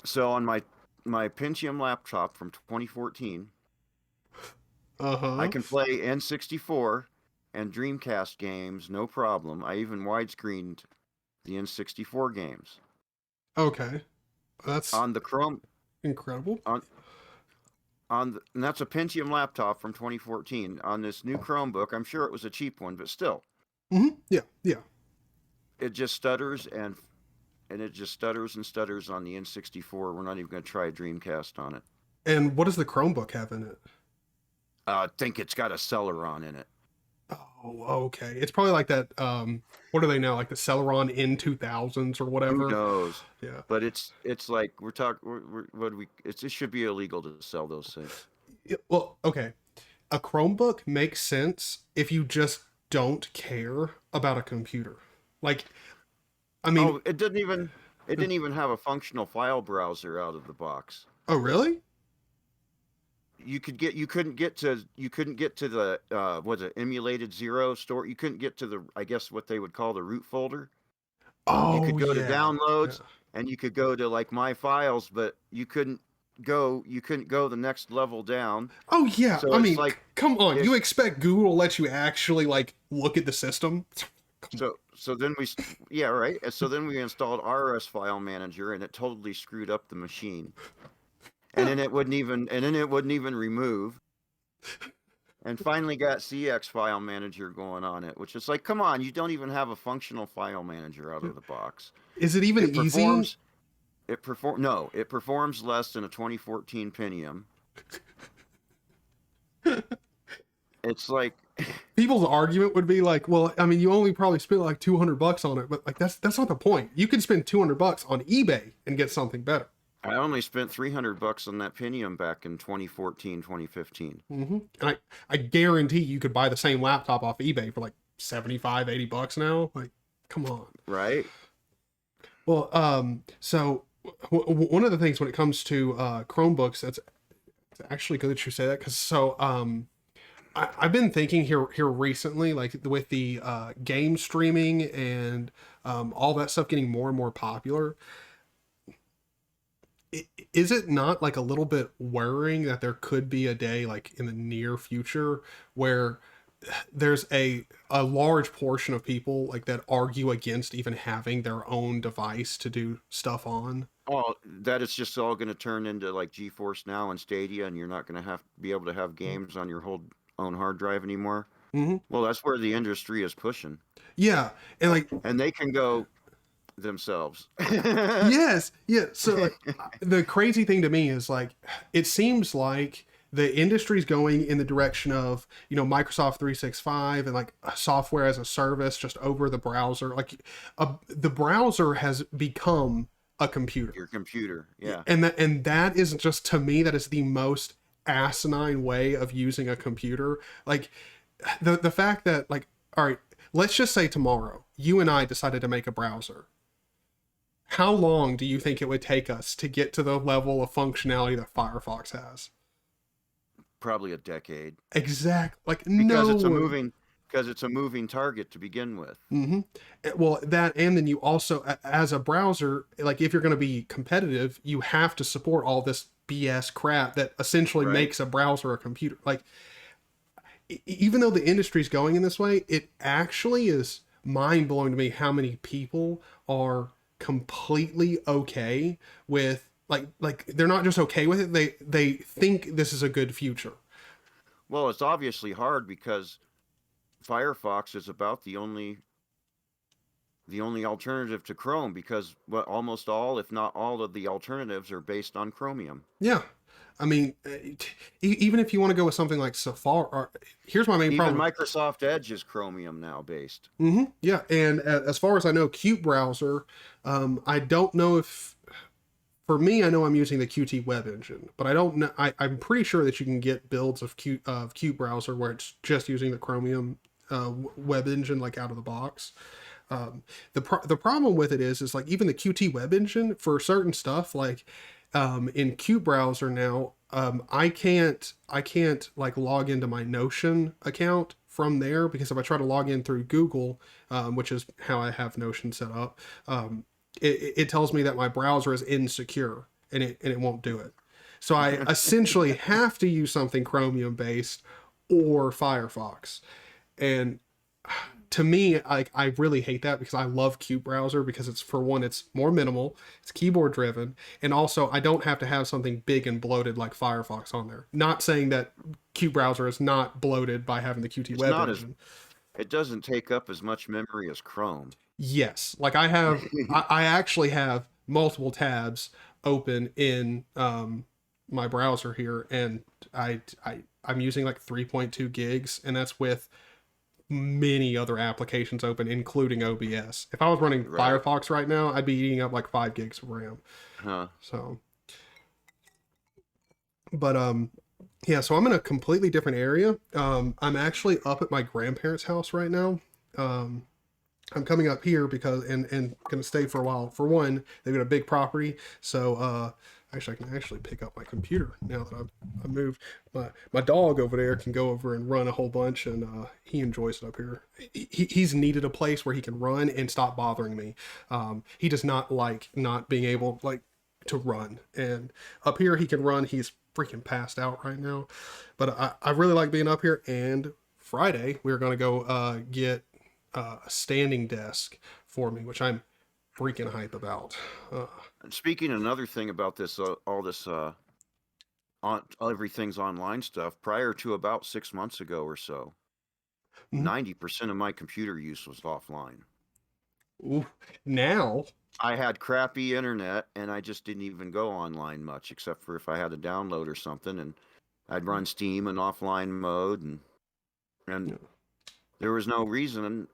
So on my Pentium laptop from 2014, I Uh-huh. can play N64 and Dreamcast games no problem. I even widescreened the N64 games Okay. That's on the Chrome incredible. on and that's a Pentium laptop from 2014 on this new Chromebook. I'm sure it was a cheap one, but still, Yeah, yeah. it just stutters and it just stutters and stutters on the N64. We're not even going to try a Dreamcast on it. And what does the Chromebook have in it? I think it's got a Celeron in it. Oh, okay. It's probably like that. What are they now? Like the Celeron N2000s or Who whatever. knows? Yeah. But it's like we're talking. What do we? It should be illegal to sell those things. Well, okay. A Chromebook makes sense if you just don't care about a computer. Like, I mean, Oh, it didn't even have a functional file browser out of the box. oh, really? You couldn't get to the was it emulated zero store. You couldn't get to the, I guess, what they would call the root folder. You Oh, could go to yeah. Yeah. downloads and you could go to like my files, but you couldn't go the next level down. Oh, yeah. So I it's mean, like come on. it You expect Google to let you actually, like, look at the system? Come on. so then yeah, right. And so then we installed RS file manager and it totally screwed up the machine. And then it wouldn't even remove. And finally got CX file manager going on it, which is like, come on, you don't even have a functional file manager out of the box. Is it even It easy? performs it performs less than a 2014 Pentium. It's like, People's argument would be like, well, I mean, you only probably spent like $200 on it, but like that's not the point. You could spend $200 on eBay and get something better. I only spent $300 on that Pentium back in 2014, 2015. And I guarantee you could buy the same laptop off eBay for like 75, $80 now. Like, come on. Right? Well, so one of the things when it comes to Chromebooks, that's it's actually good that you say that because I've been thinking here recently, like with the game streaming and all that stuff getting more and more popular. Is it not like a little bit worrying that there could be a day like in the near future where there's a large portion of people like that argue against even having their own device to do stuff on? Oh, that it's just all going to turn into like GeForce Now and Stadia, and you're not going to have be able to have games on your whole own hard drive anymore. Mm-hmm. Well, that's where the industry is pushing, Yeah, and like and they can go themselves. yes, yeah. So like the crazy thing to me is like it seems like the industry's going in the direction of Microsoft 365 and like software as a service just over the browser. Like the browser has become a computer, Your computer, yeah. and that is just to me that is the most asinine way of using a computer. Like the fact that like all right, let's just say tomorrow you and I decided to make a browser. How long do you think it would take us to get to the level of functionality that Firefox has? Probably a decade Exactly. Like because no it's a one. moving because it's a moving target to begin with. Mm-hmm. Well, that and then you also, as a browser, like if you're going to be competitive, you have to support all this BS crap that essentially Right? makes a browser a computer. Like even though the industry's going in this way, it actually is mind blowing to me how many people are completely okay with like they're not just okay with it. They think this is a good future. Well, it's obviously hard because Firefox is about the only alternative to Chrome because almost all, if not all, of the alternatives are based on Chromium. Yeah. I mean, even if you want to go with something like Safari, here's my main Even problem. Microsoft Edge is Chromium now based. Yeah, and as far as I know, Qt browser. I don't know if for me, I know I'm using the Qt web engine, but I don't know. I'm pretty sure that you can get builds of Qt browser where it's just using the Chromium web engine like out of the box. The problem with it is like even the Qt web engine for certain stuff like in Qt browser now I can't like log into my Notion account from there because if I try to log in through Google, which is how I have Notion set up, it tells me that my browser is insecure and it won't do it. So I essentially have to use something Chromium based or Firefox. And to me, I really hate that because I love Qt browser because it's, for one, it's more minimal, it's keyboard driven, and also I don't have to have something big and bloated like Firefox on there. Not saying that Qt browser is not bloated by having the Qt It's web not engine. it doesn't take up as much memory as Chrome. Yes, like I actually have multiple tabs open in my browser here, and I'm using like 3.2 gigs, and that's with many other applications open, including OBS. If I was running Right. Firefox right now, I'd be eating up like 5 gigs of RAM. Huh. So, but yeah, so I'm in a completely different area. I'm actually up at my grandparents' house right now. I'm coming up here because and gonna stay for a while. For one, they've got a big property, so actually I can actually pick up my computer now that I've moved. My dog over there can go over and run a whole bunch, and he enjoys it up here. He's needed a place where he can run and stop bothering me. He does not like not being able like to run, and up here he can run. He's freaking passed out right now, but I really like being up here. And Friday we're gonna go get a standing desk for me, which I'm freaking hype about. And speaking another thing about this, all this on everything's online stuff. Prior to about 6 months ago or so, 90% of my computer use was offline. Ooh, now I had crappy internet, and I just didn't even go online much, except for if I had a download or something, and I'd run Steam in offline mode, and there was no reason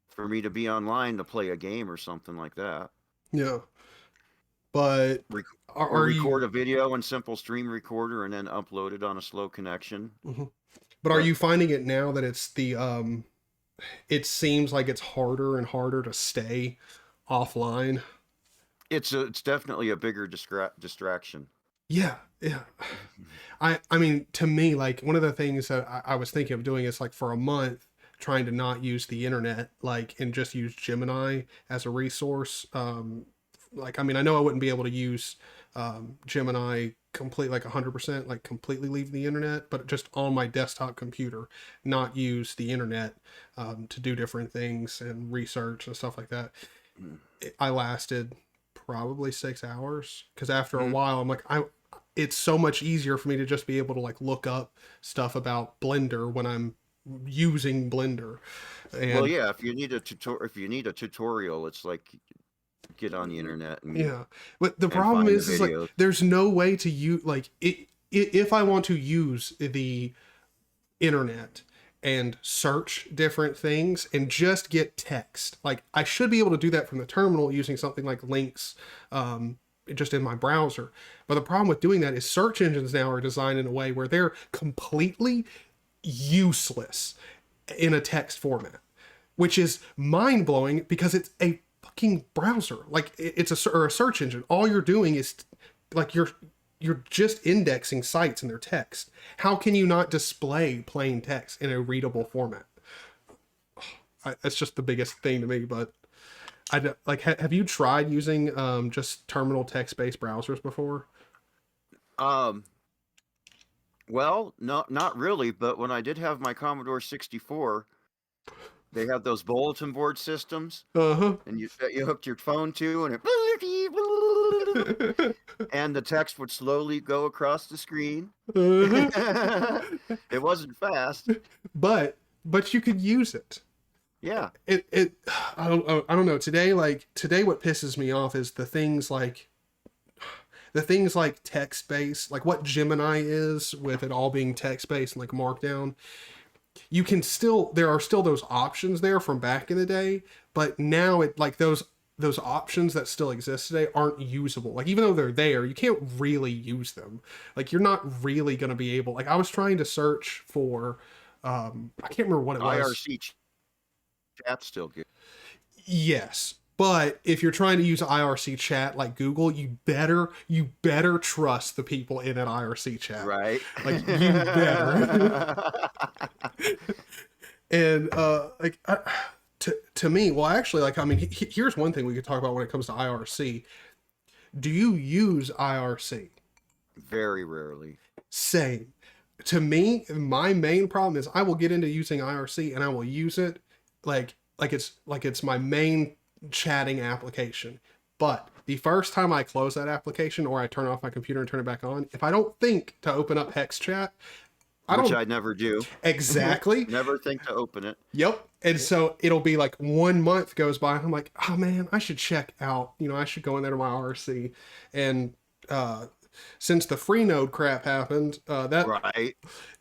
for me to be online to play a game or something like that. Yeah, but or record a video in Simple Stream Recorder and then upload it on a slow connection. But are you finding it now that it's the it seems like it's harder and harder to stay offline? It's definitely a bigger distraction. Yeah. I mean, to me, like, one of the things that I was thinking of doing is, like, for a month trying to not use the internet, like, and just use Gemini as a resource. Like, I mean, I know I wouldn't be able to use Gemini complete, like 100%, like completely leave the internet, but just on my desktop computer, not use the internet to do different things and research and stuff like that. I lasted probably 6 hours because after a while, I'm like, it's so much easier for me to just be able to like look up stuff about Blender when I'm using Blender. And well, yeah, if you need a tutorial, it's like get on the internet and but the problem is like there's no way to use like if I want to use the internet and search different things and just get text, like I should be able to do that from the terminal using something like links just in my browser. But the problem with doing that is search engines now are designed in a way where they're completely useless in a text format, which is mind-blowing because it's a fucking browser. Like it's a search engine. All you're doing is like you're just indexing sites in their text. How can you not display plain text in a readable format? That's just the biggest thing to me. But I like. Have you tried using just terminal text-based browsers before? Well, no, not really. But when I did have my Commodore 64, they had those bulletin board systems, and you hooked your phone to, and it and the text would slowly go across the screen. It wasn't fast, but you could use it. Yeah. I don't know. Today, what pisses me off is the things like text-based, like what Gemini is, with it all being text-based and like Markdown. You can there are still those options there from back in the day, but now it like those options that still exist today aren't usable. Like even though they're there, you can't really use them. Like you're not really going to be able, like I was trying to search for, I can't remember what it was. IRC chat's still good. Yes. But if you're trying to use IRC chat like Google, you better trust the people in that IRC chat. Right. Like you better. And like to me, well, actually, like I mean, here's one thing we could talk about when it comes to IRC. Do you use IRC? Very rarely. Same. To me, my main problem is I will get into using IRC and I will use it like it's my main chatting application. But the first time I close that application or I turn off my computer and turn it back on, if I don't think to open up Hex Chat, Which I never do. Exactly. Never think to open it. Yep. And so it'll be like 1 month goes by and I'm like, oh man, I should check out, I should go in there to my IRC. And since the Freenode crap happened, right.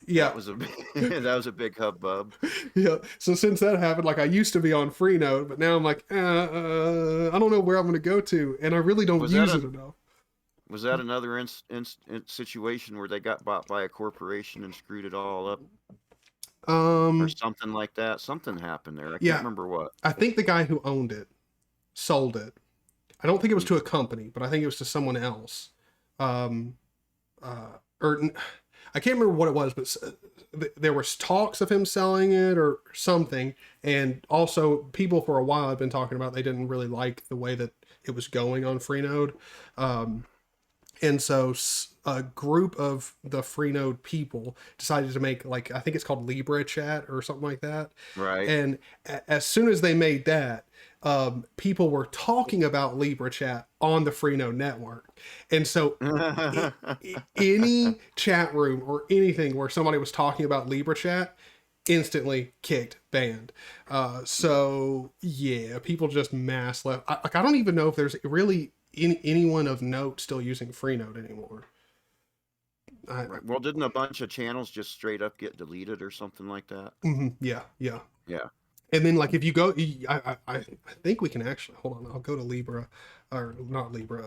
Yeah, that was a big hubbub. Yeah. So since that happened, like I used to be on Freenode, but now I'm like, I don't know where I'm going to go to, and I really don't use it enough. Was that another situation where they got bought by a corporation and screwed it all up? Or something like that. Something happened there. I can't remember what. I think the guy who owned it sold it. I don't think it was to a company, but I think it was to someone else. Or I can't remember what it was, but there was talks of him selling it or something. And also people for a while have been talking about they didn't really like the way that it was going on Freenode. And so a group of the Freenode people decided to make, like, I think it's called Libra Chat or something like that. Right. And as soon as they made that, people were talking about Libra Chat on the Freenode network. And so any chat room or anything where somebody was talking about Libra Chat, instantly kicked, banned. So yeah, people just mass left. I don't even know if there's really anyone of note still using Freenode anymore. Right. Well, didn't a bunch of channels just straight up get deleted or something like that? Mm-hmm. Yeah. And then, like, if you go, I think we can actually, hold on, I'll go to Libra, or not Libra,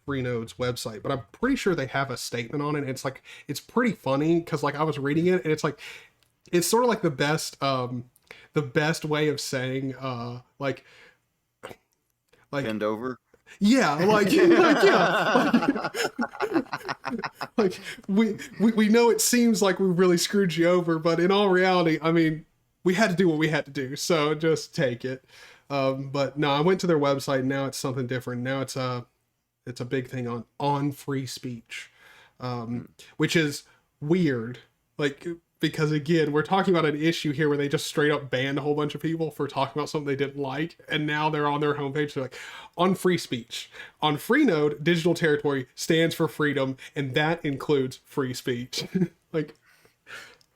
Freenode's website, but I'm pretty sure they have a statement on it. It's like, it's pretty funny because, like, I was reading it and it's like, it's sort of like the best way of saying, like bend over. Yeah, like we know it seems like we really screwed you over, but in all reality, I mean, we had to do what we had to do, so just take it. But no, I went to their website, and now it's something different. Now it's a big thing on free speech, which is weird, like, because again, we're talking about an issue here where they just straight up banned a whole bunch of people for talking about something they didn't like, and now they're on their homepage, they're like, on free speech. On Freenode, digital territory stands for freedom, and that includes free speech. Like,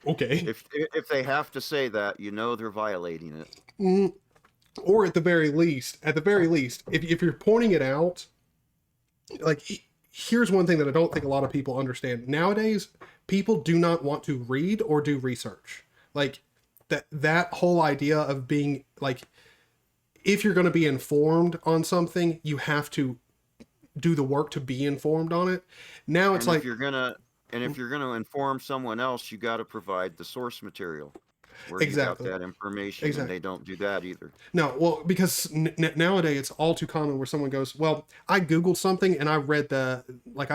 okay. If they have to say that, they're violating it. Or at the very least, if you're pointing it out, like, here's one thing that I don't think a lot of people understand. Nowadays, people do not want to read or do research. Like, that whole idea of being, like, if you're going to be informed on something, you have to do the work to be informed on it. Now it's like, if you're going to inform someone else, you got to provide the source material where exactly. you got that information, exactly. And they don't do that either. No, well, because nowadays it's all too common where someone goes, well, I Googled something and I read I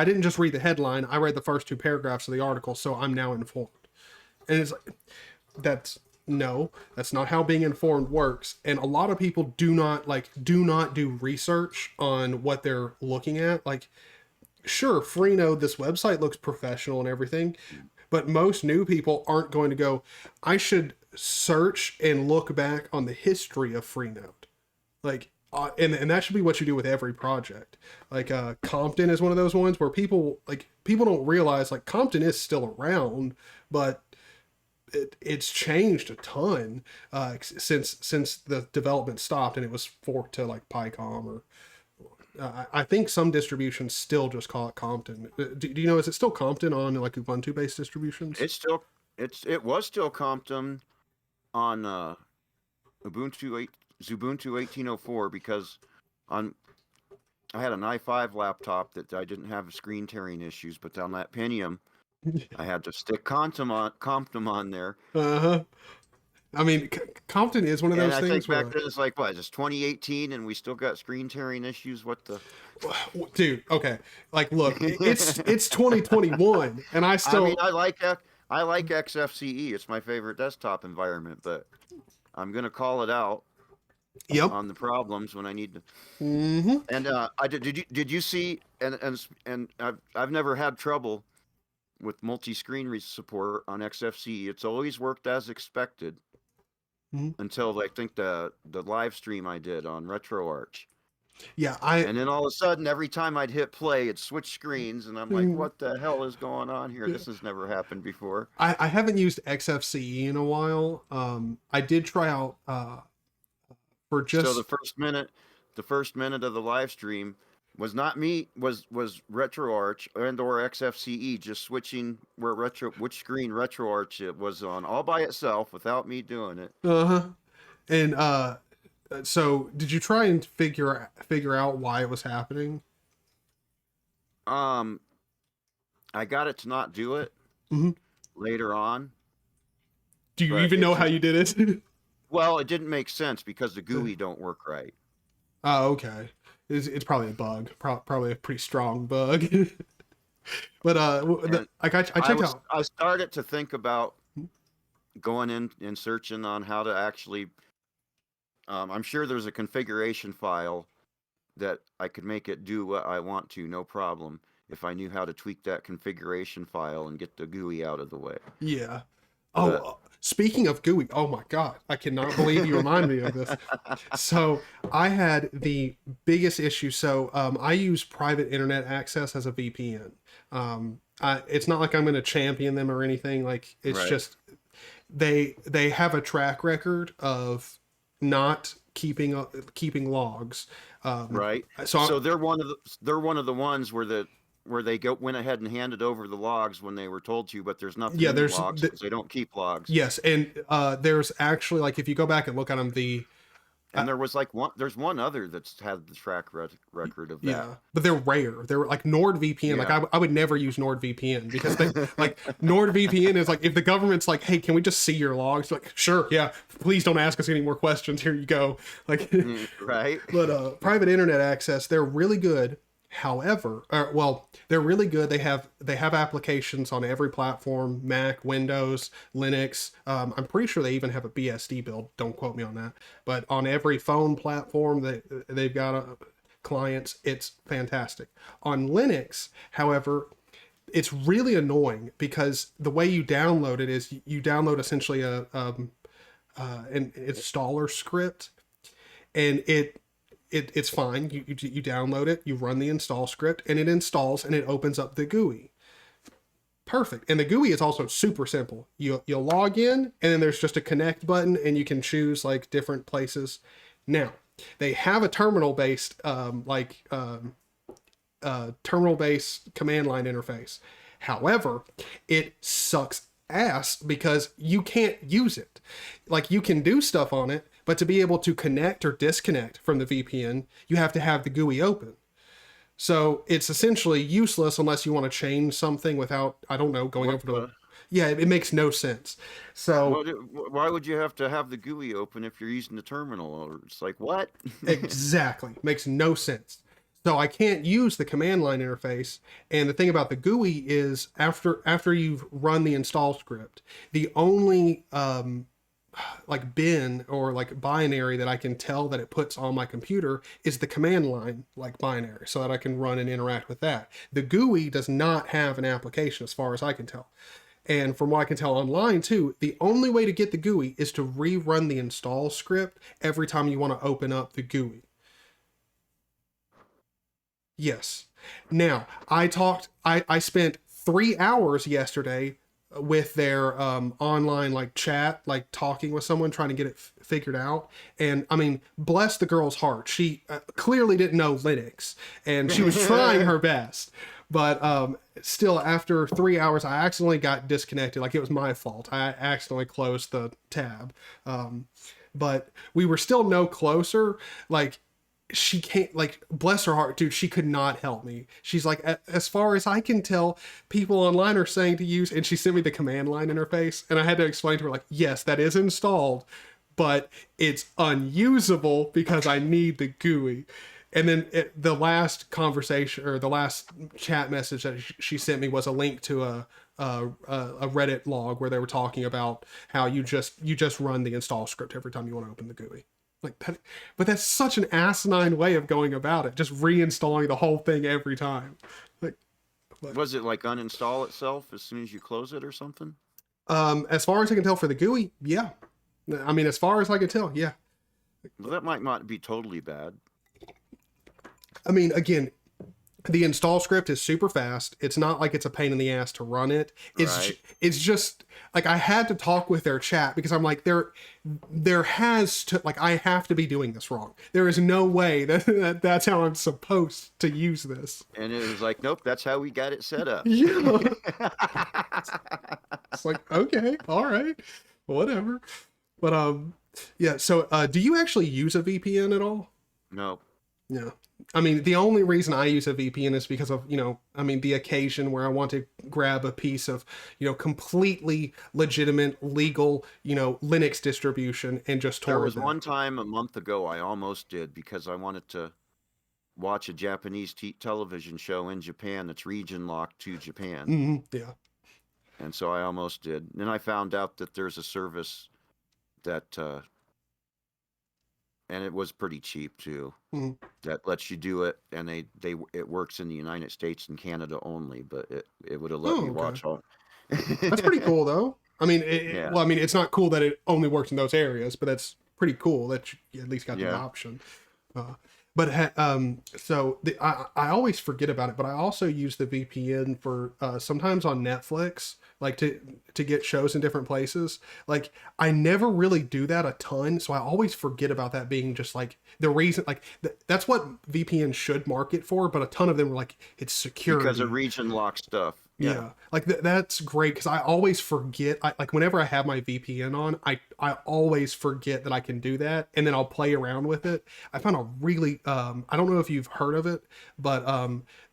didn't just read the headline, I read the first 2 paragraphs of the article, so I'm now informed. And it's like, that's not how being informed works. And a lot of people do not do research on what they're looking at. Like, sure, Freenode, this website looks professional and everything, but most new people aren't going to go, I should search and look back on the history of Freenode. Like, and that should be what you do with every project. Like, Compton is one of those ones where people don't realize, like, Compton is still around, but it's changed a ton since the development stopped and it was forked to, like, PyCom or I think some distributions still just call it Compton. Do you know, is it still Compton on, like, Ubuntu based distributions? It was still Compton on Ubuntu 1804 because I had an i5 laptop that I didn't have screen tearing issues, but on that Pentium I had to stick Compton on there. I mean, Compton is one of those things. I think back then it's like, what? It's 2018 and we still got screen tearing issues. What the? Dude, okay. Like, look, it's 2021, and I still. I mean, I like XFCE. It's my favorite desktop environment, but I'm gonna call it out. Yep. on the problems when I need to. Mm-hmm. And I did you see and I've never had trouble with multi-screen support on XFCE. It's always worked as expected Mm-hmm. until I think the live stream I did on RetroArch. Yeah, And then all of a sudden, every time I'd hit play, it switched screens, and I'm like, mm, "What the hell is going on here? yeah. This has never happened before." I haven't used XFCE in a while. I did try out for So just the first minute of the live stream was not me, was RetroArch and or XFCE just switching which screen RetroArch it was on all by itself without me doing it. uh-huh. And so did you try and figure out why it was happening? Um, I got it to not do it Mm-hmm. later on, Do you but even it know how just you did it? well, it didn't make sense because the GUI don't work right. Oh, okay. It's probably a bug. Probably a pretty strong bug. But And I checked out. I started to think about going in and searching on how to actually. I'm sure there's a configuration file that I could make it do what I want to, no problem, if I knew how to tweak that configuration file and get the GUI out of the way. Yeah. Oh, But speaking of GUI, oh my God, I cannot believe you remind me of this. So I had the biggest issue. So I use private internet access as a VPN. It's not like I'm going to champion them or anything. Like it's right, just they have a track record of not keeping logs. right. So So they're one of the ones where they went ahead and handed over the logs when they were told to, but there's nothing yeah, in the logs because they don't keep logs. yes, and there's actually, like, if you go back and look at them, And there was there's one other that's had the record of that. yeah, but they're rare. They're like NordVPN. Like Yeah. I would never use NordVPN because they like NordVPN is like, if the government's like, hey, can we just see your logs? Like, sure, yeah. Please don't ask us any more questions. Here you go. Like, Right. but private internet access, they're really good. However, well, they're really good. They have applications on every platform: Mac, Windows, Linux. I'm pretty sure they even have a BSD build. Don't quote me on that. But on every phone platform, they've got clients. It's fantastic. On Linux, however, it's really annoying because the way you download it is you download essentially an installer script, and it's fine. You download it, you run the install script, and it installs and it opens up the GUI. Perfect. And the GUI is also super simple. You'll log in, and then there's just a connect button, and you can choose like different places. Now they have a terminal-based terminal-based command line interface. However, it sucks ass because you can't use it. Like, you can do stuff on it, but to be able to connect or disconnect from the VPN, you have to have the GUI open. So it's essentially useless unless you want to change something without, I don't know, going What over to. the? Yeah, it makes no sense. So Why would you have to have the GUI open if you're using the terminal? Or it's like what? exactly, makes no sense. So I can't use the command line interface. And the thing about the GUI is after you've run the install script, the only like bin or like binary that I can tell that it puts on my computer is the command line like binary, so that I can run and interact with that. The GUI does not have an application as far as I can tell. And from what I can tell online too, the only way to get the GUI is to rerun the install script every time you want to open up the GUI. Yes. Now, I spent 3 hours yesterday with their online like chat, like talking with someone, trying to get it figured out. And I mean, bless the girl's heart. She clearly didn't know Linux, and she was trying her best. But still, after 3 hours, I accidentally got disconnected. Like, it was my fault. I accidentally closed the tab. But we were still no closer. Like, she can't, like, bless her heart, dude, she could not help me. She's like, as far as I can tell, people online are saying to use, and she sent me the command line interface, and I had to explain to her, like, yes, that is installed, but it's unusable because I need the GUI. And then the last conversation, or the last chat message that she sent me, was a link to a Reddit log where they were talking about how you just run the install script every time you want to open the GUI. Like that, but that's such an asinine way of going about it. Just reinstalling the whole thing every time. Like, Was it like uninstall itself as soon as you close it or something? as far as I can tell for the GUI, yeah. I mean, as far as I can tell, yeah. Well, that might not be totally bad. I mean, again, the install script is super fast. It's not like it's a pain in the ass to run it. It's just like I had to talk with their chat because I'm like there has to, like, I have to be doing this wrong. There is no way that's how I'm supposed to use this. And it was like, nope, that's how we got it set up. Yeah. It's like, okay, all right, whatever. But yeah. So do you actually use a VPN at all? No. Yeah. I mean, the only reason I use a VPN is because of, I mean, the occasion where I want to grab a piece of, completely legitimate, legal, Linux distribution and just There torrent was them. one time a month ago I almost did because I wanted to watch a Japanese television show in Japan that's region locked to Japan. Mm-hmm. Yeah. And so I almost did. And then I found out that there's a service that and it was pretty cheap too. Mm-hmm. That lets you do it, and it works in the United States and Canada only, but it would have let me watch all. That's pretty cool, though. I mean, Yeah. well, I mean, it's not cool that it only works in those areas, but that's pretty cool that you at least got the Yeah. option. So I always forget about it, but I also use the VPN for sometimes on Netflix, like to get shows in different places. Like I never really do that a ton, so I always forget about that being just like the reason. Like that's what VPN should market for, but a ton of them are like it's security Because of region lock stuff. Yeah, like that's great because I always forget. Like whenever I have my VPN on, I always forget that I can do that, and then I'll play around with it. I found a really I don't know if you've heard of it, but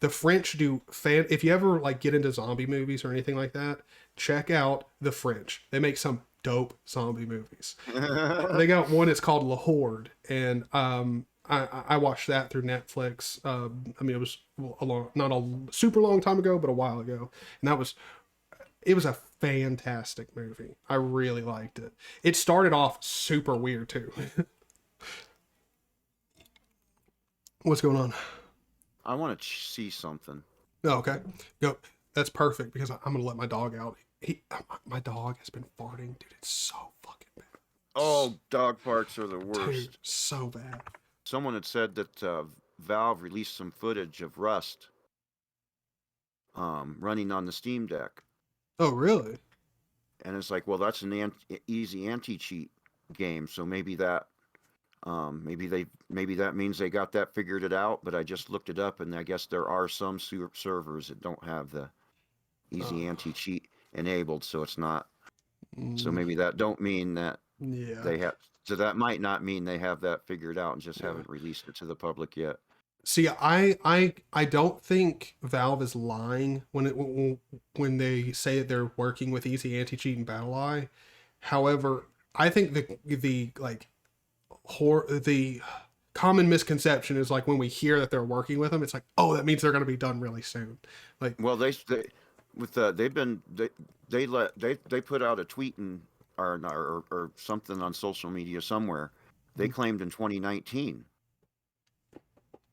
the French do if you ever like get into zombie movies or anything like that, check out the French. They make some dope zombie movies. They got one. It's called La Horde, and I watched that through Netflix. I mean, it was not a super long time ago, but a while ago, and it was a fantastic movie. I really liked it. It started off super weird too. What's going on? I want to see something. Oh, okay, go. That's perfect because I'm gonna let my dog out. My dog has been farting, dude. It's so fucking bad. Oh, dog farts are the worst. Dude, so bad. Someone had said that Valve released some footage of Rust running on the Steam Deck. Oh, really? And it's like, well, that's an easy anti-cheat game, so maybe that maybe that means they got that figured it out. But I just looked it up, and I guess there are some servers that don't have the easy anti-cheat enabled, so it's not. So maybe that don't mean that they have. So that might not mean they have that figured out and just haven't released it to the public yet. See, I don't think Valve is lying when they say that they're working with easy anti-cheat and BattleEye. However, I think the common misconception is like when we hear that they're working with them, it's like, oh, that means they're going to be done really soon. Like, well, they put out a tweet or something on social media somewhere. They claimed in 2019.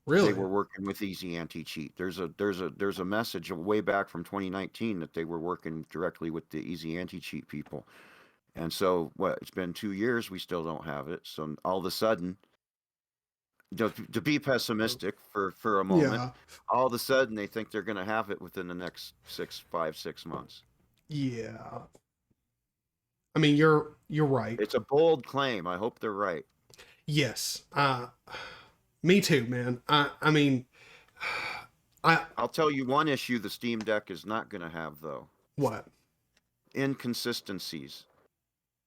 Really? They were working with easy anti-cheat. There's a message way back from 2019 that they were working directly with the easy anti-cheat people. And so it's been 2 years, we still don't have it. So all of a sudden, to be pessimistic for a moment, all of a sudden they think they're going to have it within the next 6 months. Yeah. I mean, you're right. It's a bold claim. I hope they're right. Yes. Me too, man. I mean, I'll tell you one issue the Steam Deck is not going to have, though. What? Inconsistencies.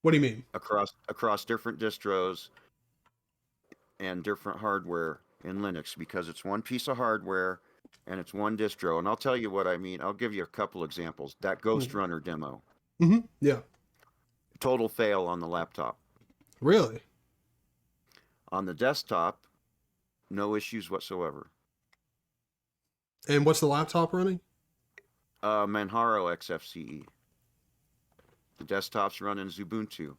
What do you mean? Across different distros and different hardware in Linux, because it's one piece of hardware and it's one distro. And I'll tell you what I mean. I'll give you a couple examples. That Ghost Runner demo. Mm-hmm. Yeah. Total fail on the laptop. Really? On the desktop, no issues whatsoever. And what's the laptop running? Manjaro XFCE. The desktop's running Ubuntu.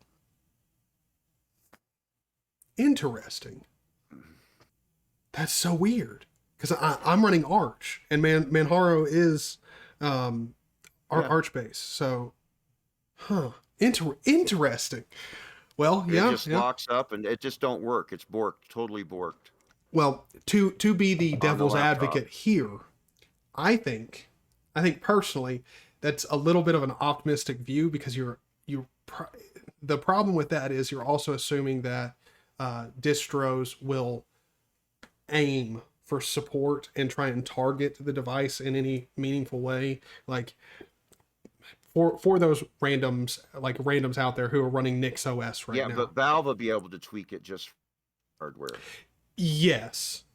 Interesting. That's so weird. Because I'm running Arch, and Manjaro is Arch base. So, interesting. Well, It just locks up, and it just don't work. It's borked, totally borked. Well, to be the devil's advocate here, I think personally that's a little bit of an optimistic view, because the problem with that is you're also assuming that distros will aim for support and try and target the device in any meaningful way, like for those randoms out there who are running Nix OS right now. Yeah, but Valve will be able to tweak it just hardware. Yes,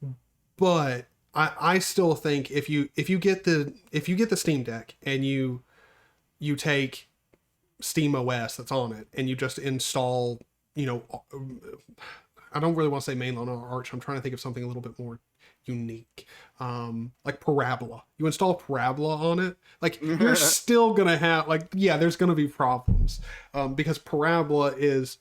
but I still think if you get the Steam Deck and you take Steam OS that's on it and you just install, I don't really want to say mainline Arch. I'm trying to think of something a little bit more unique, like Parabola. You install Parabola on it, like you're still gonna have there's gonna be problems, because Parabola is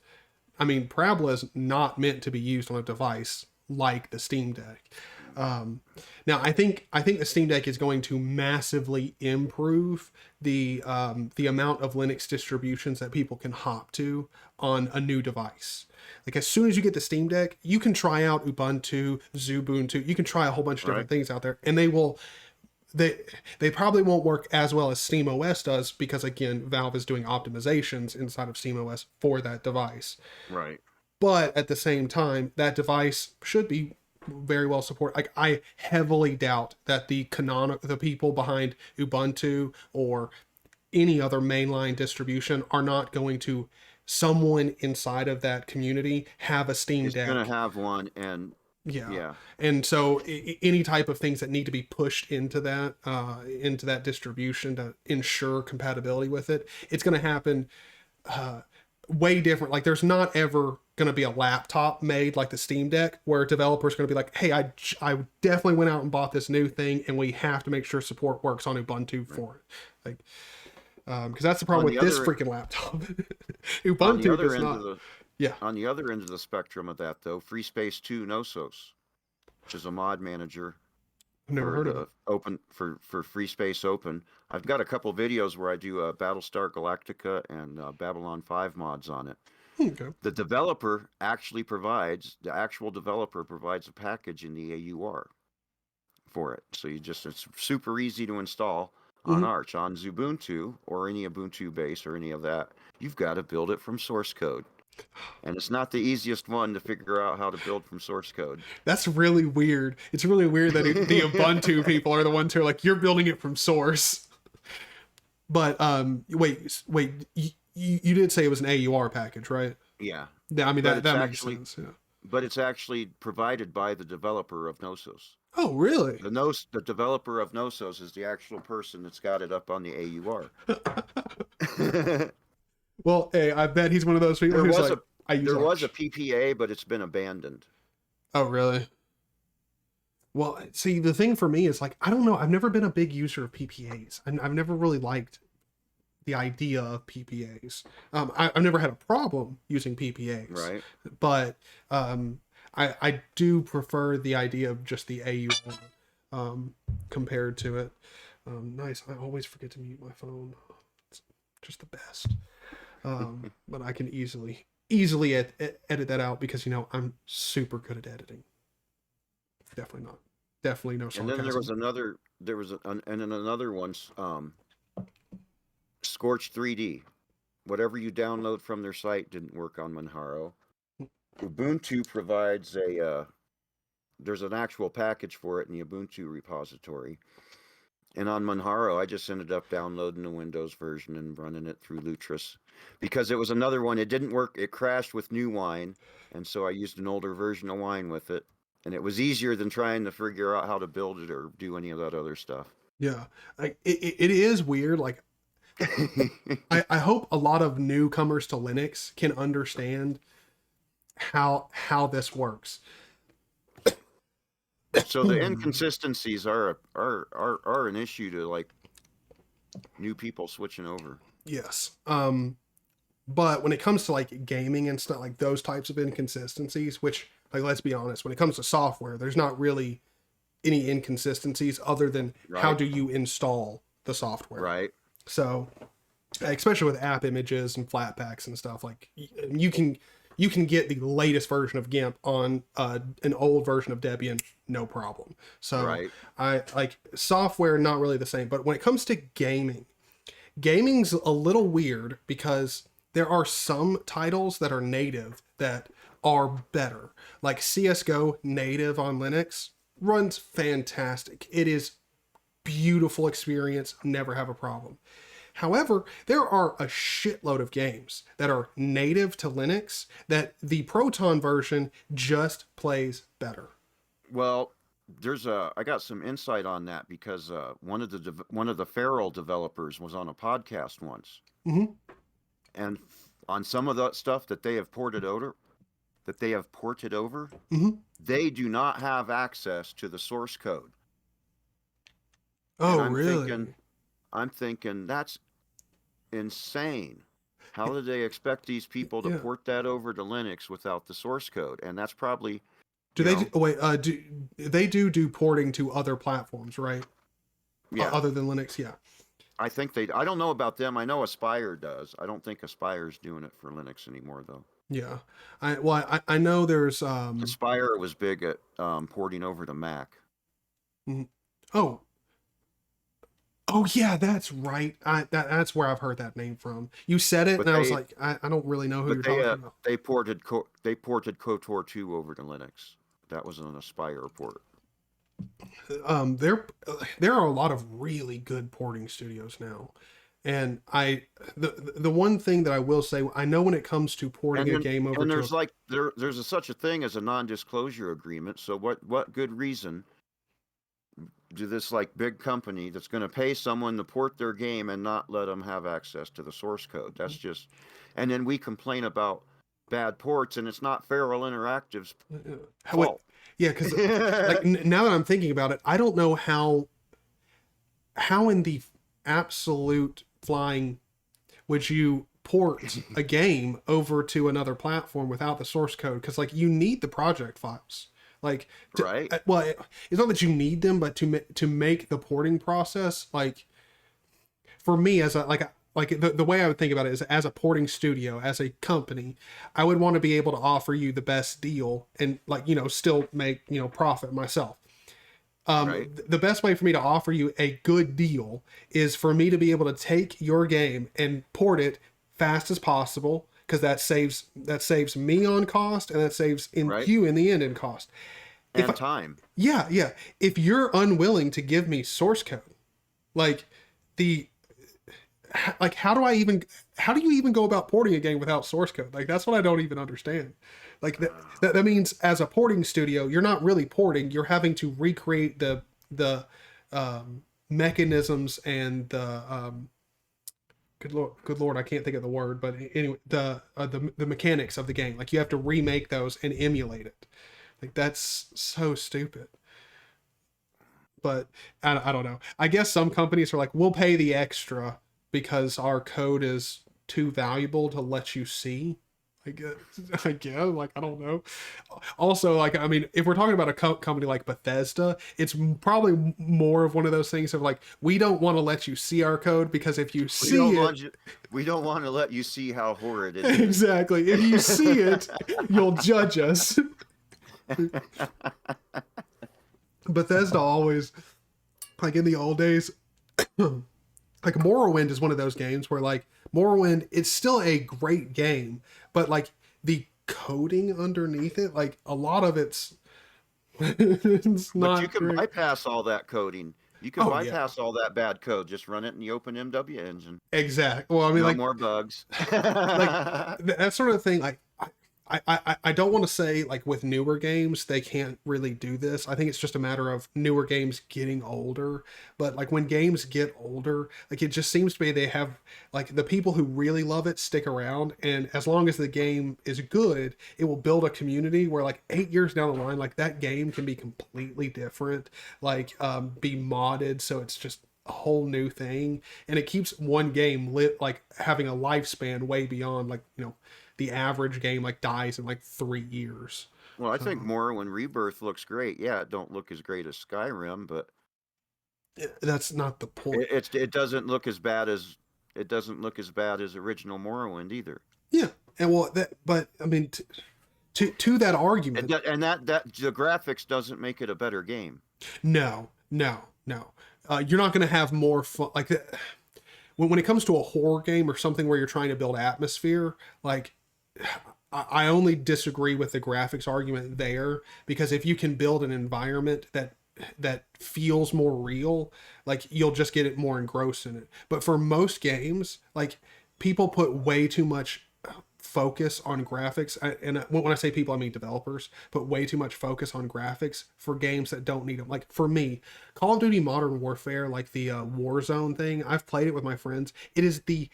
not meant to be used on a device like the Steam Deck. Now I think the Steam Deck is going to massively improve the amount of Linux distributions that people can hop to on a new device. Like as soon as you get the Steam Deck, you can try out Ubuntu, Xubuntu, you can try a whole bunch of different things out there, and they probably won't work as well as SteamOS does, because again, Valve is doing optimizations inside of SteamOS for that device. Right. But at the same time, that device should be very well supported. Like I heavily doubt that the people behind Ubuntu or any other mainline distribution are not going to, someone inside of that community, have a Steam Deck. It's going to have one, and yeah. And so any type of things that need to be pushed into that distribution to ensure compatibility with it, it's going to happen way different. Like there's not ever going to be a laptop made like the Steam Deck where developers are going to be like, hey, I definitely went out and bought this new thing, and we have to make sure support works on Ubuntu for it. Like, because that's the problem with this freaking laptop. Ubuntu does not. On the other end of the spectrum of that, though, FreeSpace 2 Nosos, which is a mod manager. I've never heard of it. Open for FreeSpace Open. I've got a couple videos where I do Battlestar Galactica and Babylon 5 mods on it. Okay. The actual developer provides a package in the AUR for it. So it's super easy to install on Arch, on Xubuntu, or any Ubuntu base or any of that. You've got to build it from source code. And it's not the easiest one to figure out how to build from source code. That's really weird. It's really weird that the Ubuntu people are the ones who are like, you're building it from source. But wait, you did say it was an AUR package, right? Yeah. I mean, that makes sense. Yeah. But it's actually provided by the developer of Nosos. Oh, really? The developer of Nosos is the actual person that's got it up on the AUR. Well, hey, I bet he's one of those people who's like, there was a PPA, but it's been abandoned. Oh, really? Well, see, the thing for me is like, I don't know. I've never been a big user of PPAs. I've never really liked the idea of PPAs. I've never had a problem using PPAs. Right. But I do prefer the idea of just the AUR compared to it. Nice. I always forget to mute my phone. It's just the best. But I can easily edit that out because I'm super good at editing. Definitely no sarcasm. And then there was another one, Scorch 3D. Whatever you download from their site didn't work on Manjaro. Ubuntu provides there's an actual package for it in the Ubuntu repository. And on Manjaro, I just ended up downloading the Windows version and running it through Lutris, because it was another one. It didn't work. It crashed with new Wine, and so I used an older version of Wine with it, and it was easier than trying to figure out how to build it or do any of that other stuff. Yeah, like it is weird. Like, I hope a lot of newcomers to Linux can understand how this works. So the inconsistencies are an issue to like new people switching over. Yes. But when it comes to like gaming and stuff, like those types of inconsistencies, which, like, let's be honest, when it comes to software, there's not really any inconsistencies other than how Right. do you install the software. Right. So, especially with app images and flat packs and stuff, like you can get the latest version of GIMP on an old version of Debian, no problem. So Right. I like software, not really the same. But when it comes to gaming's a little weird because there are some titles that are native that are better. Like CS:GO native on Linux runs fantastic. It is beautiful experience, never have a problem. However, there are a shitload of games that are native to Linux that the Proton version just plays better. Well, I got some insight on that because one of the Feral developers was on a podcast once, Mm-hmm. and on some of the stuff that they have ported over, Mm-hmm. they do not have access to the source code. Oh, And really? I'm thinking that's insane. How did they expect these people to Yeah. port that over to Linux without the source code? And that's probably, Do you they know, wait? Do they do porting to other platforms, right? yeah. Other than Linux, yeah. I think they. I don't know about them. I know Aspire does. I don't think Aspire's doing it for Linux anymore, though. Yeah. I know there's Aspire was big at porting over to Mac. oh oh yeah, that's right. That's where I've heard that name from. You said it, But and I was they, like, I don't really know who but you're talking about. they ported KOTOR 2 over to Linux. That was an Aspire port. There are a lot of really good porting studios now, and the one thing that I will say, I know when it comes to porting And a then, game over and to there's like there's such a thing as a non-disclosure agreement. So what good reason do this like big company that's going to pay someone to port their game and not let them have access to the source code? That's just, and then we complain about bad ports, and it's not Feral Interactive's fault. yeah, because like now that I'm thinking about it, I don't know how in the absolute flying would you port a game over to another platform without the source code, because like you need the project files, like Right. well, it's not that you need them, but to make the porting process, like for me as a like the way I would think about it is, as a porting studio, as a company, I would want to be able to offer you the best deal and, like, still make, profit myself. Right. The best way for me to offer you a good deal is for me to be able to take your game and port it fast as possible, because that saves me on cost, and that saves Right. you in the end in cost. And time. Yeah. If you're unwilling to give me source code, like the how do you even go about porting a game without source code? Like, that's what I don't even understand. Like that means, as a porting studio, you're not really porting, you're having to recreate the mechanisms and the good lord, I can't think of the word, but anyway, the mechanics of the game. Like, you have to remake those and emulate it. Like, that's so stupid. But I don't know. I guess some companies are like, we'll pay the extra because our code is too valuable to let you see. I guess, like, I don't know. Also, like, I mean, if we're talking about a company like Bethesda, it's probably more of one of those things of like, we don't want to let you see our code, because if you see we don't want to let you see how horrid it is. exactly, if you see it, you'll judge us. Bethesda always, like in the old days, like Morrowind is one of those games where, like, Morrowind, it's still a great game, but like the coding underneath it, like a lot of it's not But you can great. bypass all that coding. You can Oh yeah, bypass all that bad code. Just run it in the OpenMW engine. exactly. Well, I mean, No like more bugs. that sort of thing. Like, I don't want to say, like, with newer games they can't really do this. I think it's just a matter of newer games getting older. But like, when games get older, like, it just seems to be they have, like, the people who really love it stick around, and as long as the game is good, it will build a community where, like, 8 years down the line, like, that game can be completely different, like, be modded so it's just a whole new thing, and it keeps one game lit like having a lifespan way beyond like the average game like dies in like 3 years. Well, I think So Morrowind Rebirth looks great. Yeah, it don't look as great as Skyrim, but that's not the point. it doesn't look as bad as original Morrowind either. Yeah, and well, but I mean, to that argument, And that the graphics doesn't make it a better game. no, no, no. You're not going to have more fun like when it comes to a horror game or something where you're trying to build atmosphere. Like, I only disagree with the graphics argument there, because if you can build an environment that feels more real, like you'll just get it more engrossed in it. But for most games, like people put way too much focus on graphics, and when I say people I mean developers, put way too much focus on graphics for games that don't need them. Like for me, Call of Duty Modern Warfare, like the Warzone thing, I've played it with my friends. It is the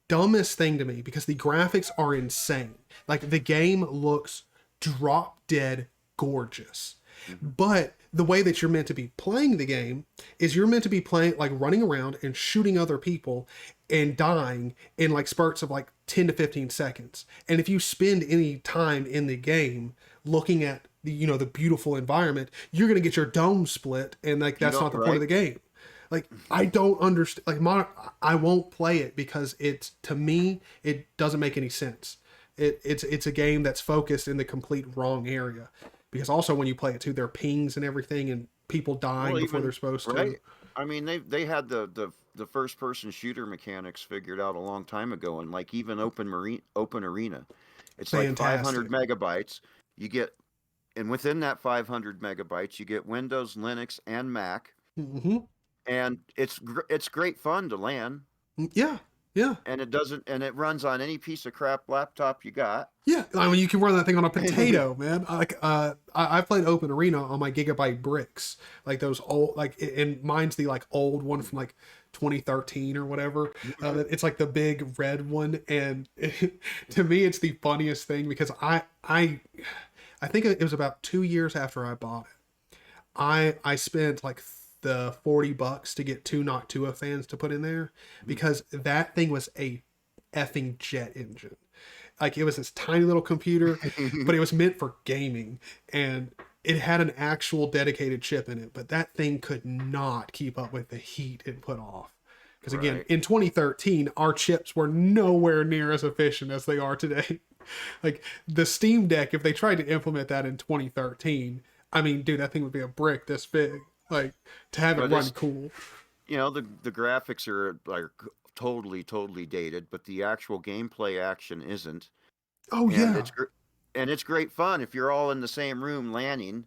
dumbest thing to me because the graphics are insane. Like the game looks drop dead gorgeous. But the way that you're meant to be playing the game is you're meant to be playing like running around and shooting other people and dying in like spurts of like 10 to 15 seconds. And if you spend any time in the game looking at the beautiful environment, you're going to get your dome split, and like that's not the point of the game. Like I don't understand, like I won't play it because to me it doesn't make any sense. It's a game that's focused in the complete wrong area. Because also when you play it too, there are pings and everything, and people dying before they're supposed to. I mean, they had the first person shooter mechanics figured out a long time ago, and like even open arena, it's Fantastic. like 500 megabytes. You get, and within that 500 megabytes, you get Windows, Linux, and Mac, and it's great fun to LAN. Yeah, yeah. And it runs on any piece of crap laptop you got. Yeah, I mean, you can run that thing on a potato, man. Like, I played Open Arena on my Gigabyte bricks, like those old, like, and mine's the like old one from like 2013 or whatever. It's like the big red one, and to me, it's the funniest thing because I think it was about 2 years after I bought it. I spent like the $40 to get two Noctua fans to put in there because that thing was a effing jet engine. Like it was this tiny little computer, but it was meant for gaming, and it had an actual dedicated chip in it, but that thing could not keep up with the heat it put off. Because again, in 2013, our chips were nowhere near as efficient as they are today. Like the Steam Deck, if they tried to implement that in 2013, I mean, dude, that thing would be a brick this big. Like to have it run cool. The graphics are like totally dated, but the actual gameplay action isn't. Oh yeah. And it's great fun if you're all in the same room LANing,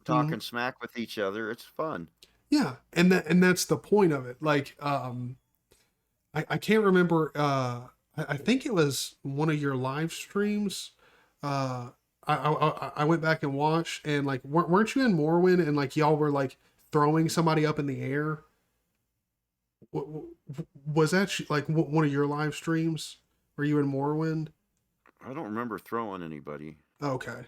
talking smack with each other. It's fun. Yeah, and that's the point of it. Like I can't remember I think it was one of your live streams. I went back and watched, and like weren't you in Morrowind and like y'all were like throwing somebody up in the air? Was that like one of your live streams? Were you in Morrowind? I don't remember throwing anybody. Okay.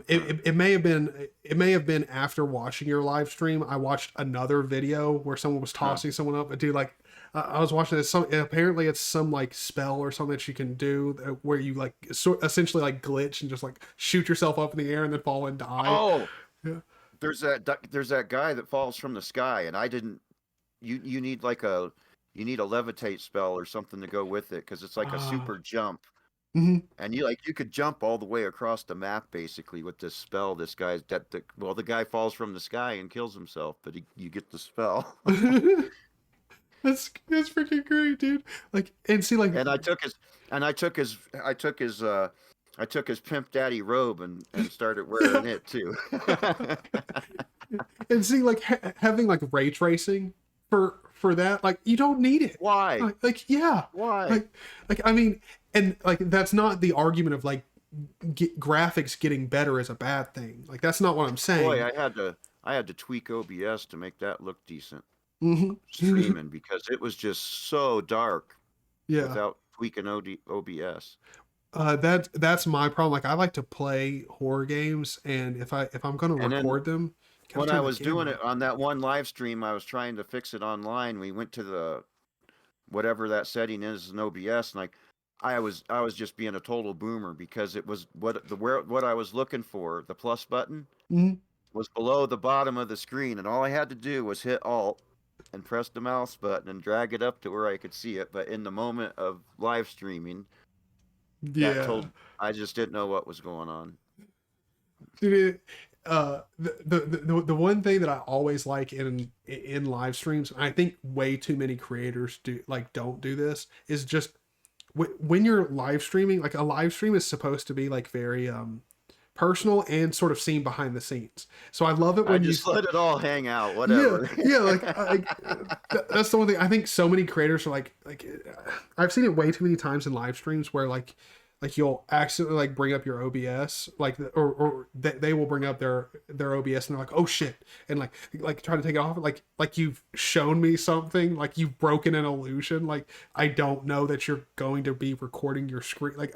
It may have been after watching your live stream. I watched another video where someone was tossing someone up. But dude, like I was watching this. Apparently it's some like spell or something that you can do where you like essentially like glitch and just like shoot yourself up in the air and then fall and die. Oh, yeah. There's that guy that falls from the sky, and I didn't. You need like a levitate spell or something to go with it because it's like a super jump. And you could jump all the way across the map basically with this spell. This guy's the guy falls from the sky and kills himself, but you get the spell. That's freaking great, dude. Like and see like and I took his pimp daddy robe and started wearing it too. And see like having like ray tracing for that, like you don't need it. Why? Like yeah. Why? Like I mean, and like that's not the argument of like graphics getting better is a bad thing. Like that's not what I'm saying. Boy, I had to tweak OBS to make that look decent. Streaming because it was just so dark. Yeah. Without tweaking OBS. That's my problem. Like I like to play horror games, and if I'm going to record them, Gotta When I turn the was doing camera it on that one live stream, I was trying to fix it online. We went to the whatever that setting is in OBS, and like I was just being a total boomer because it was what I was looking for, the plus button on. was below the bottom of the screen, and all I had to do was hit Alt and press the mouse button and drag it up to where I could see it. But in the moment of live streaming, that Yeah. told I just didn't know what was going on. Dude, the one thing that I always like in live streams, and I think way too many creators don't do this, is just when you're live streaming, like a live stream is supposed to be like very personal and sort of seen behind the scenes. So I love it I when you just let it all hang out, yeah, whatever. yeah, that's the one thing I think so many creators are like I've seen it way too many times in live streams where like you'll accidentally like bring up your OBS or they will bring up their OBS and they're like, oh shit, and like try to take it off, like you've shown me something, like you've broken an illusion, like I don't know that you're going to be recording your screen, like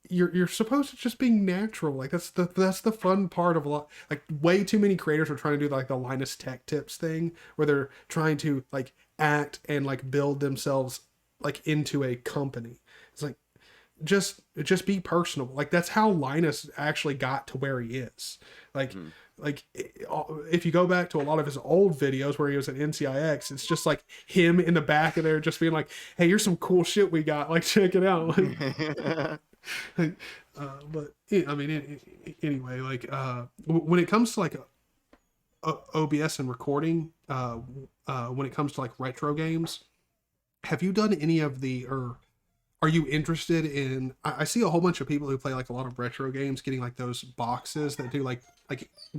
you're supposed to just be natural, like that's the fun part of a lot, like way too many creators are trying to do like the Linus Tech Tips thing where they're trying to like act and like build themselves like into a company. It's like just be personable, like that's how Linus actually got to where he is, like like if you go back to a lot of his old videos where he was at NCIX, it's just like him in the back of there just being like, hey, here's some cool shit we got, like check it out. But I mean, anyway, like when it comes to like OBS and recording, when it comes to like retro games, have you done any of the, or are you interested in? I see a whole bunch of people who play like a lot of retro games getting like those boxes that do like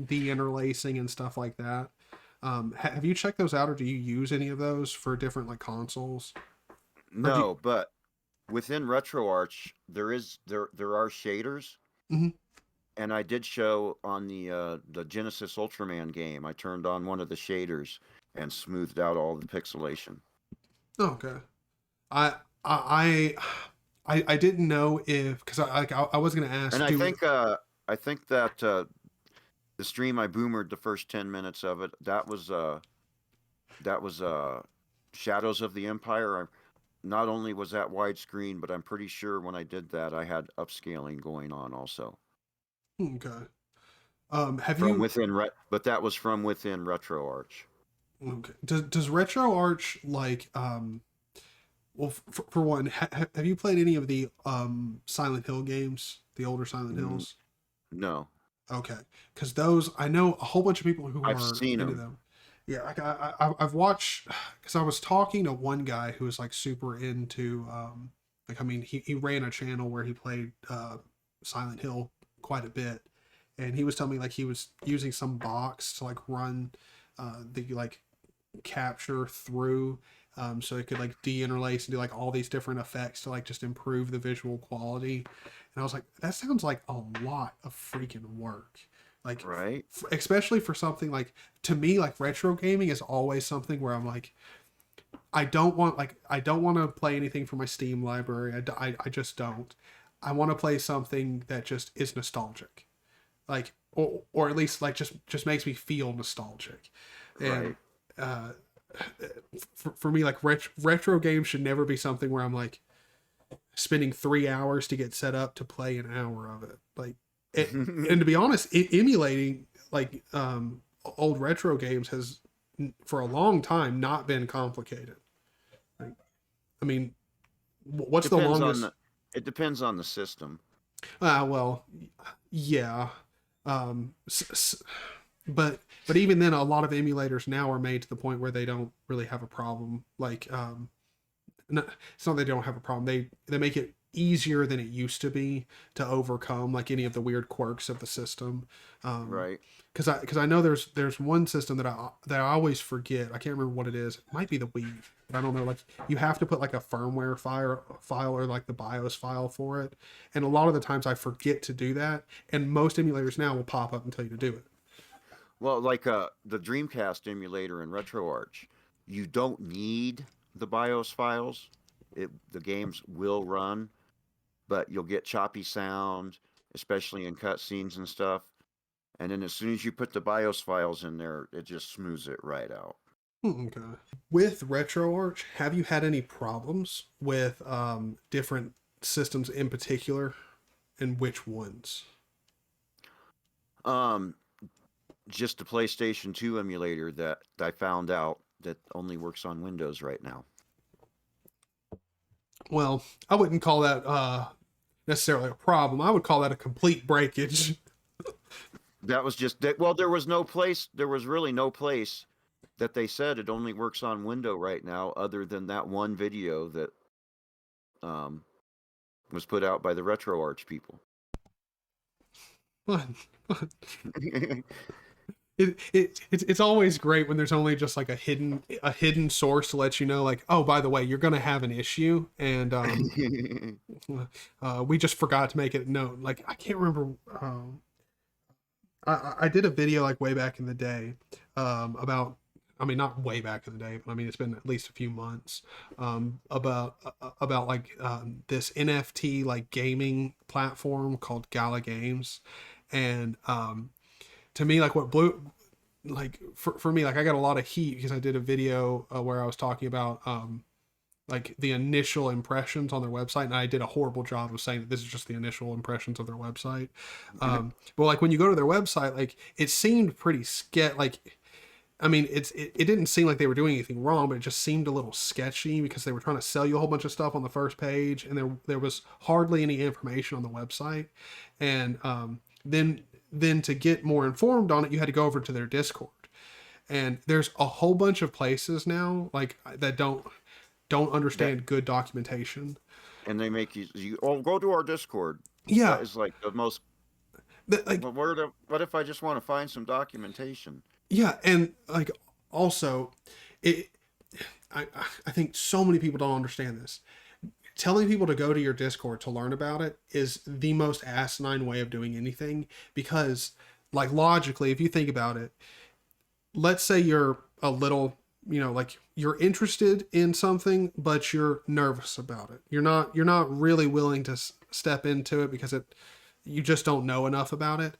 de-interlacing and stuff like that. Have you checked those out, or do you use any of those for different like consoles? No, but within RetroArch, there are shaders, and I did show on the Genesis Ultraman game. I turned on one of the shaders and smoothed out all the pixelation. Okay, I I I didn't know if, because I was gonna ask. And I think that the stream I boomered the first 10 minutes of it. That was Shadows of the Empire. Not only was that widescreen, but I'm pretty sure when I did that, I had upscaling going on also. Okay. Have From you? within but that was from within RetroArch. Okay. Does RetroArch like well, for one, have you played any of the Silent Hill games, the older Silent Hills? No. Okay, because those, I know a whole bunch of people who I've are seen into them. Yeah, like I've watched, because I was talking to one guy who was like super into like, I mean, he ran a channel where he played Silent Hill quite a bit, and he was telling me like he was using some box to like run the like capture through, so it could like de-interlace and do like all these different effects to like just improve the visual quality. And I was like, that sounds like a lot of freaking work, like Right. especially for something like, to me, like retro gaming is always something where I'm like, I don't want to play anything from my Steam library. I just don't. I want to play something that just is nostalgic, like, or at least like just makes me feel nostalgic. And Right. for me, like retro games should never be something where I'm like spending 3 hours to get set up to play an hour of it. Like, and to be honest, emulating like old retro games has for a long time not been complicated. Like, I mean, what's the longest? It depends on the system. Well, yeah. But even then, a lot of emulators now are made to the point where they don't really have a problem. Like, it's not they don't have a problem. They make it easier than it used to be to overcome like any of the weird quirks of the system. Right. Because I know there's one system that I always forget. I can't remember what it is. It might be the Wii, but I don't know. Like, you have to put like a firmware file or like the BIOS file for it, and a lot of the times I forget to do that. And most emulators now will pop up and tell you to do it. Well, like the Dreamcast emulator in RetroArch, you don't need the BIOS files. The games will run, but you'll get choppy sound, especially in cutscenes and stuff. And then as soon as you put the BIOS files in there, it just smooths it right out. Okay. With RetroArch, have you had any problems with different systems in particular, and which ones? Just the PlayStation 2 emulator that I found out that only works on Windows right now. Well, I wouldn't call that necessarily a problem. I would call that a complete breakage. That was just that. Well, there was really no place that they said it only works on Windows right now, other than that one video that was put out by the RetroArch people. It's always great when there's only just like a hidden source to let you know, like, oh, by the way, you're gonna have an issue, and we just forgot to make it known. Like, I can't remember. I did a video like way back in the day about, I mean, not way back in the day, but I mean, it's been at least a few months, about like this NFT like gaming platform called Gala Games. And to me, like, what blew, like, for me, like, I got a lot of heat because I did a video where I was talking about like the initial impressions on their website, and I did a horrible job of saying that this is just the initial impressions of their website. But like, when you go to their website, like, it seemed pretty like, I mean, it didn't seem like they were doing anything wrong, but it just seemed a little sketchy because they were trying to sell you a whole bunch of stuff on the first page, and there was hardly any information on the website. And then to get more informed on it, you had to go over to their Discord. And there's a whole bunch of places now like that don't understand good documentation. And they make you go to our Discord. Yeah, that is like the most. Like, what if I just want to find some documentation? Yeah, and like, also, I think so many people don't understand this. Telling people to go to your Discord to learn about it is the most asinine way of doing anything, because, like, logically, if you think about it, let's say you're a little, like, you're interested in something, but you're nervous about it. You're not really willing to step into it because you just don't know enough about it.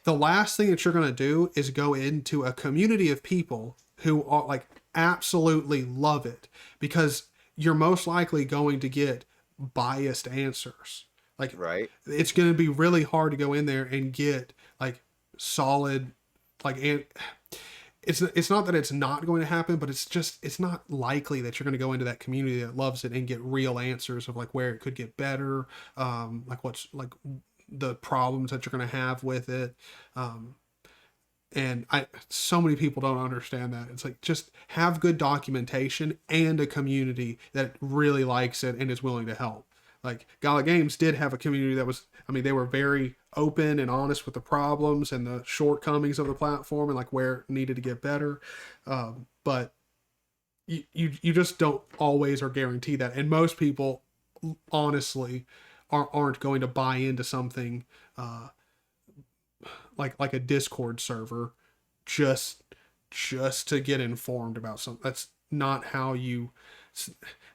The last thing that you're going to do is go into a community of people who are like absolutely love it, because you're most likely going to get biased answers. Like, right, it's going to be really hard to go in there and get like solid, like, and it's not that it's not going to happen, but it's not likely that you're going to go into that community that loves it and get real answers of like where it could get better, like what's like the problems that you're going to have with it. And so many people don't understand that. It's like, just have good documentation and a community that really likes it and is willing to help. Like, Gala Games did have a community that was, I mean, they were very open and honest with the problems and the shortcomings of the platform and like where it needed to get better. But you just don't always or guarantee that. And most people honestly aren't going to buy into something like a Discord server just to get informed about something. That's not how you.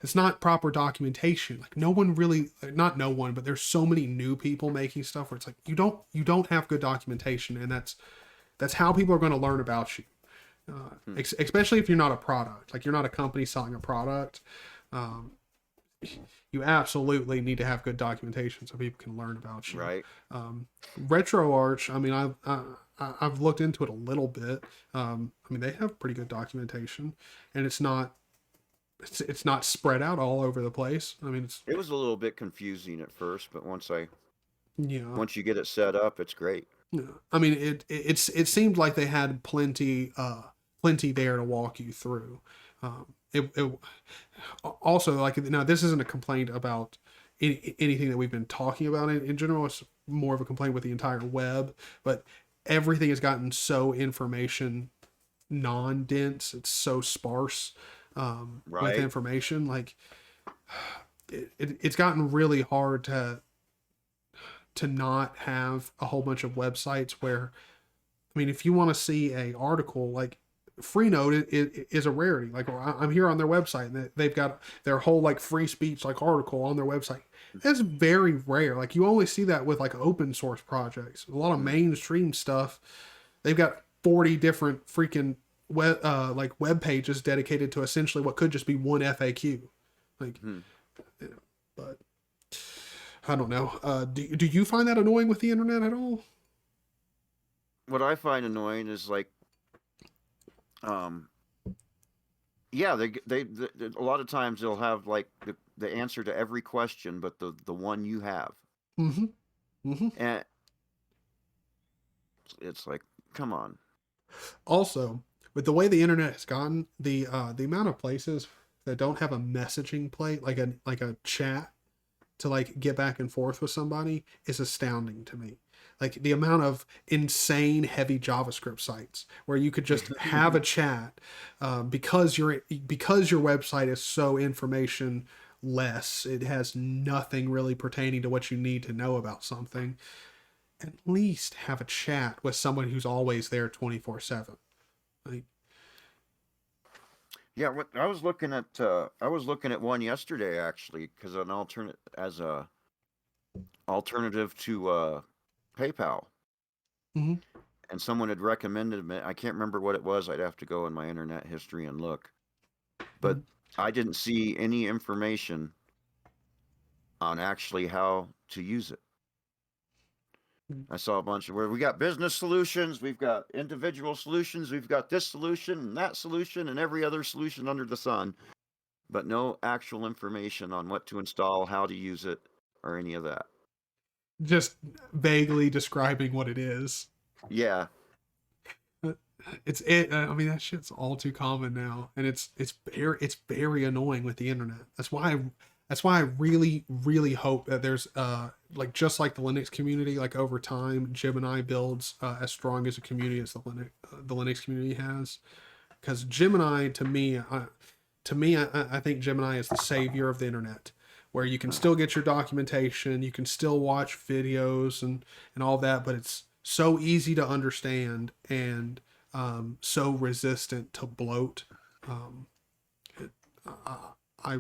It's not proper documentation. Like, no one really, not no one, but there's so many new people making stuff where it's like you don't have good documentation, and that's how people are going to learn about you. Especially if you're not a product, like you're not a company selling a product. You absolutely need to have good documentation so people can learn about you. right. RetroArch, I mean, I've looked into it a little bit. I mean, they have pretty good documentation, and it's not spread out all over the place. I mean, it was a little bit confusing at first, but once you get it set up, it's great. Yeah. I mean, it seemed like they had plenty there to walk you through. It also, like, now this isn't a complaint about anything that we've been talking about in general. It's more of a complaint with the entire web, but everything has gotten so information non-dense. It's so sparse with information. Like, it's gotten really hard to not have a whole bunch of websites where, I mean, if you want to see a article, like, Freenode is a rarity. Like I'm here on their website, and they've got their whole like free speech like article on their website. That's very rare. Like you only see that with like open source projects. A lot of mainstream stuff, they've got 40 different freaking web pages dedicated to essentially what could just be one FAQ. Like, but I don't know. Do you find that annoying with the internet at all? What I find annoying is like, yeah, they a lot of times they'll have like the answer to every question, but the one you have, and it's like, come on. Also, with the way the internet has gotten, the amount of places that don't have a messaging plate, like a chat to like get back and forth with somebody, is astounding to me. Like the amount of insane heavy JavaScript sites where you could just have a chat, because your website is so information less. It has nothing really pertaining to what you need to know about something. At least have a chat with someone who's always there 24/7. Like, Yeah, what I was looking at one yesterday actually, because an alternative to PayPal, and someone had recommended it. I can't remember what it was. I'd have to go in my internet history and look, but I didn't see any information on actually how to use it. I saw a bunch of where we got business solutions, we've got individual solutions, we've got this solution and that solution and every other solution under the sun, but no actual information on what to install, how to use it, or any of that. Just vaguely describing what it is. Yeah. I mean, that shit's all too common now, and it's very annoying with the internet. That's why I really hope that there's like, just like the Linux community, like over time Gemini builds as strong as a community as the Linux community has. Because Gemini, to me, I think Gemini is the savior of the internet, where you can still get your documentation, you can still watch videos and all that, but it's so easy to understand and so resistant to bloat. I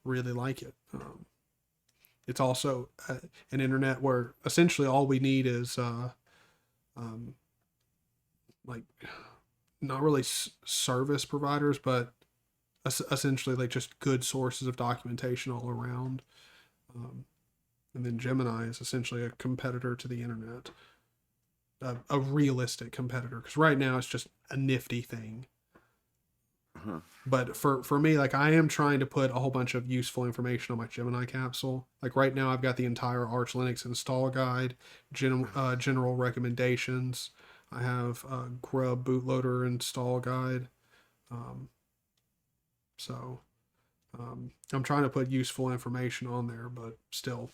really like it. It's also an internet where essentially all we need is like, not really service providers, but essentially like just good sources of documentation all around. And then Gemini is essentially a competitor to the internet, a realistic competitor, because right now it's just a nifty thing. But for me, like, I am trying to put a whole bunch of useful information on my Gemini capsule. Like right now I've got the entire Arch Linux install guide, general recommendations. I have a Grub bootloader install guide. So I'm trying to put useful information on there, but still,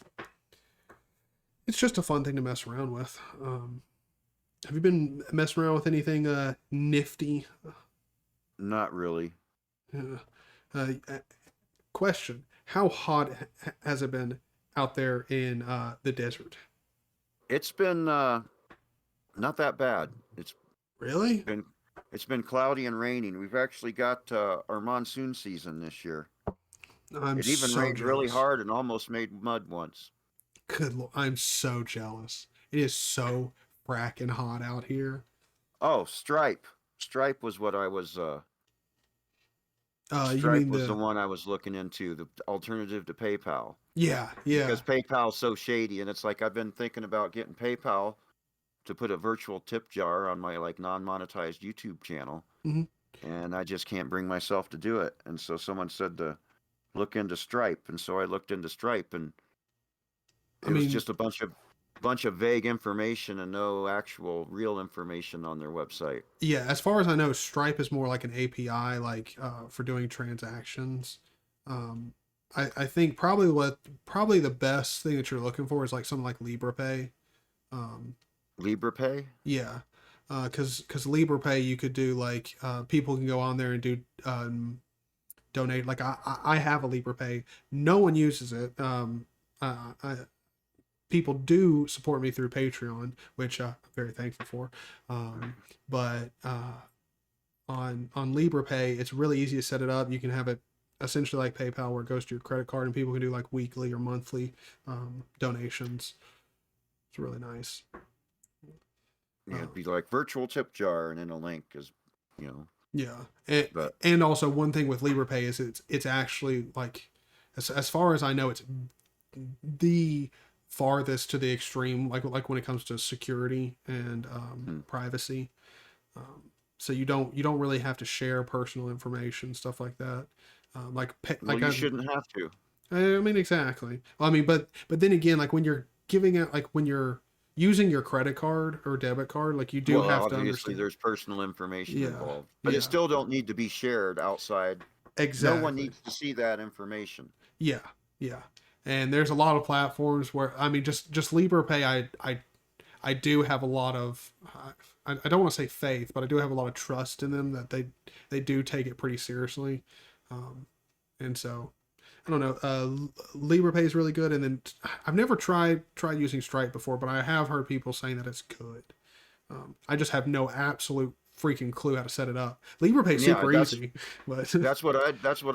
it's just a fun thing to mess around with. Have you been messing around with anything nifty? Not really. Question: how hot has it been out there in the desert? It's been not that bad. Really? It's been cloudy and raining. We've actually got our monsoon season this year. It even so rained jealous. really hard and almost made mud once. Good Lord, I'm so jealous. It is so fracking hot out here. Oh, Stripe. Stripe was what I was. You Stripe mean was the one I was looking into, the alternative to PayPal. Yeah. Because PayPal's so shady, and it's like I've been thinking about getting PayPal to put a virtual tip jar on my like non-monetized YouTube channel, and I just can't bring myself to do it. And so someone said to look into Stripe, and so I looked into Stripe, and it was just a bunch of vague information and no actual real information on their website. Yeah, as far as I know, Stripe is more like an API, like for doing transactions. I think probably the best thing that you're looking for is like something like LibrePay. LibrePay? Yeah, because LibrePay, you could do like people can go on there and do donate. Like I have a LibrePay. No one uses it. People do support me through Patreon, which I'm very thankful for. But on LibrePay, it's really easy to set it up. You can have it essentially like PayPal, where it goes to your credit card, and people can do like weekly or monthly donations. It's really nice. Yeah, it'd be like virtual tip jar and then a link is, you know. Yeah, and also one thing with LibrePay is it's actually like, as far as I know, it's the farthest to the extreme, like when it comes to security and privacy. So you don't really have to share personal information, stuff like that. You shouldn't have to. I mean, exactly. Well, I mean, but then again, like when you're giving out, like when you're using your credit card or debit card, like you do have to understand. Obviously, there's personal information involved, but yeah. it still don't need to be shared outside. Exactly. No one needs to see that information. Yeah, yeah. And there's a lot of platforms where, I mean, just LibrePay, I do have a lot of, I don't want to say faith, but I do have a lot of trust in them that they do take it pretty seriously. And so, I don't know, LibrePay is really good. And then I've never tried using Stripe before, but I have heard people saying that it's good. I just have no absolute freaking clue how to set it up. LibrePay is super easy, but that's what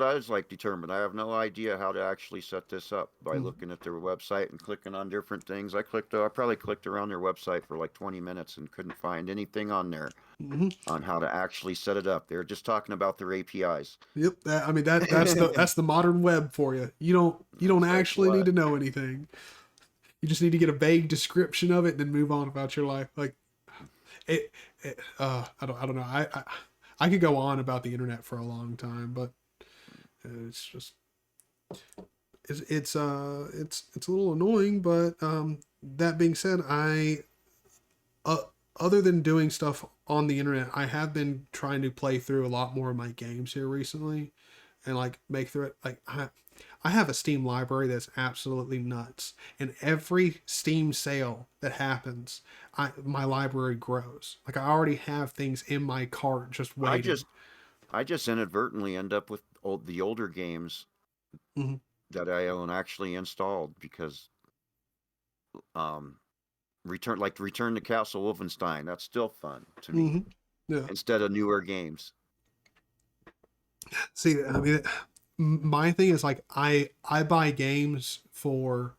I was like determined. I have no idea how to actually set this up by looking at their website and clicking on different things. I probably clicked around their website for like 20 minutes and couldn't find anything on there on how to actually set it up. They're just talking about their APIs. Yep. I mean, that's the modern web for you. You don't actually need to know anything. You just need to get a vague description of it and then move on about your life. Like I don't know. I could go on about the internet for a long time, but it's just it's a little annoying. But that being said, other than doing stuff on the internet, I have been trying to play through a lot more of my games here recently, and like make through it. Like I have a Steam library that's absolutely nuts, and every Steam sale that happens, my library grows. Like I already have things in my cart just waiting. I just inadvertently end up with the older games that I own actually installed because Return to Castle Wolfenstein. That's still fun to me. Yeah. Instead of newer games. See, I mean, my thing is like I buy games for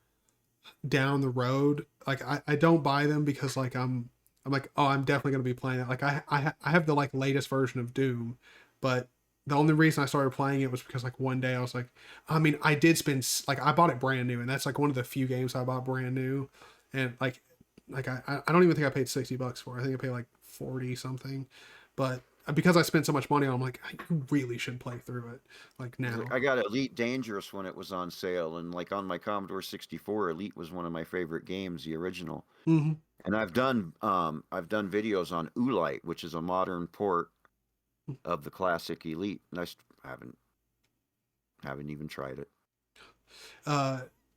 down the road. Like I don't buy them because like I'm like, oh, I'm definitely gonna be playing it. Like I have the like latest version of Doom, but the only reason I started playing it was because like one day I was like, I mean, I did spend, like I bought it brand new, and that's like one of the few games I bought brand new, and like I don't even think I paid $60 for it. I think I paid like 40 something, but because I spent so much money on it, I'm like, I really should play through it like now. I got Elite Dangerous when it was on sale, and like on my Commodore 64, Elite was one of my favorite games, the original. And I've done videos on Oolite, which is a modern port of the classic Elite, and I haven't even tried it.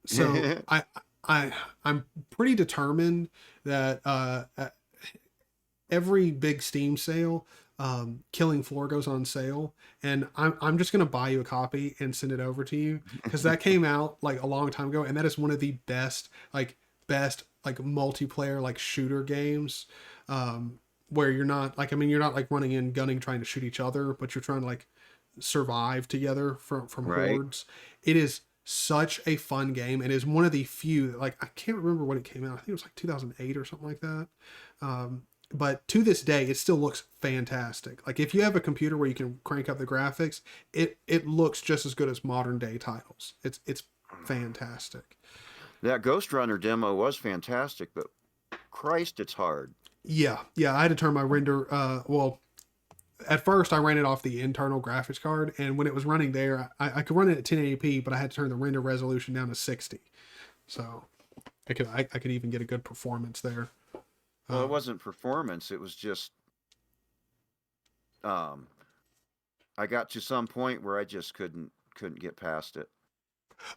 So I'm pretty determined that every big Steam sale, Killing Floor goes on sale, and I'm just gonna buy you a copy and send it over to you, because that came out like a long time ago, and that is one of the best multiplayer like shooter games, where you're not like, I mean, you're not like running in gunning trying to shoot each other, but you're trying to like survive together from hordes. It is such a fun game, and is one of the few, like I can't remember when it came out. I think it was like 2008 or something like that. But to this day, it still looks fantastic. Like if you have a computer where you can crank up the graphics, it looks just as good as modern day titles. It's fantastic. That Ghost Runner demo was fantastic, but Christ, it's hard. Yeah. I had to turn my render. Well, at first I ran it off the internal graphics card, and when it was running there, I could run it at 1080p, but I had to turn the render resolution down to 60. So I could even get a good performance there. Well, it wasn't performance. It was just, I got to some point where I just couldn't get past it.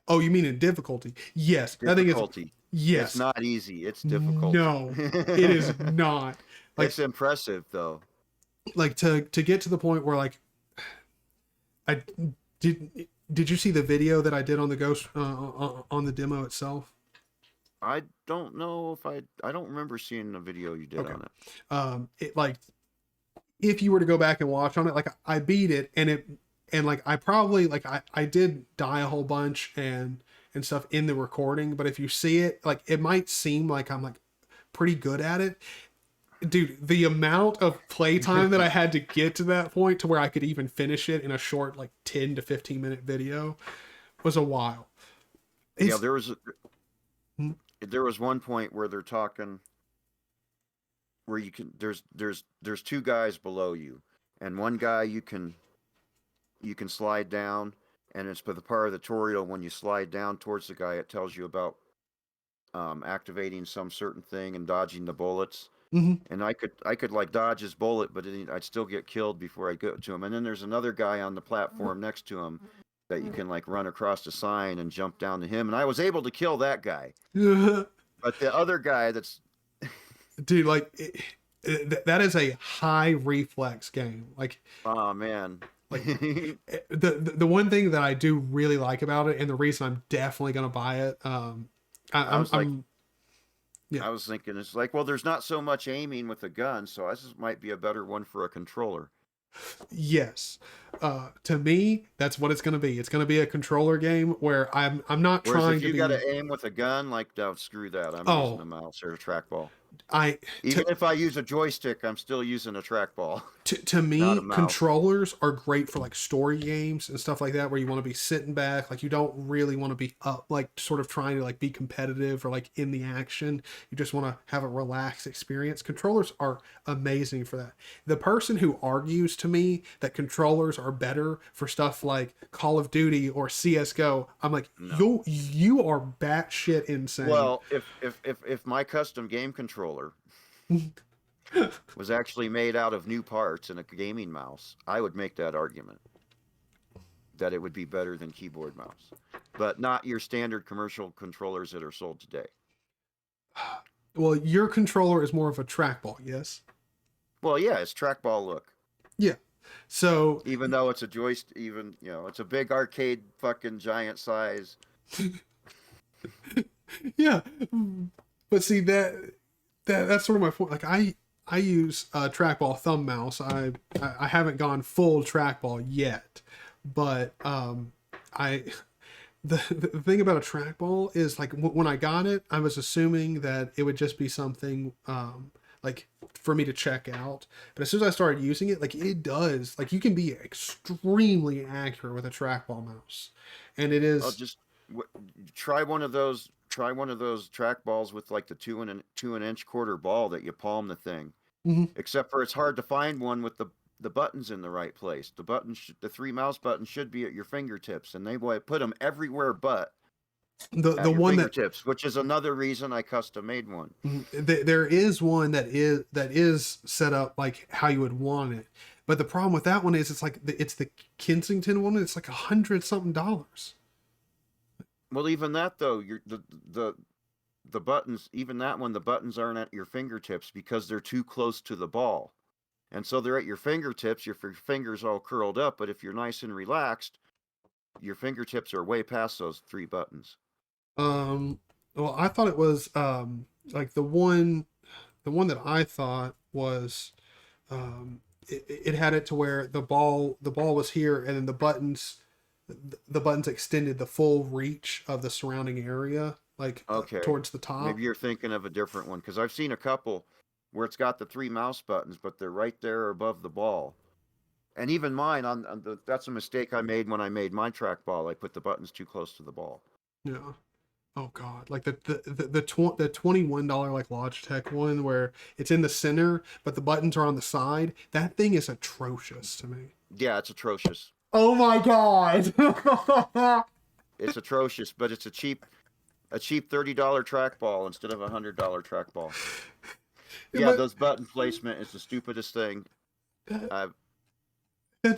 Oh, you mean in difficulty? Yes. Difficulty. I think yes. It's not easy. It's difficult. No, it is not. Like, it's impressive though. Like to get to the point where like, I did you see the video that I did on the Ghost on the demo itself? I don't know if I don't remember seeing the video you did on it. It like if you were to go back and watch on it, like I beat it, and like I probably like I did die a whole bunch and stuff in the recording, but if you see it, like it might seem like I'm like pretty good at it. Dude, the amount of playtime that I had to get to that point to where I could even finish it in a short like 10 to 15 minute video was a while. Yeah, It's, there was one point where they're talking where you can there's two guys below you, and one guy you can slide down, and it's for the part of the tutorial when you slide down towards the guy, it tells you about activating some certain thing and dodging the bullets. And I could like dodge his bullet, but I'd still get killed before I go to him. And then there's another guy on the platform next to him that you can like run across the sign and jump down to him. And I was able to kill that guy. But the other guy that's dude, like that is a high reflex game. Like, oh man. Like the one thing that I do really like about it, and the reason I'm definitely gonna buy it, I was thinking it's like, well, there's not so much aiming with a gun, so this might be a better one for a controller. Yes, to me, that's what it's going to be. It's going to be a controller game where I'm not Whereas trying if to you be. got to aim with a gun, like, no, screw that. I'm using a mouse or a trackball. Even if I use a joystick, I'm still using a trackball. To me, controllers are great for like story games and stuff like that, where you want to be sitting back, like you don't really want to be up, like sort of trying to like be competitive or like in the action. You just want to have a relaxed experience. Controllers are amazing for that. The person who argues to me that controllers are better for stuff like Call of Duty or CS:GO, I'm like, no. you are batshit insane. Well, if my custom game controller was actually made out of new parts and a gaming mouse, I would make that argument that it would be better than keyboard mouse, but not your standard commercial controllers that are sold today. Well, your controller is more of a trackball, yes? Well, yeah, it's trackball look. Yeah. So even though it's a joystick, even it's a big arcade fucking giant size. Yeah, but see that's sort of my point. Like I use a trackball thumb mouse. I haven't gone full trackball yet, but the thing about a trackball is like when I got it, I was assuming that it would just be something like for me to check out. But as soon as I started using it, like it does, like you can be extremely accurate with a trackball mouse, and it is. Just try one of those. Try one of those trackballs with like the 2.25 quarter ball that you palm the thing. Except for it's hard to find one with the buttons in the right place. The buttons, the 3 mouse buttons should be at your fingertips, and they put them everywhere but the one fingertips, which is another reason I custom made one. There is one that is set up like how you would want it, but the problem with that one is it's like it's the Kensington one. It's like $100-something. Well, even that though, the buttons, even that one, the buttons aren't at your fingertips because they're too close to the ball, and so they're at your fingertips. Your fingers all curled up, but if you're nice and relaxed, your fingertips are way past those 3 buttons. Well, I thought it was like the one that I thought was it had it to where the ball was here, and then the buttons extended the full reach of the surrounding area, like towards the top. Maybe you're thinking of a different one, because I've seen a couple where it's got the 3 mouse buttons, but they're right there above the ball. And even mine that's a mistake I made when I made my trackball. I put the buttons too close to the ball. Yeah. Oh god, like the $21 like Logitech one where it's in the center but the buttons are on the side. That thing is atrocious to me. Yeah, it's atrocious. Oh my god. It's atrocious, but it's a cheap $30 trackball instead of a $100 trackball. Yeah, but those button placement is the stupidest thing. That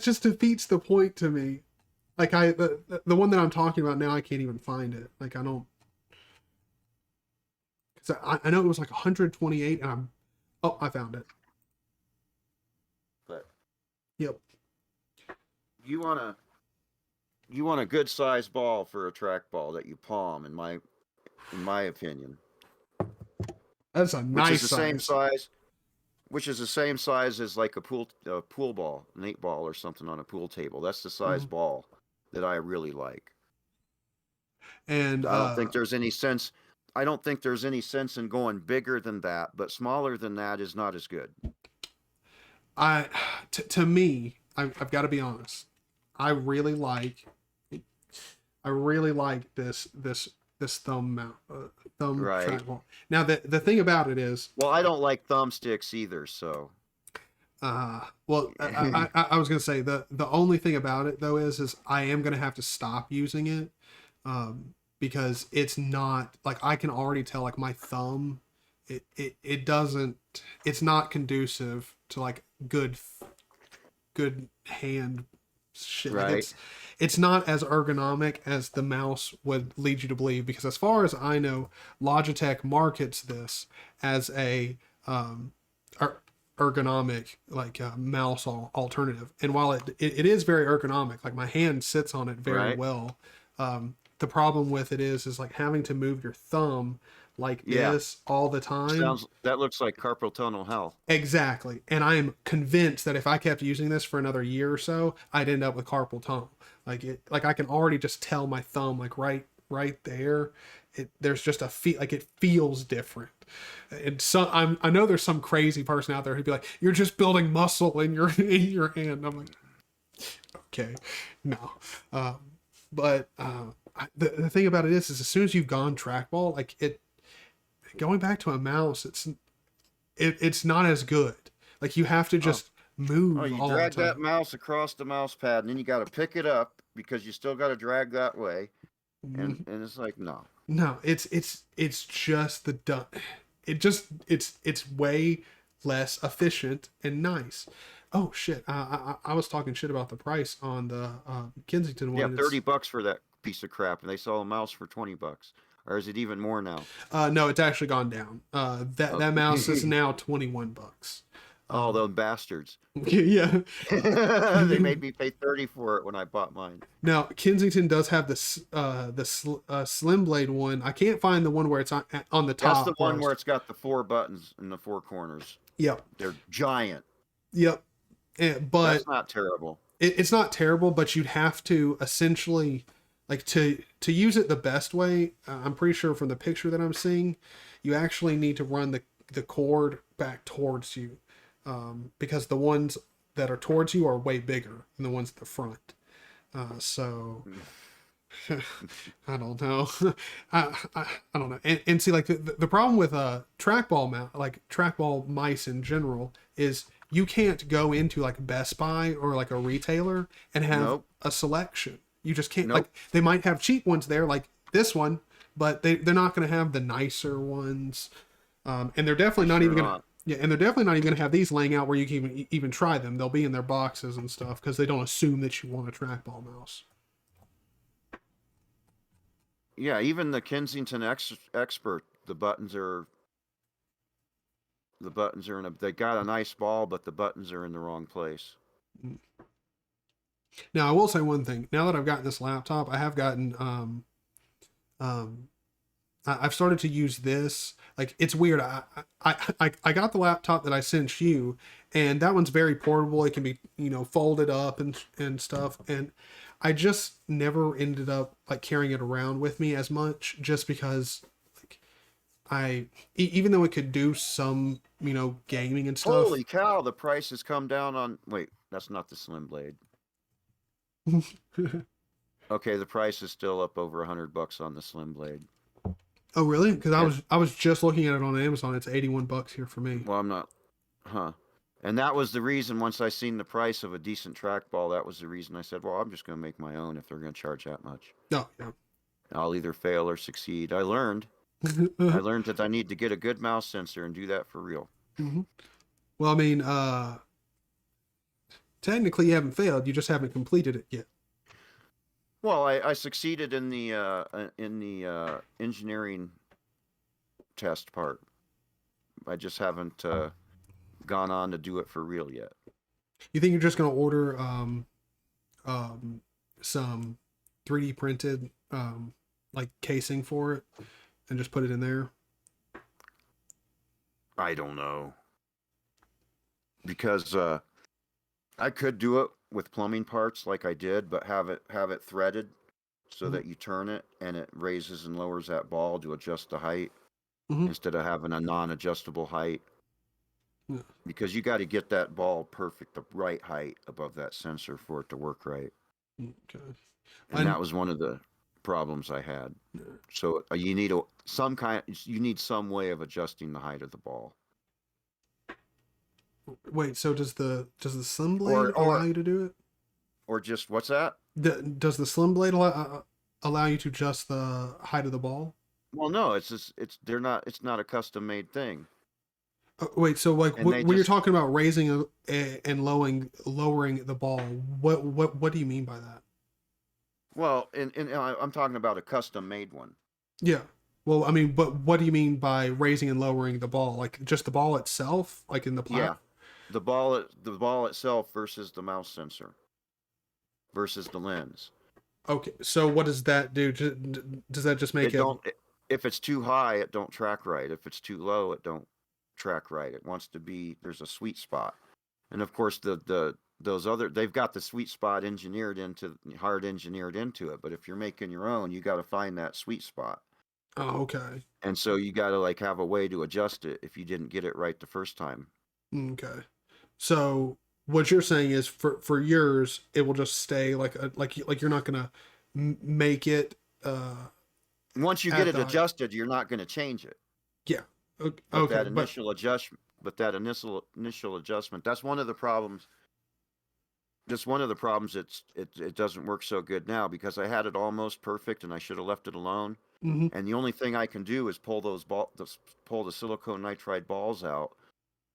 just defeats the point to me. Like the one that I'm talking about now, I can't even find it. Like I don't, because I know it was like 128, and I found it. But yep. You want a good size ball for a trackball that you palm, in my opinion. That's a nice size. Same size. which is the same size as like a pool ball, an 8-ball or something on a pool table. That's the size ball that I really like. And I don't think there's any sense. I don't think there's any sense in going bigger than that, but smaller than that is not as good. To me, I've got to be honest. I really like this thumb mount, thumb Right. trackball. Now the thing about it is, well, I don't like thumbsticks either, so. well, I was gonna say the only thing about it though is I am gonna have to stop using it, because it's not like I can already tell like my thumb, it doesn't, it's not conducive to like good hand shit. Right. Like it's not as ergonomic as the mouse would lead you to believe, because as far as I know, Logitech markets this as a ergonomic like mouse alternative, and while it is very ergonomic, like my hand sits on it very well, the problem with it is like having to move your thumb like this all the time. That looks like carpal tunnel hell. Exactly. And I am convinced that if I kept using this for another year or so, I'd end up with carpal tunnel. Like I can already just tell my thumb like right there. There's just a feel, like it feels different. And so I know there's some crazy person out there who'd be like, "You're just building muscle in your hand." I'm like, okay, no. But the thing about it is as soon as you've gone trackball, like going back to a mouse, it's not as good. Like you have to just move. You all drag the time. that mouse across the mouse pad, and then you got to pick it up because you still got to drag that way, and it's like no, it's just it's way less efficient and nice. Oh shit! I was talking shit about the price on the Kensington one. Yeah, $30 for that piece of crap, and they sell a mouse for $20. Or is it even more now? No, it's actually gone down. That mouse is now $21. Oh, those bastards! Yeah, they made me pay $30 for it when I bought mine. Now Kensington does have the Slim Blade one. I can't find the one where it's on the top. That's the one where it's got the 4 buttons in the 4 corners. Yep, they're giant. Yep, but that's not terrible. It's not terrible, but you'd have to essentially, like to use it the best way. I'm pretty sure from the picture that I'm seeing, you actually need to run the cord back towards you, because the ones that are towards you are way bigger than the ones at the front. So I don't know. I don't know. And see, like the problem with trackball trackball mice in general is you can't go into like Best Buy or like a retailer and have a selection. You just can't. Like they might have cheap ones there, like this one, but they're not going to have the nicer ones. And they're definitely not even going to. Yeah, and they're definitely not even going to have these laying out where you can even try them. They'll be in their boxes and stuff because they don't assume that you want a trackball mouse. Yeah, even the Kensington Expert, the buttons are in they got a nice ball, but the buttons are in the wrong place. Now I will say one thing. Now that I've gotten this laptop, I have gotten I've started to use this. Like it's weird. I got the laptop that I sent you, and that one's very portable. It can be folded up and stuff. And I just never ended up like carrying it around with me as much, just because like even though it could do some gaming and stuff. Holy cow! The price has come down on. Wait, that's not the Slim Blade. Okay, the price is still up over $100 on the Slim Blade. Oh really? Because I was just looking at it on Amazon. It's $81 here for me. Well, I'm not, And that was the reason. Once I seen the price of a decent trackball, that was the reason I said, "Well, I'm just going to make my own if they're going to charge that much." Oh yeah. I'll either fail or succeed. I learned. I learned that I need to get a good mouse sensor and do that for real. Mm-hmm. Well, I mean, technically you haven't failed. You just haven't completed it yet. Well, I succeeded in the engineering test part. I just haven't gone on to do it for real yet. You think you're just going to order some 3D printed like casing for it and just put it in there? I don't know. because I could do it with plumbing parts like I did, but have it threaded so that you turn it and it raises and lowers that ball to adjust the height instead of having a non-adjustable height. Yeah. Because you got to get that ball perfect, the right height above that sensor for it to work right. Okay. And that was one of the problems I had. Yeah. So you need some way of adjusting the height of the ball. Wait, so does the Slim Blade allow you to do it? Or just what's that? Does the Slim Blade allow you to adjust the height of the ball? Well, no, it's not a custom made thing. Wait, so like when you're talking about raising and lowering the ball, what do you mean by that? Well, and I'm talking about a custom made one. Yeah. Well, I mean, but what do you mean by raising and lowering the ball? Like just the ball itself, like in the Yeah, the ball itself versus the mouse sensor versus the lens. Okay, so what does that do? Does that just make it? If it's too high, it don't track right. If it's too low, it don't track right. It wants to be, there's a sweet spot. And of course they've got the sweet spot hard engineered into it. But if you're making your own, you got to find that sweet spot. Oh, okay. And so you got to like have a way to adjust it if you didn't get it right the first time. Okay. So what you're saying is for yours, it will just stay like you're not gonna make it. Once you get it adjusted, you're not going to change it. Yeah. Okay. But that initial adjustment, that's one of the problems. Just one of the problems. It doesn't work so good now because I had it almost perfect and I should have left it alone. Mm-hmm. And the only thing I can do is pull the silicone nitride balls out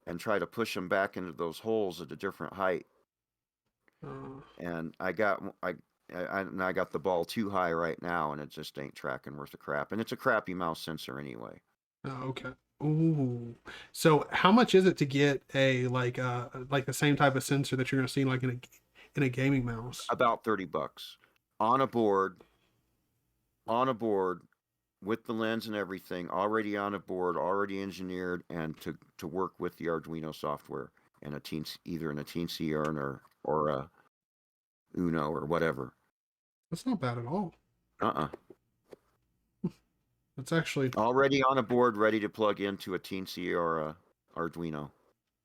and try to push them back into those holes at a different height. And I got the ball too high right now, and it just ain't tracking worth a crap. And it's a crappy mouse sensor anyway. Oh, okay. Ooh. So how much is it to get a like the same type of sensor that you're gonna see like in a gaming mouse? About $30 on a board with the lens and everything already on a board, already engineered, and to work with the Arduino software and either in a Teensy or a Uno or whatever. That's not bad at all. It's actually already on a board, ready to plug into a Teensy or a Arduino.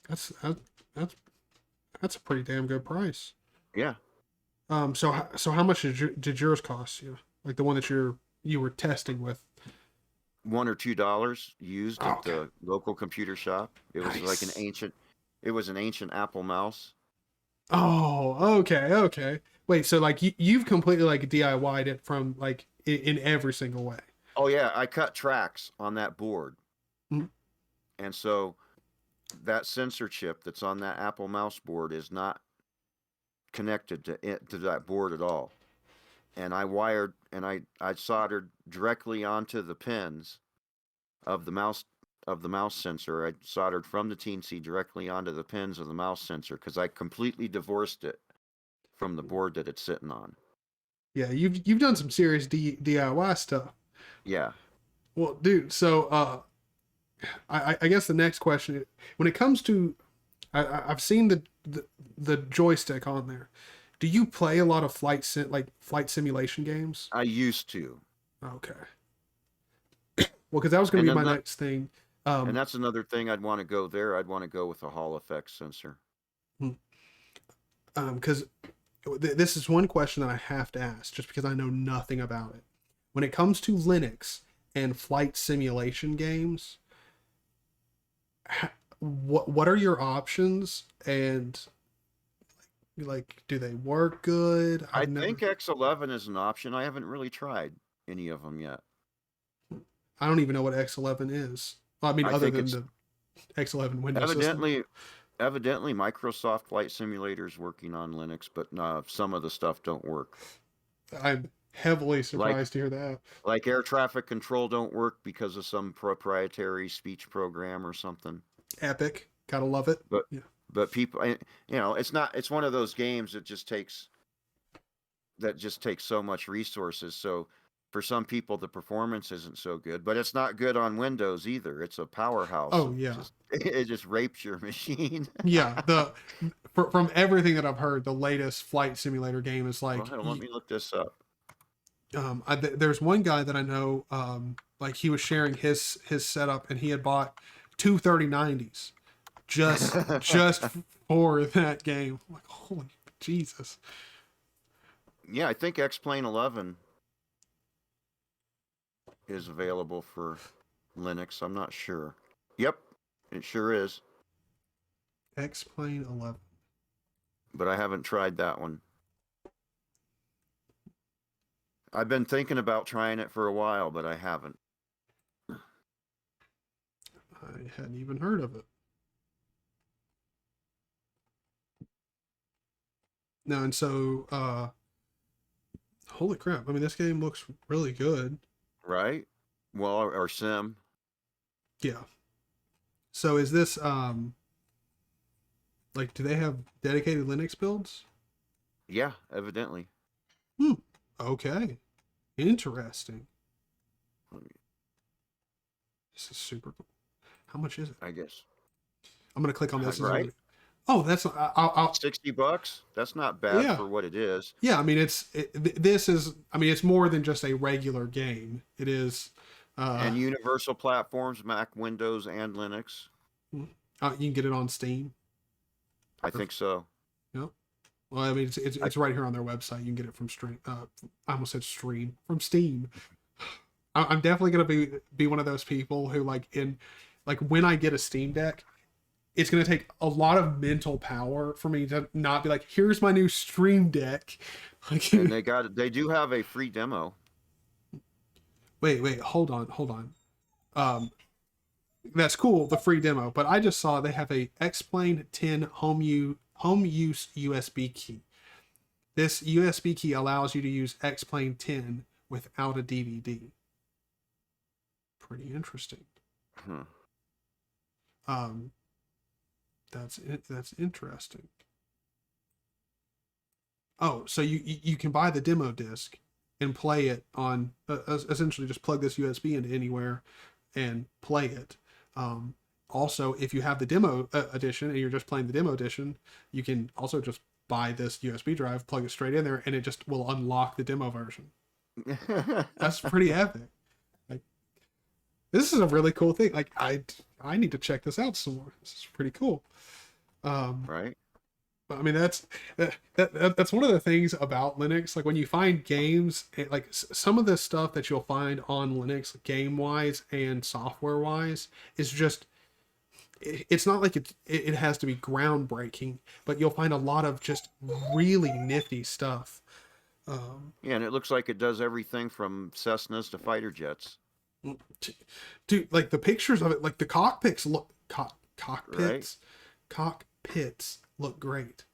That's a pretty damn good price. Yeah. So how much did yours cost you? Like the one that you were testing with? $1 or $2 used at the local computer shop. It was like an ancient Apple mouse. Oh, okay. Wait, so like you've completely like DIY'd it from like in every single way. Oh yeah, I cut tracks on that board. Mm-hmm. And so that sensor chip that's on that Apple mouse board is not connected to that board at all. And I soldered directly onto the pins of the mouse sensor. I soldered from the Teensy directly onto the pins of the mouse sensor because I completely divorced it from the board that it's sitting on. Yeah, you've done some serious DIY stuff. Yeah. Well, dude, so I guess the next question, when it comes to, I've seen the joystick on there. Do you play a lot of flight simulation games? I used to. Okay. Well, because that was going to be my next thing. And that's another thing I'd want to go there. I'd want to go with a Hall effect sensor. Because this is one question that I have to ask, just because I know nothing about it. When it comes to Linux and flight simulation games, what are your options, and like do they work good? I think X11 is an option. I haven't really tried any of them yet. I don't even know what X11 is. Well, I mean, other than the X11 Windows system. Evidently, Microsoft Flight Simulator is working on Linux, but some of the stuff don't work. I'm heavily surprised to hear that. Like air traffic control don't work because of some proprietary speech program or something. Epic, gotta love it. But people, it's one of those games that just takes so much resources. So for some people the performance isn't so good, but it's not good on Windows either. It's a powerhouse. Oh yeah, It just rapes your machine. yeah. From everything that I've heard, the latest flight simulator game is like. Well, let me look this up. There's one guy that I know. Like he was sharing his setup, and he had bought two 3090s just for that game. I'm like, holy Jesus. Yeah, I think X-Plane 11 is available for Linux. I'm not sure. Yep, it sure is. X-Plane 11. But I haven't tried that one. I've been thinking about trying it for a while, but I haven't. I hadn't even heard of it. No, and so, holy crap. I mean, this game looks really good. Right? Well, or Sim. Yeah. So is this, like, do they have dedicated Linux builds? Yeah, evidently. Okay. Interesting. This is super cool. How much is it? I guess. I'm going to click on this. Right? Oh, that's I'll $60. That's not bad for what it is. Yeah, I mean this is it's more than just a regular game. It is and universal platforms, Mac, Windows, and Linux. You can get it on Steam. I think so. Yep. Well, I mean it's right here on their website. You can get it from stream. I almost said stream from Steam. I'm definitely gonna be one of those people who when I get a Steam Deck, it's going to take a lot of mental power for me to not be like, here's my new Stream Deck. And they do have a free demo. Wait, hold on. That's cool, the free demo, but I just saw they have a X-Plane 10 home use USB key. This USB key allows you to use X-Plane 10 without a DVD. Pretty interesting. That's interesting. Oh, so you can buy the demo disc and play it on essentially just plug this USB into anywhere and play it. Also, if you have the demo edition and you're just playing the demo edition, you can also just buy this USB drive, plug it straight in there, and it just will unlock the demo version. That's pretty epic. This is a really cool thing. Like I need to check this out some more. This is pretty cool. Right. I mean, that's one of the things about Linux. Like when you find games, like some of the stuff that you'll find on Linux, game wise and software wise, is just. It's not like it has to be groundbreaking, but you'll find a lot of just really nifty stuff. Yeah, and it looks like it does everything from Cessnas to fighter jets. Dude, like the pictures of it, like the cockpits look cockpits. Right. Cockpits look great.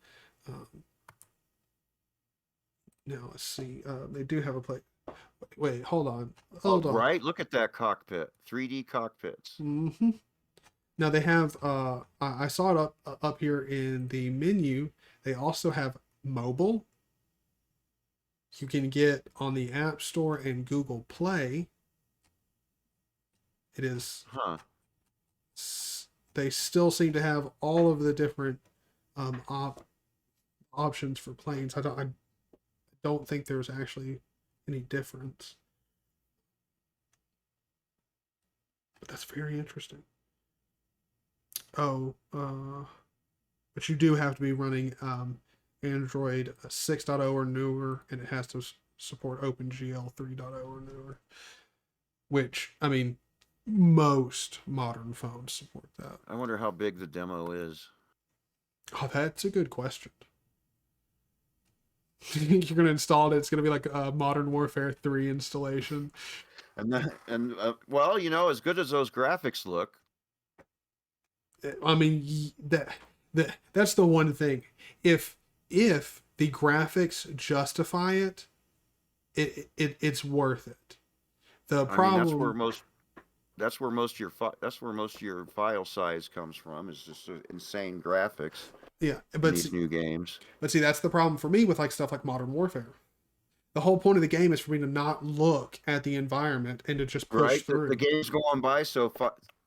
Now let's see. They do have a play. Wait, hold on. Right, look at that cockpit. 3D cockpits. Mm-hmm. Now they have. I saw it up here in the menu. They also have mobile. You can get on the App Store and Google Play. It is. They still seem to have all of the different options for planes. I don't think there's actually any difference. But that's very interesting. Oh, but you do have to be running Android 6.0 or newer, and it has to support OpenGL 3.0 or newer. Which, I mean, most modern phones support that. I wonder how big the demo is. Oh, that's a good question. You're going to install it, it's going to be like a Modern Warfare 3 installation. Well, as good as those graphics look. I mean, that's the one thing. If the graphics justify it, it's worth it. The problem that's where most of your file size comes from, is just insane graphics. Yeah, but these new games. But see, that's the problem for me with like stuff like Modern Warfare. The whole point of the game is for me to not look at the environment and to just push Right? The through. game's going by so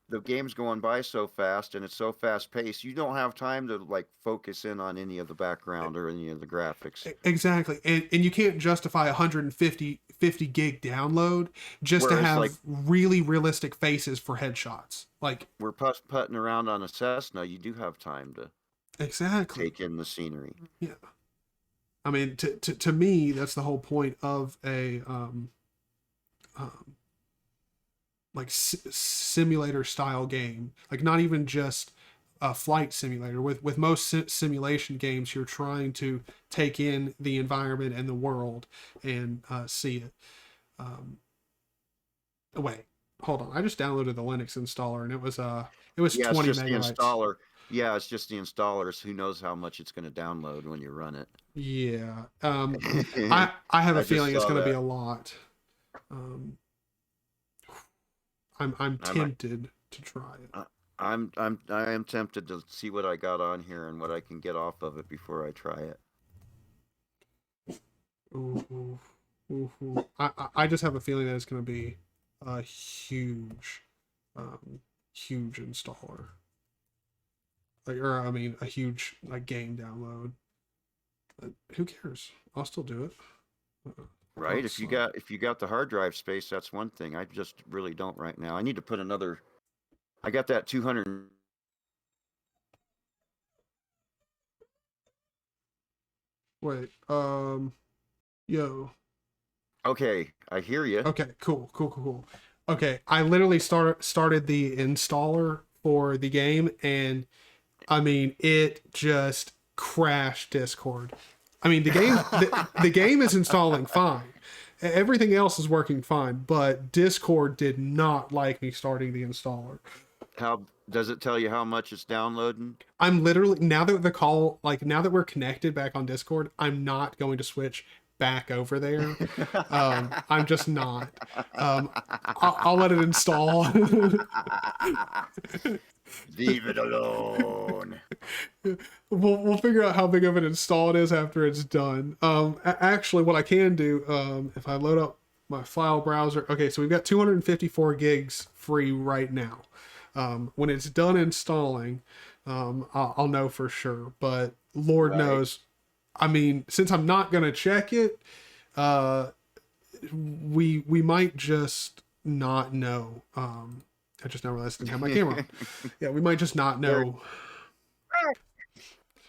the game's going by so fast, and it's so fast paced. You don't have time to like focus in on any of the background or any of the graphics. Exactly. And you can't justify 150 gig download just to Whereas like have really realistic faces for headshots. Like, we're putting around on a Cessna, you do have time to exactly. take in the scenery. Yeah. I mean, to me, that's the whole point of a like simulator style game. Like, not even just a flight simulator. With most simulation games, you're trying to take in the environment and the world and see it. Wait, hold on. I just downloaded the Linux installer and it was Yeah, it's 20 just the megabytes. installer. Yeah, it's just the installers. Who knows how much it's going to download when you run it? Yeah. I have a I just feeling it's saw going to be that. a lot. I'm I'm tempted to try it. I am tempted to see what I got on here and what I can get off of it before I try it. Ooh, ooh, ooh. I just have a feeling that it's going to be a huge installer. Like, or I mean, a huge like game download. But who cares? I'll still do it. Right? If you got the hard drive space, that's one thing. I just really don't right now. I need to put another. I got that 200. Wait, yo. Okay, I hear you. Okay, cool. Okay, I literally started the installer for the game, and I mean, it just crashed Discord. I mean, the game is installing fine. Everything else is working fine, but Discord did not like me starting the installer. How does it tell you how much it's downloading? I'm literally, now that we're connected back on Discord, I'm not going to switch back over there. I'm just not. I'll let it install. Leave it alone. We'll figure out how big of an install it is after it's done. Actually, what I can do, if I load up my file browser, okay, so we've got 254 gigs free right now. When it's done installing, I'll know for sure. But Lord knows, I mean, since I'm not gonna check it, we might just not know. I just now realized I didn't have my camera on. Yeah, we might just not know.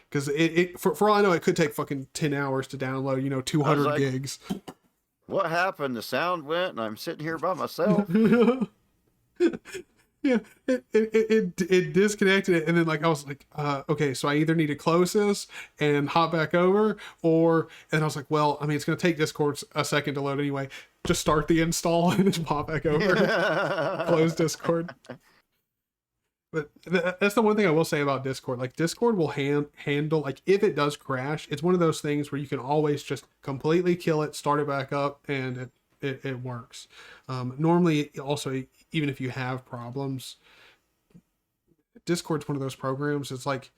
Because for all I know, it could take fucking 10 hours to download, 200 like, gigs. What happened? The sound went, and I'm sitting here by myself. Yeah, it disconnected it, and then like I was like, okay, so I either need to close this and hop back over, and I was like, well, I mean, it's gonna take Discord a second to load anyway. Just start the install and then pop back over, close Discord. But that's the one thing I will say about Discord. Like, Discord will handle, like, if it does crash, it's one of those things where you can always just completely kill it, start it back up, and it works. Normally, also, even if you have problems, Discord's one of those programs. It's like,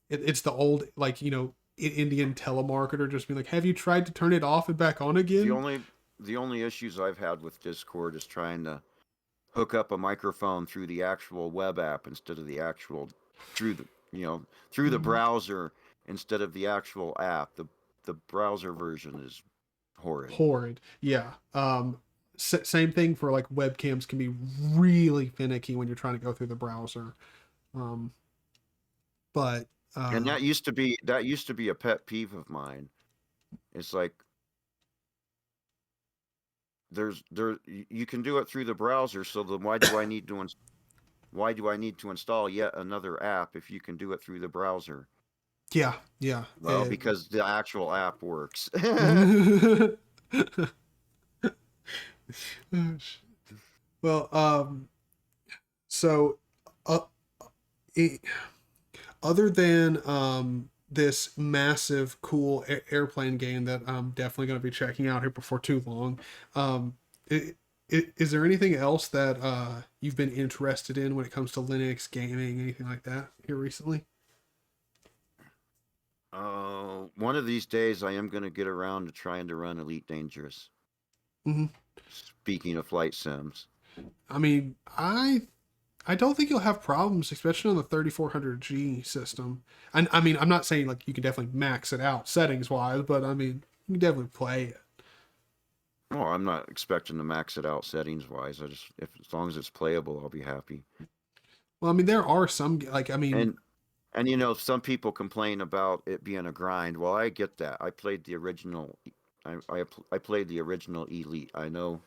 it's the old, like, Indian telemarketer just being like, have you tried to turn it off and back on again? The only issues I've had with Discord is trying to hook up a microphone through the actual web app instead of the actual through the browser instead of the actual app. The browser version is horrid. Yeah. Same thing for like webcams can be really finicky when you're trying to go through the browser. But and that used to be a pet peeve of mine. It's like you can do it through the browser, so then why do I need to install yet another app if you can do it through the browser? Yeah. Well, because the actual app works. Well, so other than this massive cool airplane game that I'm definitely going to be checking out here before too long, is there anything else that you've been interested in when it comes to Linux gaming, anything like that here recently? One of these days I am going to get around to trying to run Elite Dangerous. Mm-hmm. Speaking of flight sims. I mean, I don't think you'll have problems, especially on the 3400G system. And I mean, I'm not saying like you can definitely max it out settings wise, but I mean, you can definitely play it. Oh, I'm not expecting to max it out settings wise. If as long as it's playable, I'll be happy. Well, I mean, there are some like I mean, And some people complain about it being a grind. Well, I get that. I played the original. I played the original Elite. I know.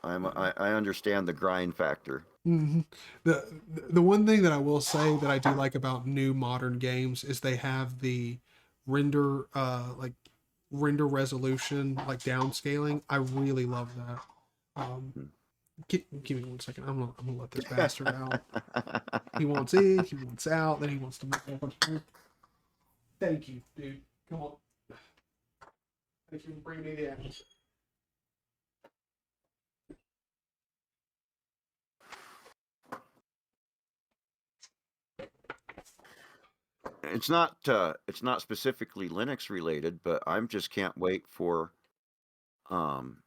I understand the grind factor. mm-hmm. The one thing that I will say that I do like about new modern games is they have the render like render resolution like downscaling. I really love that. Hmm. Give me 1 second. I'm gonna let this bastard out. He wants in, he wants out, then he wants to make a bunch of. Thank you, dude. Come on. Thank you for bringing me the action. It's not specifically Linux related, but I'm just can't wait for um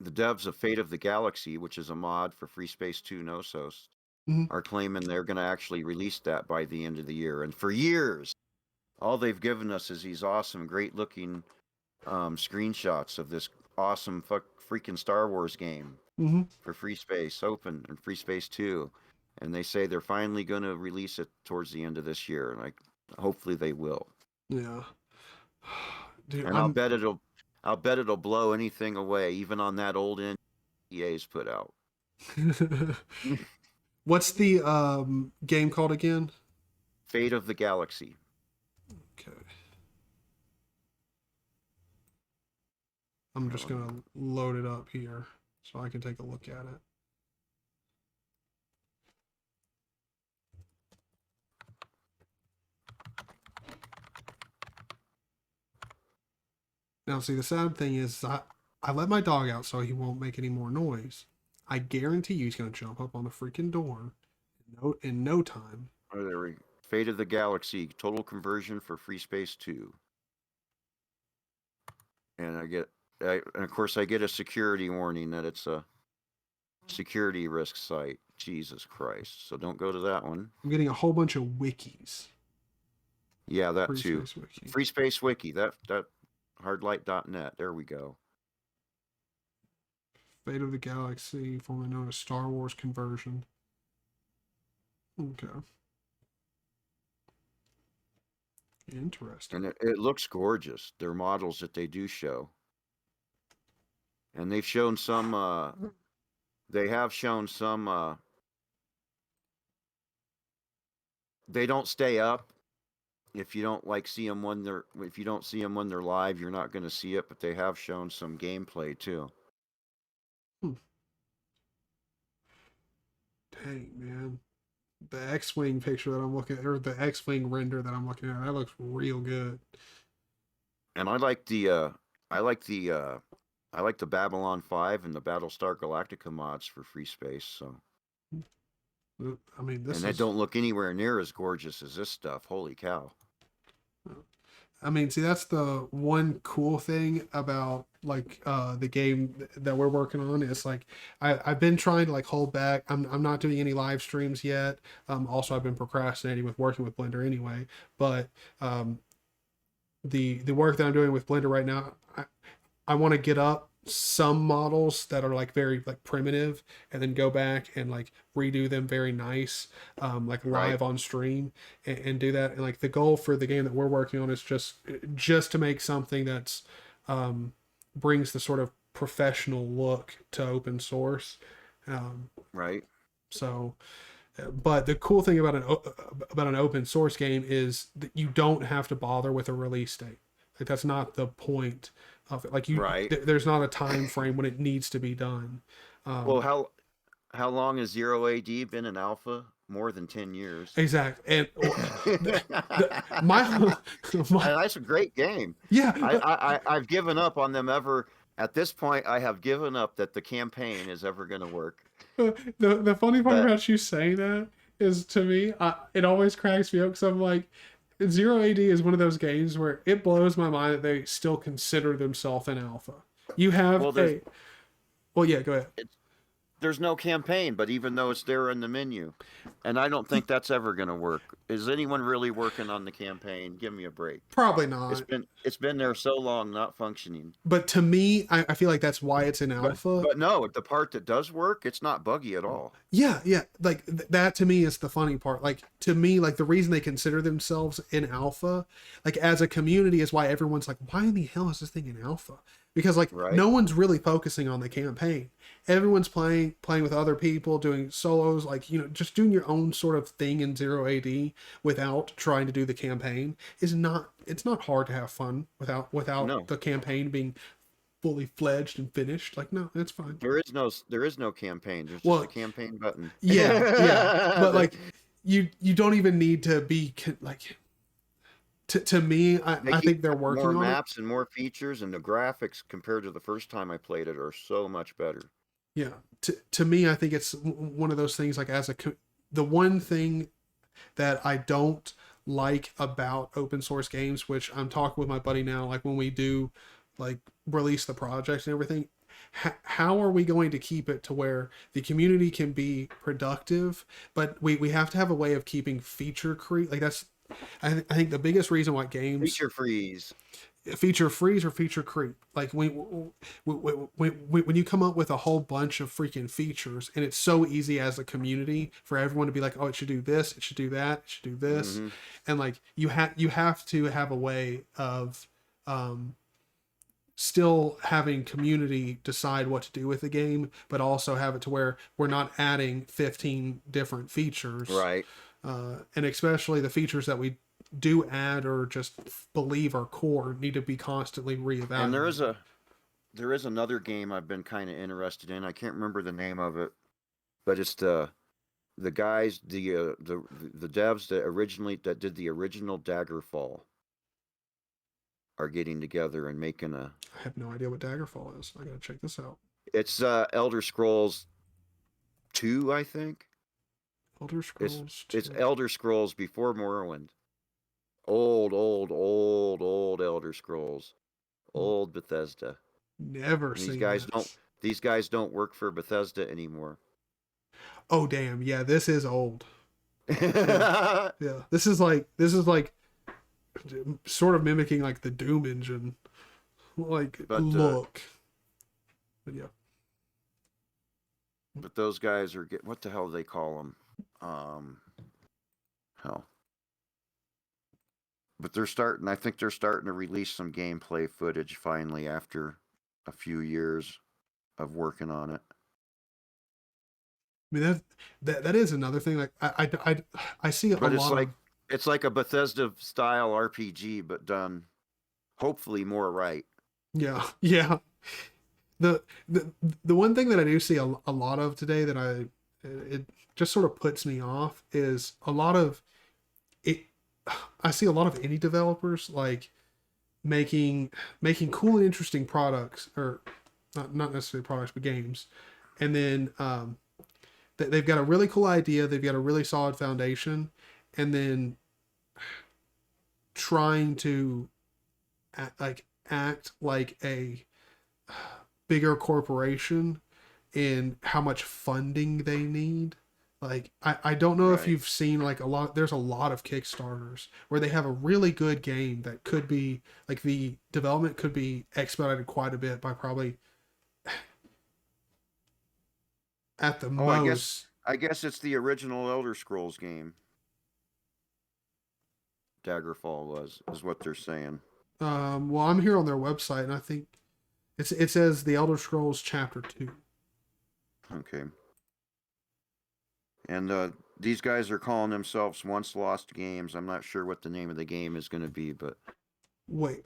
the devs of Fate of the Galaxy, which is a mod for Free Space 2 Nosos, Mm-hmm. are claiming they're going to actually release that by the end of the year. And for years, all they've given us is these awesome, great looking screenshots of this awesome freaking Star Wars game Mm-hmm. for Free Space Open and Free Space 2. And they say they're finally going to release it towards the end of this year. And hopefully they will. Yeah. Dude, And I'll bet it'll blow anything away, even on that old end EA's put out. What's the game called again? Fate of the Galaxy. Okay. I'm just gonna load it up here so I can take a look at it. Now, see, the sad thing is I let my dog out so he won't make any more noise. I guarantee you he's going to jump up on the freaking door in no time. Oh, there we go. Fate of the Galaxy, total conversion for Free Space 2. And and of course, I get a security warning that it's a security risk site. Jesus Christ. So don't go to that one. I'm getting a whole bunch of wikis. Yeah, that too. Free Space Wiki. That hardlight.net. There we go. Fate of the Galaxy, formerly known as Star Wars conversion. Okay. Interesting. And it looks gorgeous. They're models that they do show. And they've shown some they have shown some they don't stay up. If you don't see them when they're live, you're not going to see it, but they have shown some gameplay too. Dang, man. The X-Wing picture that I'm looking at, or the X-Wing render that I'm looking at, that looks real good. And I like the Babylon 5 and the Battlestar Galactica mods for Free Space, so I mean, they don't look anywhere near as gorgeous as this stuff. Holy cow. I mean, see, that's the one cool thing about the game that we're working on. Is like I've been trying to hold back. I'm not doing any live streams yet. Also, I've been procrastinating with working with Blender anyway. But the work that I'm doing with Blender right now, I want to get up some models that are very primitive, and then go back and redo them very nice, live on stream, and do that. And the goal for the game that we're working on is just to make something that's brings the sort of professional look to open source. Right. So, but the cool thing about an open source game is that you don't have to bother with a release date. That's not the point of it. Right. There's not a time frame when it needs to be done. Well, how long has Zero AD been in alpha? More than 10 years. Exactly. And that's a great game. Yeah. I've given up on them ever. At this point, I have given up that the campaign is ever going to work. The funny part about you saying that is, to me, it always cracks me up, because I'm like, Zero AD is one of those games where it blows my mind that they still consider themselves an alpha. You have Well, well, yeah, go ahead. there's no campaign, but even though it's there in the menu, and I don't think that's ever going to work. Is anyone really working on the campaign? Give me a break. Probably not. It's been there so long, not functioning. But to me, I feel like that's why it's an alpha. But no, the part that does work, it's not buggy at all. Yeah, yeah. Like that to me is the funny part. Like to me, like the reason they consider themselves in alpha, like as a community, is why everyone's like, why in the hell is this thing in alpha? Because like no one's really focusing on the campaign. Everyone's playing with other people, doing solos, like, you know, just doing your own sort of thing in Zero AD without trying to do the campaign is not. It's not hard to have fun without the campaign being fully fledged and finished. Like, no, it's fine. There is no campaign. There's just a campaign button. Yeah. But like you don't even need to be like to me, I think they're working on more maps and more features, and the graphics compared to the first time I played it are so much better. Yeah. To me, I think it's one of those things, like the one thing that I don't like about open source games, which I'm talking with my buddy now, like when we do like release the projects and everything, how are we going to keep it to where the community can be productive, but we have to have a way of keeping feature creep. Like that's, I think the biggest reason why games feature freeze or feature creep. Like when you come up with a whole bunch of freaking features, and it's so easy as a community for everyone to be like, oh, it should do this, it should do that, it should do this, and like you have to have a way of still having community decide what to do with the game, but also have it to where we're not adding 15 different features, right? And especially the features that we do add or just believe are core need to be constantly reevaluated. And there is another game I've been kind of interested in. I can't remember the name of it, but it's the guys, the devs that did the original Daggerfall are getting together and making a. I have no idea what Daggerfall is. I gotta check this out. It's Elder Scrolls 2, I think. Elder Scrolls. It's Elder Scrolls before Morrowind. Old Elder Scrolls. Old Bethesda. Never seen These guys don't work for Bethesda anymore. Oh damn, yeah, this is old. Yeah. This is like sort of mimicking like the Doom engine. Like look. But yeah. But those guys are what the hell do they call them? Hell. But I think they're starting to release some gameplay footage finally after a few years of working on it. I mean that is another thing. Like I see a lot. It's like a Bethesda style RPG, but done hopefully more right. Yeah. The one thing that I do see a lot of today that it just sort of puts me off is a lot of it. I see a lot of indie developers like making cool and interesting products, or not necessarily products, but games, and then they've got a really cool idea, they've got a really solid foundation, and then trying to act like a bigger corporation in how much funding they need. Like I don't know if you've seen like there's a lot of Kickstarters where they have a really good game that could be like the development could be expedited quite a bit by probably at the most. I guess it's the original Elder Scrolls game. Daggerfall is what they're saying. Well, I'm here on their website, and I think it says the Elder Scrolls Chapter 2. Okay. And these guys are calling themselves Once Lost Games. I'm not sure what the name of the game is going to be, but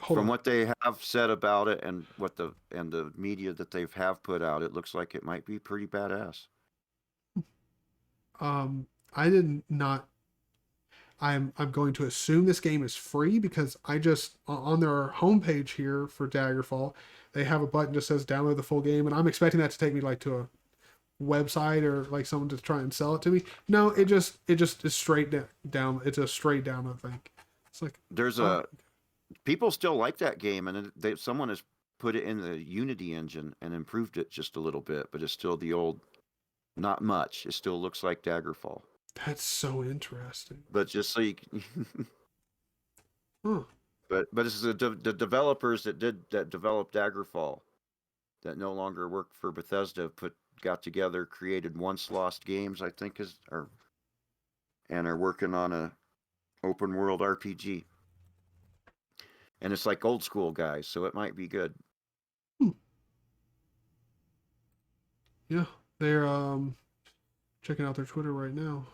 hold on. What they have said about it and the media that they have put out, it looks like it might be pretty badass. I did not. I'm going to assume this game is free because I just on their homepage here for Daggerfall, they have a button that says download the full game, and I'm expecting that to take me like to a website or like someone to try and sell it to me. No, it just is straight down. It's a straight download thing. It's like There's people still like that game, and someone has put it in the Unity engine and improved it just a little bit, but it's still the old, not much. It still looks like Daggerfall. that's so interesting. But just so you can, Huh. but it's the developers that developed Daggerfall that no longer work for Bethesda got together, created Once Lost Games, I think and are working on a open world RPG. And it's like old school guys, so it might be good. Yeah, they're checking out their Twitter right now.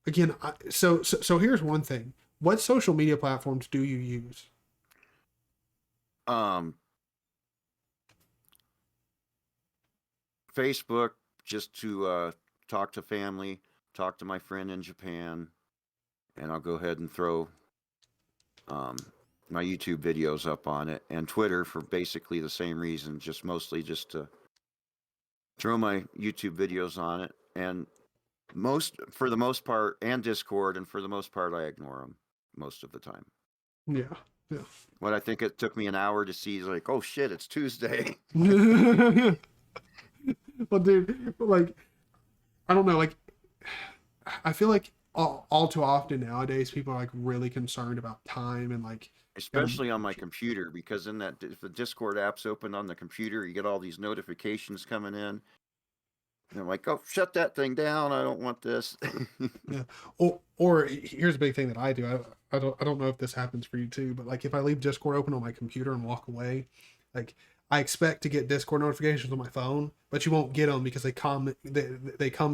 Again, so here's one thing. What social media platforms do you use? Facebook, just to talk to family, talk to my friend in Japan, and I'll go ahead and throw my YouTube videos up on it, and Twitter for basically the same reason, just mostly just to throw my YouTube videos on it, and for the most part, and Discord, and for the most part, I ignore them most of the time. Yeah. What I think it took me an hour to see is like, oh shit, it's Tuesday. Well, dude, like, I don't know, like, I feel like all too often nowadays people are like really concerned about time and like, especially on my computer, because if the Discord app's open on the computer, you get all these notifications coming in. And I'm like, oh, shut that thing down. I don't want this. Yeah. Or here's a big thing that I do. I don't know if this happens for you too, but like if I leave Discord open on my computer and walk away, like I expect to get Discord notifications on my phone, but you won't get them because they come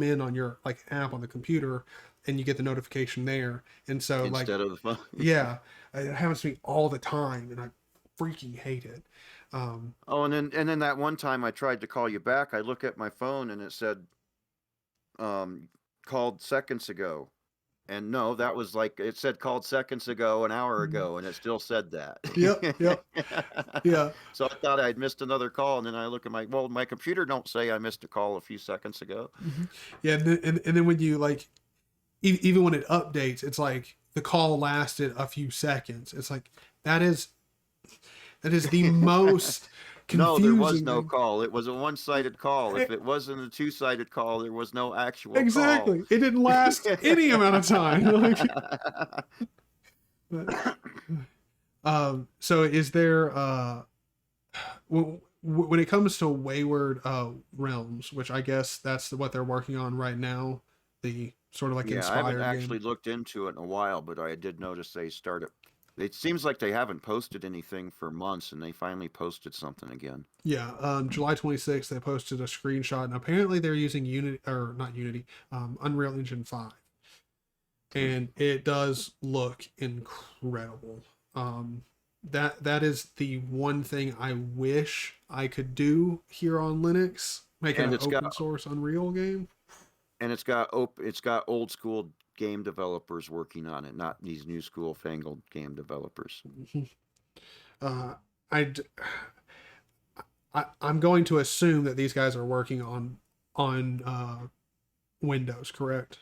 in on your like app on the computer, and you get the notification there. And so instead of the phone. Yeah, it happens to me all the time, and I freaking hate it. Oh, and then that one time I tried to call you back, I look at my phone and it said, called seconds ago. And no, that was like, it said called seconds ago, an hour ago, and it still said that. Yep. Yeah. So I thought I'd missed another call, and then I look at my computer don't say I missed a call a few seconds ago. Mm-hmm. Yeah, and then when you like, even when it updates, it's like the call lasted a few seconds. It's like that is the most confusing. No, there was no call. It was a one-sided call. If it wasn't a two-sided call, there was no actual exactly. call. It didn't last any amount of time. So is there when it comes to Wayward Realms, which I guess that's what they're working on right now, the sort of like Inspired I haven't game. actually looked into it in a while, but I did notice they started. It seems like they haven't posted anything for months, and they finally posted something again. Yeah, July 26th, they posted a screenshot, and apparently they're using Unreal Engine 5. And it does look incredible. That is the one thing I wish I could do here on Linux, make an open source Unreal game. And it's got old school game developers working on it, not these new school fangled game developers. I'm going to assume that these guys are working on Windows, correct?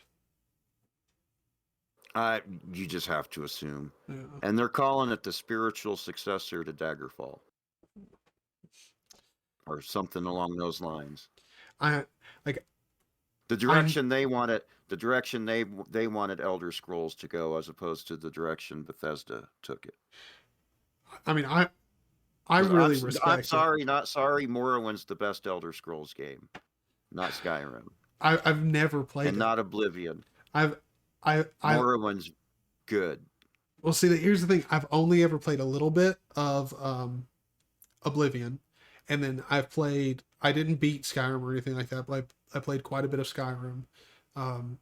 You just have to assume. Yeah. And they're calling it the spiritual successor to Daggerfall, or something along those lines. The direction they wanted Elder Scrolls to go, as opposed to the direction Bethesda took it. I mean, I really respect. I'm sorry, not sorry. Morrowind's the best Elder Scrolls game, not Skyrim. I've never played and it. Not Oblivion. Morrowind's good. Well, see, here's the thing. I've only ever played a little bit of Oblivion, and then I didn't beat Skyrim or anything like that, but I played quite a bit of Skyrim.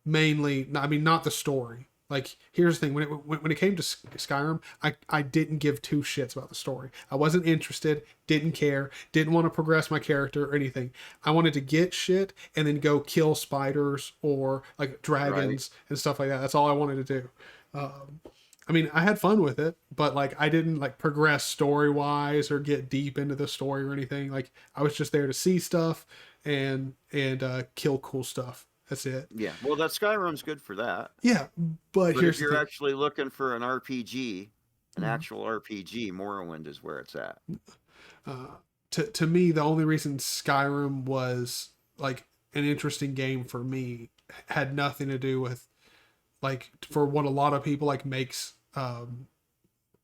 Mainly, I mean, not the story. Like, here's the thing: when it came to Skyrim, I didn't give two shits about the story. I wasn't interested, didn't care, didn't want to progress my character or anything. I wanted to get shit and then go kill spiders or like dragons and stuff like that. That's all I wanted to do. I mean, I had fun with it, but like I didn't like progress story wise or get deep into the story or anything. Like I was just there to see stuff and kill cool stuff. That's it. Yeah. Well, that Skyrim's good for that. Yeah, but But if here's the you're thing. actually looking for an RPG, an Mhm. actual RPG, Morrowind is where it's at. Uh, to me, the only reason Skyrim was like an interesting game for me had nothing to do with like for what a lot of people like makes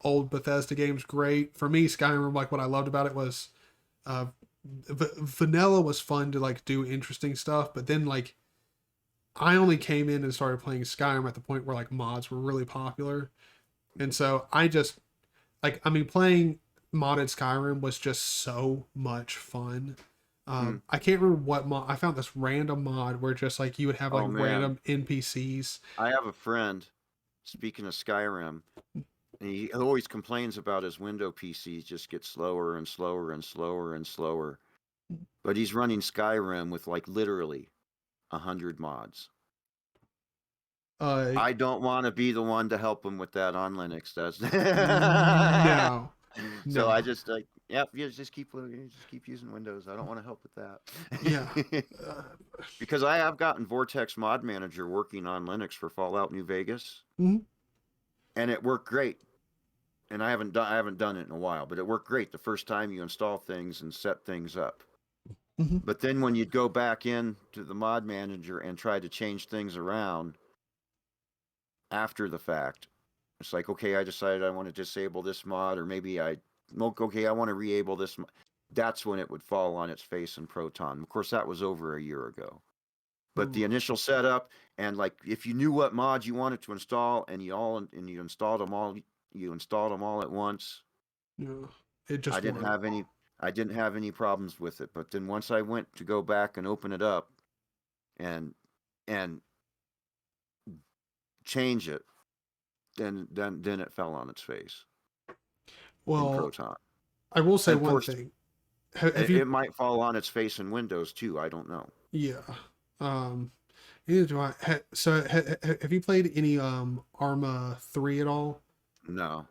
old Bethesda games great. For me, Skyrim, like what I loved about it was uh, vanilla was fun to like do interesting stuff, but then like I only came in and started playing Skyrim at the point where like mods were really popular, and so I just like I mean playing modded Skyrim was just so much fun. Hmm. I can't remember what mod I found this random mod where just like you would have like Oh man, random NPCs. I have a friend. Speaking of Skyrim, and he always complains about his window PCs just get slower and slower and slower and slower. But he's running Skyrim with like literally 100 mods. Uh, I don't want to be the one to help him with that on Linux. That's no, so I no, just like, yep, yeah, just keep using Windows. I don't want to help with yeah, that. uh, Because I have gotten Vortex Mod Manager working on Linux for Fallout New Vegas, mhm, and it worked great. And I haven't done it in a while, but it worked great the first time you install things and set things up. mhm. But then when you'd go back in to the mod manager and try to change things around after the fact, it's like, okay, I decided I want to disable this mod, or maybe okay, I want to re-able this. That's when it would fall on its face in Proton. Of course, that was over a year ago. But the Ooh, initial setup, and like if you knew what mods you wanted to install, and you installed them all at once. yeah, it I just didn't worked. have any I didn't have any problems with it. But then once I went to go back and open it up and and change it, then it fell on its face in Well, Proton. I will say And of one course, thing. Have it you? might fall on its face in Windows too. I don't know. Yeah. Um. Neither do I. Have you played any Arma 3 at all? No.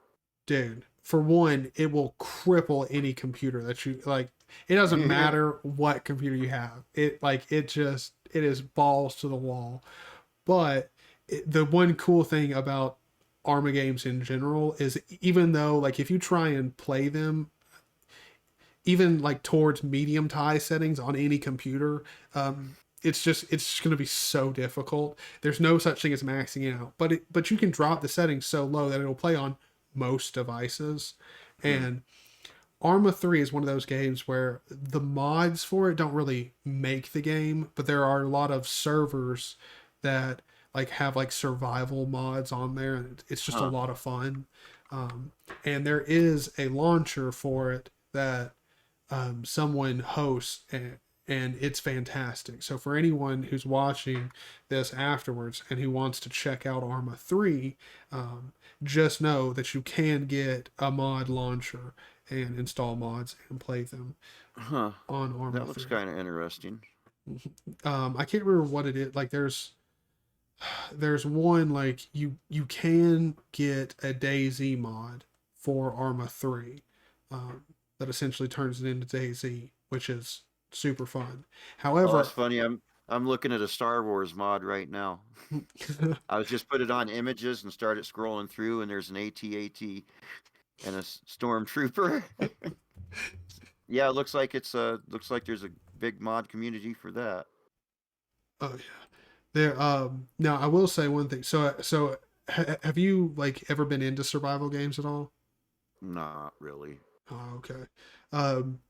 Dude, for one, it will cripple any computer that you like. It doesn't matter what computer you have. It is balls to the wall. But the one cool thing about Arma games in general is even though like if you try and play them even like towards medium tie settings on any computer, it's just going to be so difficult. There's no such thing as maxing out, but you can drop the settings so low that it'll play on most devices. Hmm. And Arma 3 is one of those games where the mods for it don't really make the game, but there are a lot of servers that like have like survival mods on there, and it's just a Huh. lot of fun. Um, and there is a launcher for it that someone hosts, and it's fantastic. So for anyone who's watching this afterwards and who wants to check out Arma 3, um, just know that you can get a mod launcher and install mods and play them Huh. on Arma That looks 3. kind of interesting. I can't remember what it is. Like there's one like you can get a DayZ mod for Arma 3 that essentially turns it into DayZ, which is super fun. Oh, that's However, funny. I'm looking at a Star Wars mod right now. I was just put it on images and started scrolling through, and there's an AT-AT and a stormtrooper. Yeah, it looks like there's a big mod community for that. oh yeah, there. Now I will say one thing. Have you like ever been into survival games at all? Not really. Oh, okay.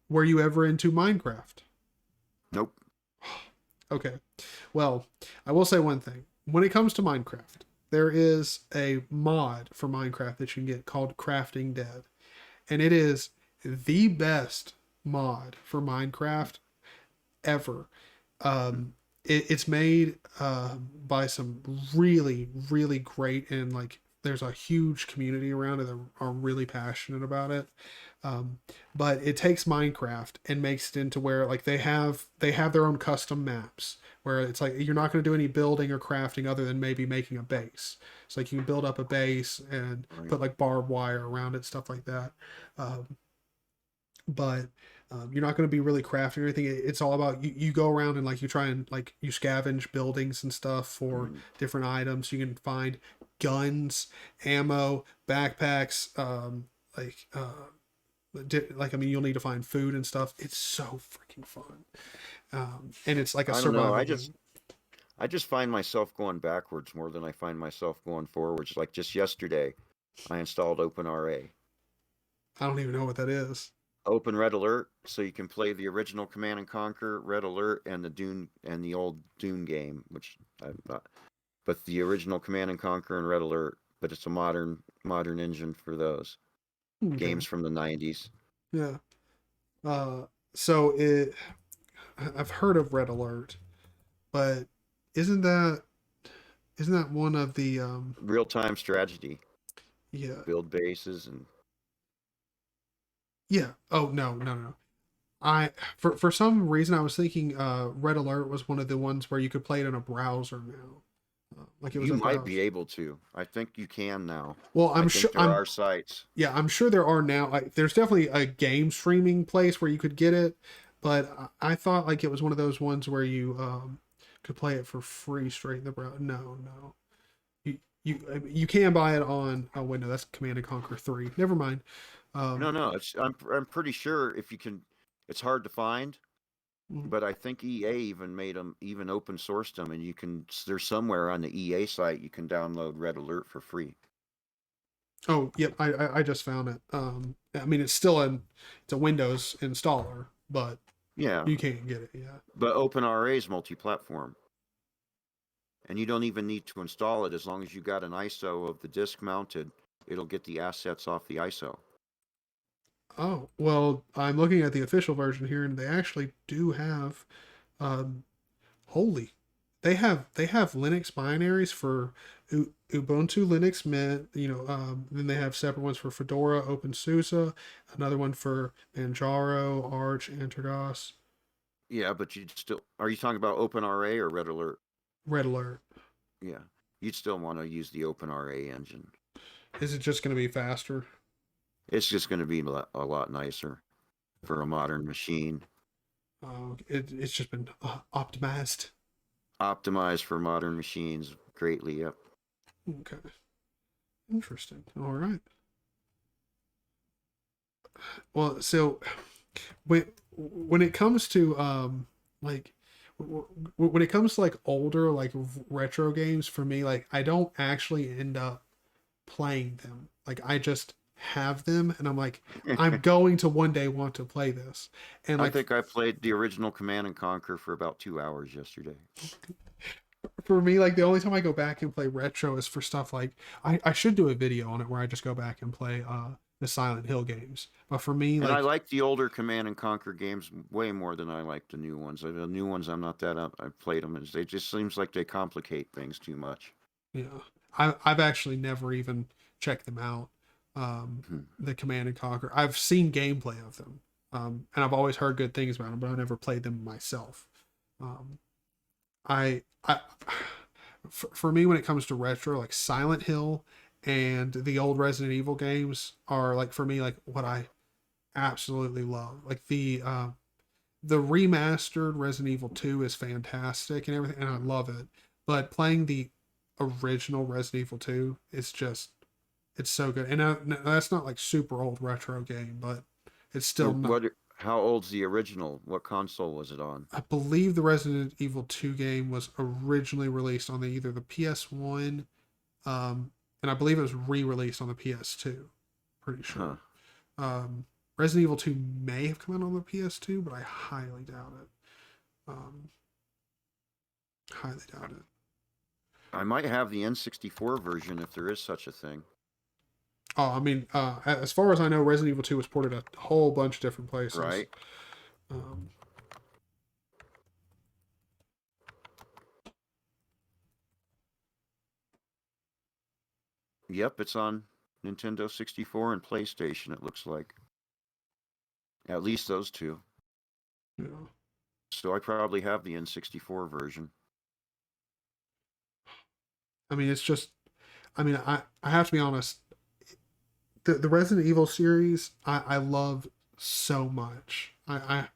Were you ever into Minecraft? Nope. Okay. Well, I will say one thing. When it comes to Minecraft, there is a mod for Minecraft that you can get called Crafting Dead. And it is the best mod for Minecraft ever. It's made by some really, really great and like there's a huge community around it that are really passionate about it. Um, but it takes Minecraft and makes it into where like they have their own custom maps where it's like you're not going to do any building or crafting other than maybe making a base. So like you can build up a base and Right. put like barbed wire around it, stuff like that. Um, but You're not going to be really crafting or anything. It's all about you go around and like you try and like you scavenge buildings and stuff for different items. You can find guns, ammo, backpacks, like I mean you'll need to find food and stuff. It's so freaking fun. And it's like a I don't know. survival game. I just find myself going backwards more than I find myself going forwards. Like just yesterday, I installed OpenRA. I don't even know what that is. Open Red Alert, so you can play the original Command and Conquer, Red Alert, and the Dune and the old Dune game, which I'm not. But the original Command and Conquer and Red Alert, but it's a modern engine for those games from the 90s. Yeah. So I've heard of Red Alert, but isn't that one of the real-time strategy? Yeah. Build bases and yeah. Oh no. I for some reason I was thinking Red Alert was one of the ones where you could play it in a browser now. Like it was. You might be able to. I think you can now. Well, I'm sure there are sites. Yeah, I'm sure there are now. Like, there's definitely a game streaming place where you could get it, but I thought like it was one of those ones where you could play it for free straight in the browser. No. You can buy it on. Oh wait, no, that's Command and Conquer 3. Never mind. No. I'm pretty sure if you can. It's hard to find. But I think EA even made them, even open sourced them, and you can. There's somewhere on the EA site you can download Red Alert for free. Oh, yep, I just found it. I mean, it's a Windows installer, but yeah, you can't get it. Yeah, but OpenRA is multi-platform, and you don't even need to install it as long as you got an ISO of the disk mounted. It'll get the assets off the ISO. Oh, well, I'm looking at the official version here, and they actually do have, they have Linux binaries for Ubuntu, Linux Mint, then they have separate ones for Fedora, OpenSUSE, another one for Manjaro, Arch, Antergos. Yeah, but are you talking about OpenRA or Red Alert? Red Alert. Yeah, you'd still want to use the OpenRA engine. Is it just going to be faster? It's just going to be a lot nicer for a modern machine. It's just been optimized. Optimized for modern machines greatly, yep. Okay. Interesting. All right. Well, so when it comes to when it comes to like older like retro games for me, like I don't actually end up playing them. Like I just have them and I'm like I'm going to one day want to play this. And like I think I played the original Command and Conquer for about 2 hours yesterday. For me, like the only time I go back and play retro is for stuff like I should do a video on it where I just go back and play the Silent Hill games. But for me, and I like the older Command and Conquer games way more than I like the new ones. The new ones I'm not that up. I've played them and it just seems like they complicate things too much. Yeah, I've actually never even checked them out. The Command and Conquer. I've seen gameplay of them, and I've always heard good things about them, but I've never played them myself. For me, when it comes to retro, like Silent Hill and the old Resident Evil games are like for me like what I absolutely love. Like the remastered Resident Evil 2 is fantastic and everything, and I love it. But playing the original Resident Evil 2 is just it's so good. And that's not like super old retro game, but it's still not. How old's the original? What console was it on? I believe the Resident Evil 2 game was originally released on either the PS1, and I believe it was re-released on the PS2. Pretty sure. Resident Evil 2 may have come out on the PS2, but I highly doubt it. Highly doubt it. I might have the N64 version if there is such a thing. Oh, I mean, as far as I know, Resident Evil 2 was ported a whole bunch of different places. Right. Yep, it's on Nintendo 64 and PlayStation, it looks like. At least those two. Yeah. So I probably have the N64 version. I mean, it's just... I mean, I have to be honest... The Resident Evil series, I love so much. I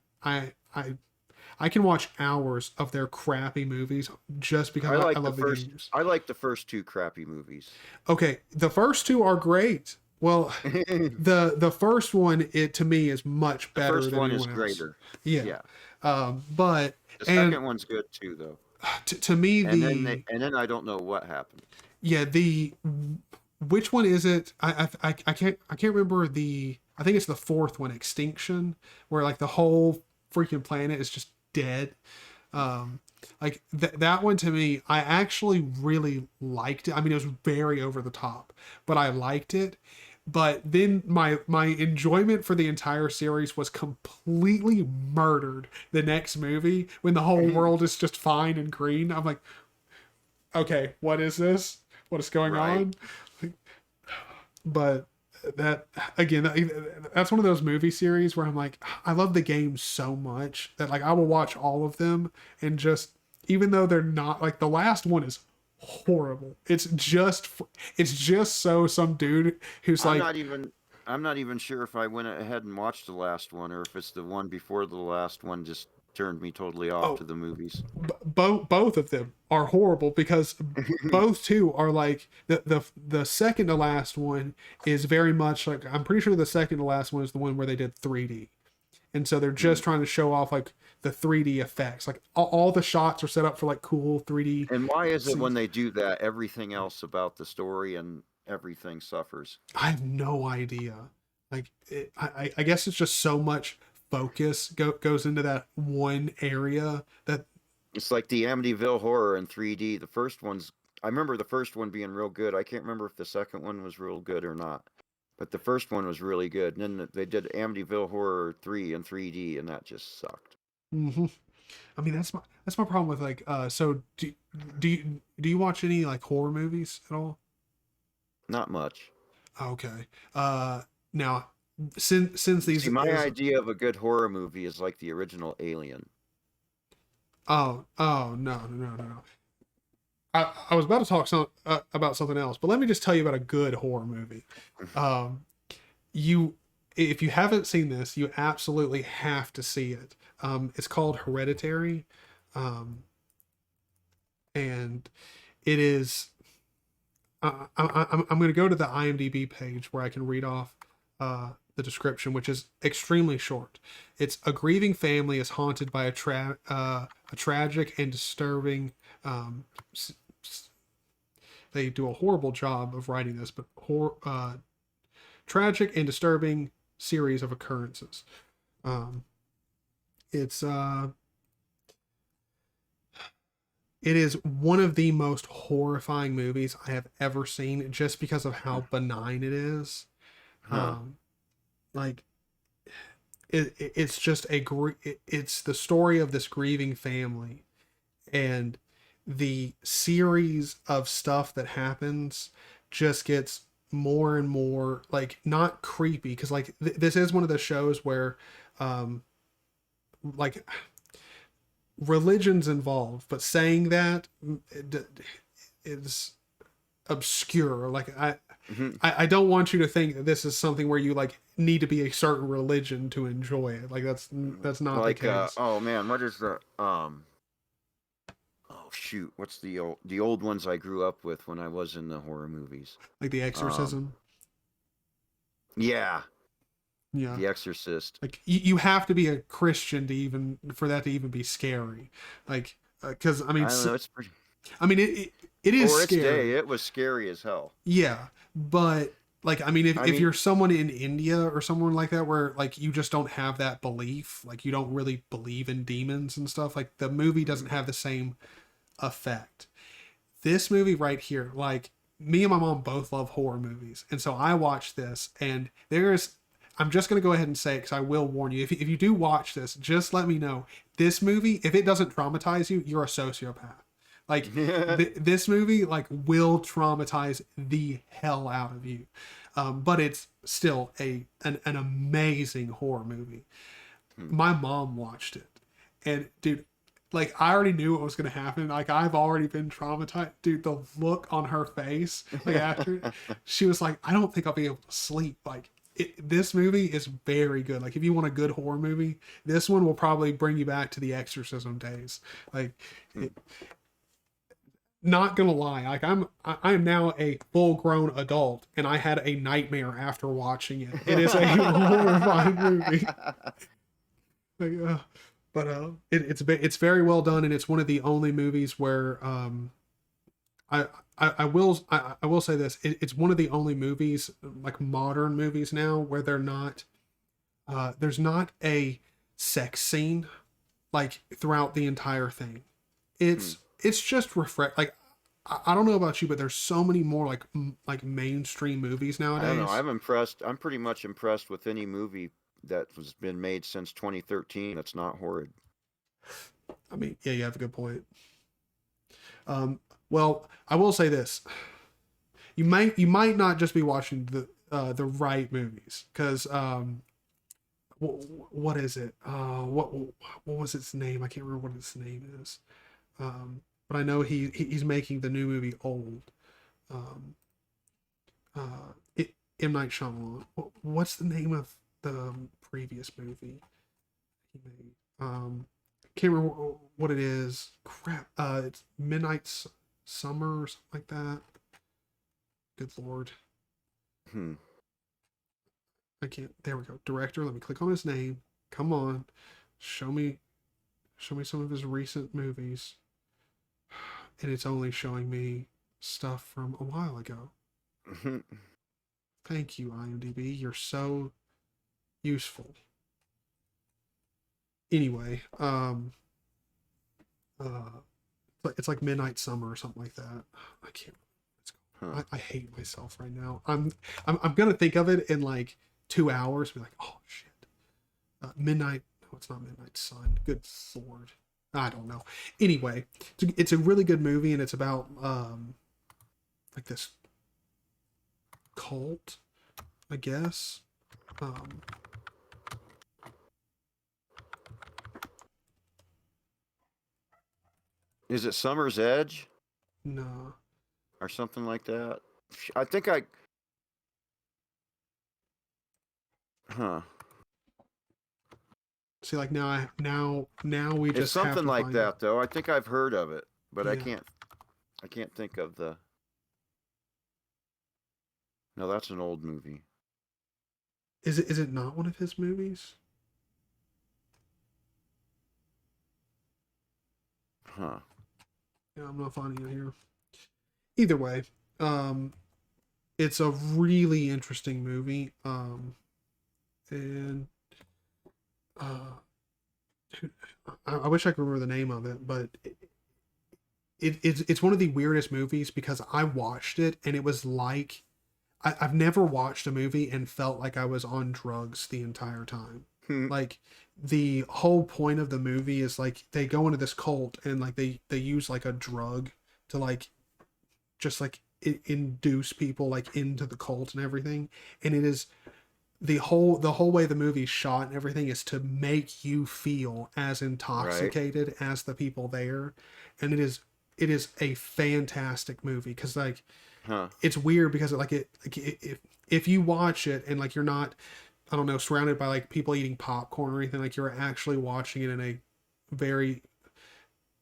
can watch hours of their crappy movies just because I love the games. I like the first two crappy movies. Okay, the first two are great. Well, the first one, it to me is much better. The first than one anyone is else. greater. Yeah. But the second one's good too, though. To me, and then I don't know what happened. Yeah, which one is it? I can't remember I think it's the fourth one, Extinction, where like the whole freaking planet is just dead. Like that one to me, I actually really liked it. I mean, it was very over the top, but I liked it. But then my enjoyment for the entire series was completely murdered the next movie when the whole world is just fine and green. I'm like, okay, what is this? What is going on? But that again, that's one of those movie series where I'm like, I love the game so much that like I will watch all of them, and just even though they're not like, the last one is horrible. It's just so some dude who's I'm not even sure if I went ahead and watched the last one, or if it's the one before the last one just turned me totally off to the movies. Both of them are horrible, because both two are like the second to last one is very much like, I'm pretty sure the second to last one is the one where they did 3D, and so they're just trying to show off like the 3D effects. Like all the shots are set up for like cool 3D. And why is it when they do that, everything else about the story and everything suffers? I have no idea. Like I guess it's just so much focus goes into that one area that it's like the Amityville Horror in 3D. The first one's, I remember the first one being real good. I can't remember if the second one was real good or not, but the first one was really good. And then they did Amityville Horror 3 in 3D, and that just sucked. Mm-hmm. I mean, that's my problem with like. So do you watch any like horror movies at all? Not much. Okay. Now since these. See, my idea of a good horror movie is like the original Alien. Oh no. I was about to talk about something else, but let me just tell you about a good horror movie. If you haven't seen this, you absolutely have to see it. It's called Hereditary, and it is. I'm going to go to the IMDb page where I can read off the description, which is extremely short. It's a grieving family is haunted by a tragic and disturbing. They do a horrible job of writing this, but tragic and disturbing series of occurrences. It is one of the most horrifying movies I have ever seen, just because of how benign it is. Like it's just it's the story of this grieving family, and the series of stuff that happens just gets more and more like not creepy, because like this is one of the shows where like religion's involved, but saying that is obscure. Like I don't want you to think that this is something where you like need to be a certain religion to enjoy it. Like that's not like, the case. Oh man, what is the oh shoot, what's the old ones I grew up with when I was in the horror movies? Like The Exorcism. Yeah. The Exorcist. Like you have to be a Christian for that to even be scary. Like because I mean, I don't know, it's pretty. I mean it is for scary. Its day, it was scary as hell. Yeah, but like I mean, if you're someone in India or someone like that where like you just don't have that belief, like you don't really believe in demons and stuff, like the movie doesn't have the same effect. This movie right here, like me and my mom both love horror movies, and so I watched this, and I'm just going to go ahead and say it because I will warn you. If you do watch this, just let me know. This movie, if it doesn't traumatize you, you're a sociopath. Like this movie, like will traumatize the hell out of you. But it's still an amazing horror movie. My mom watched it, and dude, like I already knew what was going to happen. Like I've already been traumatized. Dude, the look on her face, like after she was like, I don't think I'll be able to sleep. Like this movie is very good. Like if you want a good horror movie, this one will probably bring you back to the exorcism days. Like it, not gonna lie, like I am now a full grown adult and I had a nightmare after watching it. It is a horrifying movie. Like, it's very well done, and it's one of the only movies where I will say this, it's one of the only movies, like modern movies now, where there's not a sex scene like throughout the entire thing. It's just like I don't know about you, but there's so many more like mainstream movies nowadays. I don't know. I'm impressed. I'm pretty much impressed with any movie that has been made since 2013 that's not horrid. I mean, yeah, you have a good point. Well, I will say this: you might not just be watching the right movies, because what is it? What was its name? I can't remember what its name is. But I know he's making the new movie Old. M. Night Shyamalan. What's the name of the previous movie he made? Can't remember what it is. Crap. It's Midnight Summer or something like that. Good Lord. I can't. There we go. Director. Let me click on his name. Come on. Show me some of his recent movies. And it's only showing me stuff from a while ago. Thank you, IMDb. You're so useful. Anyway, it's like Midnight Summer or something like that. I can't. I hate myself right now. I'm gonna think of it in like 2 hours. Be like, oh shit. Midnight. No, it's not Midnight Sun. Good Lord. I don't know. Anyway, it's a really good movie, and it's about like this cult, I guess. Is it Summer's Edge? No. Or something like that? I think I... Huh. See, like now we just it's something have to like find that, it. though. I think I've heard of it, but Yeah. I can't think of the... No, that's an old movie. Is it not one of his movies? Huh. Yeah, I'm not finding it here. Either way, it's a really interesting movie. And I wish I could remember the name of it, but it's one of the weirdest movies because I watched it and it was like I've never watched a movie and felt like I was on drugs the entire time. Like the whole point of the movie is like they go into this cult and like they use like a drug to like just like induce people like into the cult and everything, and it is the whole way the movie's shot and everything is to make you feel as intoxicated as the people there, and it is a fantastic movie because like it's weird because if you watch it and like you're not, I don't know, surrounded by like people eating popcorn or anything, like you're actually watching it in a very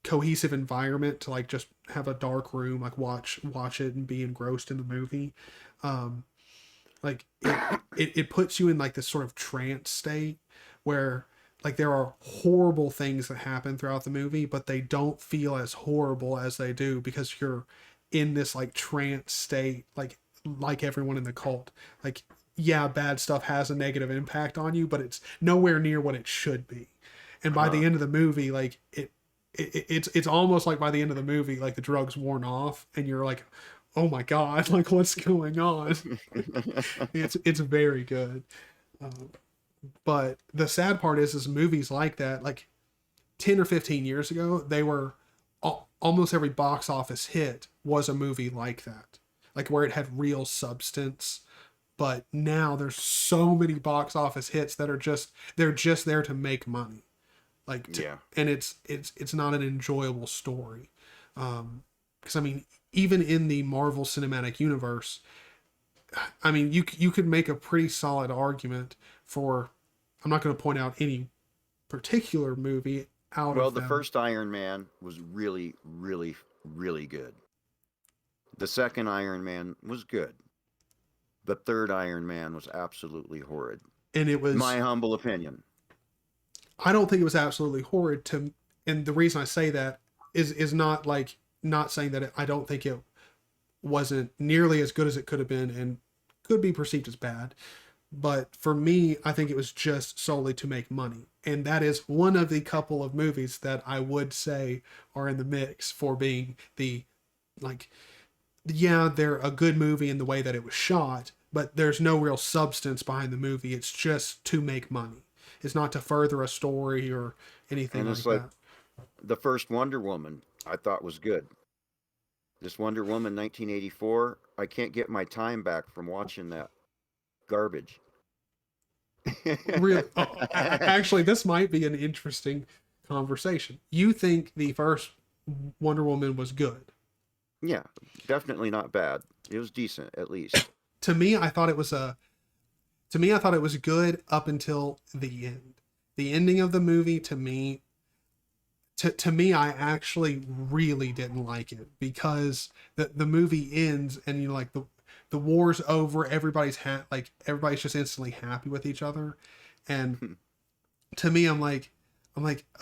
cohesive environment to like just have a dark room, like watch it and be engrossed in the movie. Like it puts you in like this sort of trance state where like there are horrible things that happen throughout the movie, but they don't feel as horrible as they do because you're in this like trance state, like everyone in the cult. Like, yeah, bad stuff has a negative impact on you, but it's nowhere near what it should be. And by the end of the movie, like it's almost like by the end of the movie, like the drugs worn off, and you're like, oh my god, like what's going on? It's very good. But the sad part is movies like that, like 10 or 15 years ago, they were almost every box office hit was a movie like that, like where it had real substance. But now there's so many box office hits that are just there to make money, like and it's not an enjoyable story. Because I mean, even in the Marvel Cinematic Universe, I mean, you could make a pretty solid argument for. I'm not going to point out any particular movie out Well, of the them. first Iron Man was really, really, really good. The second Iron Man was good. The third Iron Man was absolutely horrid. And it My was. humble opinion. I don't think it was absolutely horrid to. And the reason I say that is not like not saying that I don't think it wasn't nearly as good as it could have been and could be perceived as bad. But for me, I think it was just solely to make money. And that is one of the couple of movies that I would say are in the mix for being the, like, yeah, they're a good movie in the way that it was shot, but there's no real substance behind the movie. It's just to make money. It's not to further a story or anything And like it's like that. the first Wonder Woman I thought was good. This Wonder Woman 1984, I can't get my time back from watching that garbage. Really, actually, this might be an interesting conversation. You think the first Wonder Woman was good? Yeah, definitely not bad. It was decent, at least. To me, I thought it was to me, I thought it was good up until the end. The ending of the movie, to me, I actually really didn't like it because the movie ends and you know, like the war's over. Everybody's just instantly happy with each other, and to me, I'm like,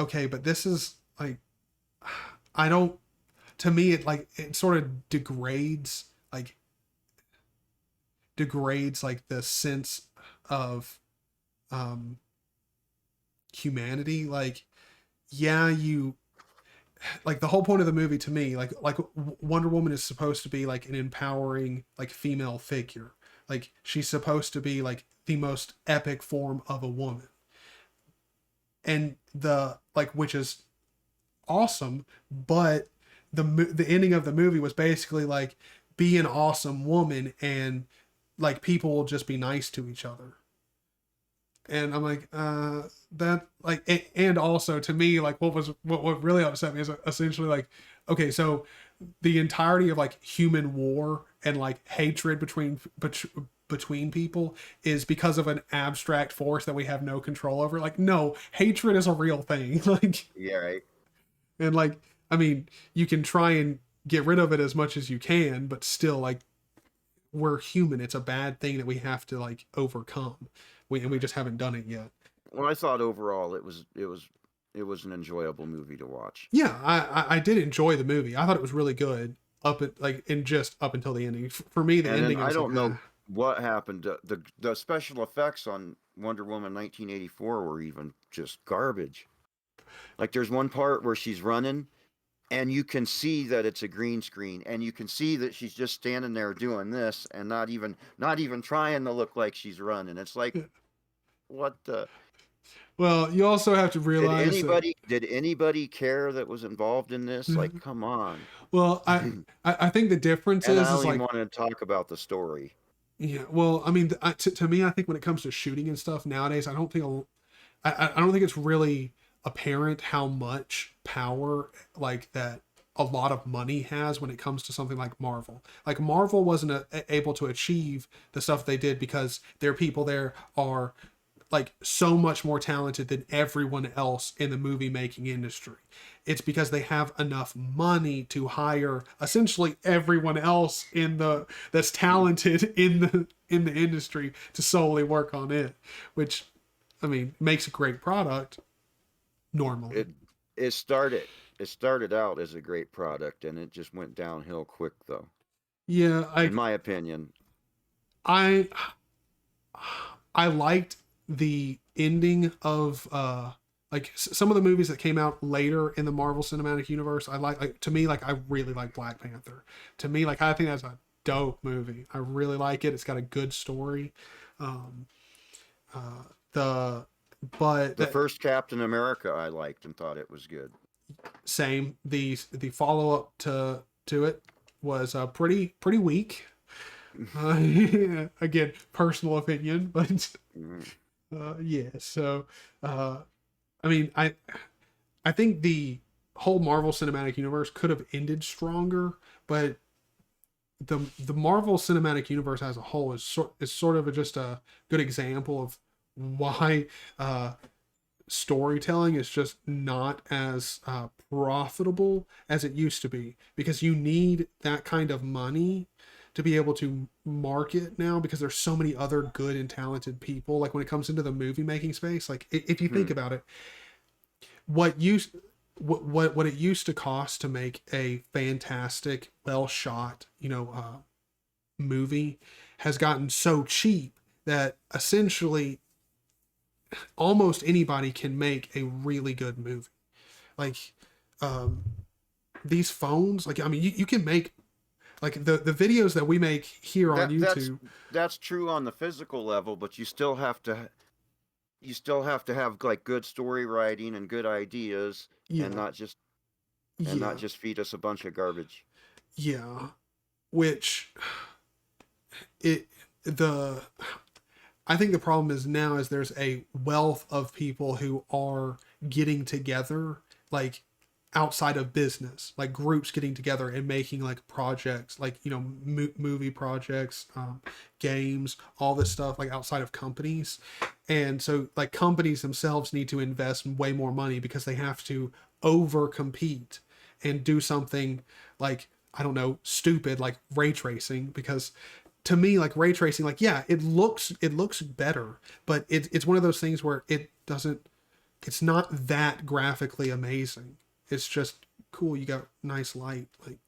okay, but this is like, I don't. To me, it sort of degrades like the sense of um humanity. Like, yeah, you like the whole point of the movie to me, like Wonder Woman is supposed to be like an empowering like female figure. Like she's supposed to be like the most epic form of a woman. And the like which is awesome, but the ending of the movie was basically like be an awesome woman and like people will just be nice to each other. And I'm like, that like, and also to me, like, what really upset me is essentially like, okay, so the entirety of like human war and like hatred between people is because of an abstract force that we have no control over. Like, no, hatred is a real thing. Like, Yeah, right. and like, I mean, you can try and get rid of it as much as you can, but still, like, we're human. It's a bad thing that we have to like overcome. We just haven't done it yet. Well, I thought overall it was an enjoyable movie to watch. Yeah, I did enjoy the movie. I thought it was really good up at like in just up until the ending. For me, the And then ending I I was like, don't know what happened. The special effects on Wonder Woman 1984 were even just garbage. Like there's one part where she's running and you can see that it's a green screen and you can see that she's just standing there doing this and not even trying to look like she's running. It's like what the well, you also have to realize that. did anybody care that was involved in this? Like come on. Well, I think the difference And I is don't even like, want to talk about the story. yeah. Well, I mean, to me, I think when it comes to shooting and stuff nowadays, I don't think it's really apparent how much power like that a lot of money has when it comes to something like Marvel. Like Marvel wasn't able to achieve the stuff they did because their people there are like so much more talented than everyone else in the movie making industry. It's because they have enough money to hire essentially everyone else in the that's talented in the industry to solely work on it, which I mean makes a great product normally. It started out as a great product and it just went downhill quick though. Yeah, In my opinion. I I liked the ending of like some of the movies that came out later in the Marvel Cinematic Universe. Like to me like I really like Black Panther. To me like I think that's a dope movie. I really like it. It's got a good story. Um the but The first Captain America I liked and thought it was good. same the follow up to it was pretty weak. Again, personal opinion, but yeah. So, I mean, I think the whole Marvel Cinematic Universe could have ended stronger, but the Marvel Cinematic Universe as a whole is sort of just a good example of why storytelling is just not as profitable as it used to be, because you need that kind of money to be able to market now, because there's so many other good and talented people. Like when it comes into the movie making space, like if you think about it, what it used to cost to make a fantastic, well shot, movie has gotten so cheap that essentially almost anybody can make a really good movie. Like these phones, like, I mean, you can make, like, the videos that we make here on YouTube. That's true on the physical level, but you still have to have like good story writing and good ideas, and not just feed us a bunch of garbage. Yeah, which I think the problem is now is there's a wealth of people who are getting together, like outside of business, like groups getting together and making like projects, like, movie projects, games, all this stuff, like outside of companies. And so like companies themselves need to invest way more money because they have to over compete and do something like, I don't know, stupid, like ray tracing. Because to me, like ray tracing, like, yeah, it looks better, but it's one of those things where it's not that graphically amazing. It's just cool. You got nice light. Like,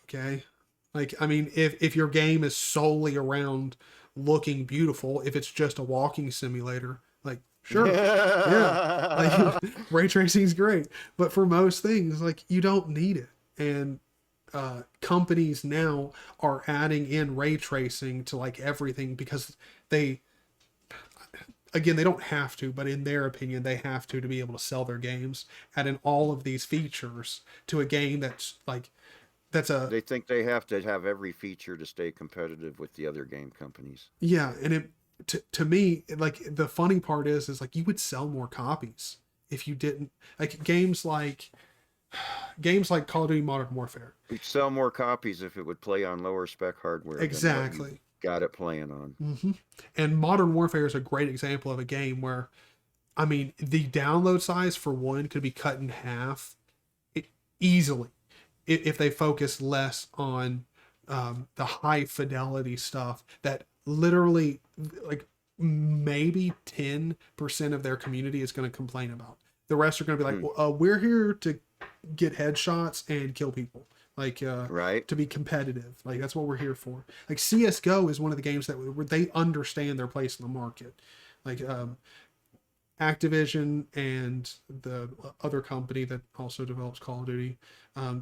okay. Like, I mean, if your game is solely around looking beautiful, if it's just a walking simulator, like, sure. Yeah. Like, ray tracing is great. But for most things, like, you don't need it. And companies now are adding in ray tracing to like everything because they don't have to, but in their opinion, they have to be able to sell their games, adding all of these features to a game they think they have to have every feature to stay competitive with the other game companies. Yeah. And to me, like, the funny part is like, you would sell more copies if you didn't, like, games like Call of Duty Modern Warfare. You'd sell more copies if it would play on lower spec hardware. Exactly. Got it playing on. Mm-hmm. And Modern Warfare is a great example of a game where, I mean, the download size for one could be cut in half easily if they focus less on the high fidelity stuff that literally, like, maybe 10% of their community is going to complain about. The rest are going to be like, well, we're here to get headshots and kill people. Like, right, to be competitive. Like, that's what we're here for. Like, CSGO is one of the games where they understand their place in the market. Like, Activision and the other company that also develops Call of Duty, I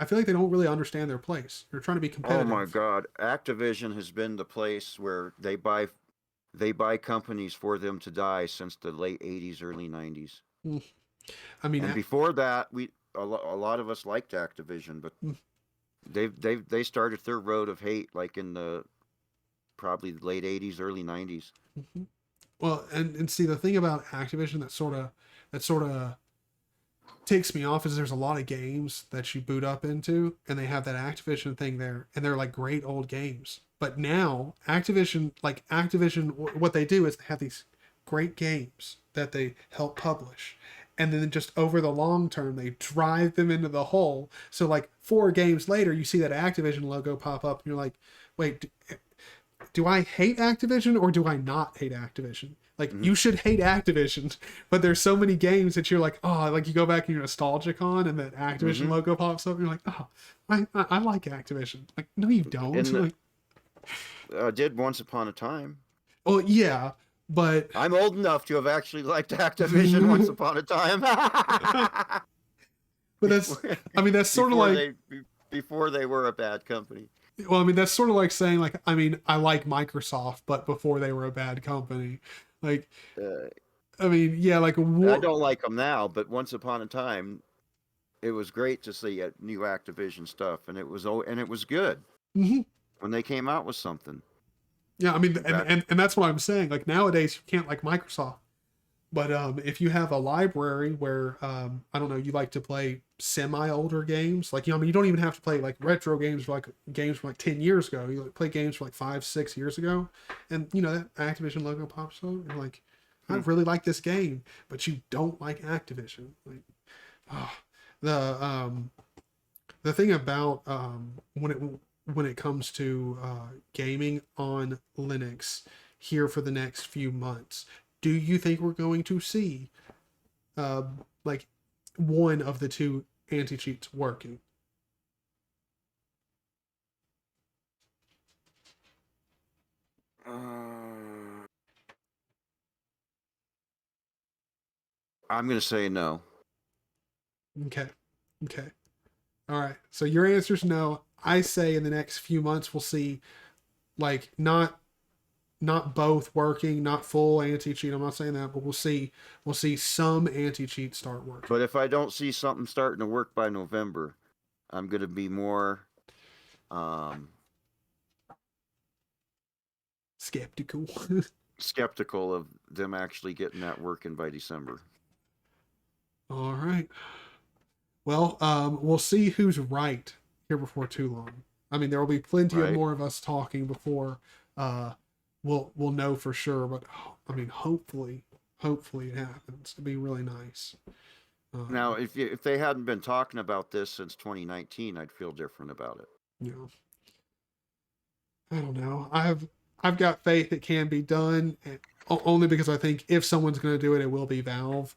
feel like they don't really understand their place. They're trying to be competitive. Oh my God, Activision has been the place where they buy companies for them to die since the late 80s, early 90s. I mean, and before that, a lot of us liked Activision, but they started their road of hate like in the probably late 80s, early 90s. Mm-hmm. Well, and see, the thing about Activision that sort of takes me off is there's a lot of games that you boot up into, and they have that Activision thing there, and they're like great old games. But now Activision, what they do is they have these great games that they help publish, and then just over the long term they drive them into the hole. So like 4 games later you see that Activision logo pop up and you're like, wait, do I hate Activision or do I not hate Activision? Like, you should hate Activision, but there's so many games that you're like, oh, like you go back and you're nostalgic on, and that Activision logo pops up and you're like, oh, I like Activision. Like, no you don't. Did Once Upon a Time. Oh yeah, but I'm old enough to have actually liked Activision Once Upon a Time. But that's sort of like before they were a bad company. Well, I mean, that's sort of like saying, like, I mean, I like Microsoft, but before they were a bad company. Like, I mean, yeah, like... I don't like them now, but once upon a time, it was great to see new Activision stuff, and it was good when they came out with something. Yeah, I mean, and that's what I'm saying. Like, nowadays, you can't like Microsoft. But if you have a library where I don't know, you like to play semi older games, like I mean, you don't even have to play like retro games, like games from like 10 years ago. You like, play games from like 5, 6 years ago, and that Activision logo pops up, and like, I really like this game, but you don't like Activision. Like, oh, the the thing about when it comes to gaming on Linux here for the next few months, do you think we're going to see uh, like one of the two anti cheats working? I'm going to say no. Okay, okay, all right. So your answer is no. I say in the next few months we'll see like not both working, not full anti cheat. I'm not saying that, but we'll see some anti cheat start working. But if I don't see something starting to work by November, I'm going to be more Skeptical. skeptical of them actually getting that working by December. All right. Well, we'll see who's right here before too long. I mean, there will be plenty of Right. more of us talking before we'll know for sure. But I mean, hopefully it happens. It'd be really nice. Now, if they hadn't been talking about this since 2019, I'd feel different about it. You know, I don't know. I've got faith it can be done, only because I think if someone's going to do it, it will be Valve.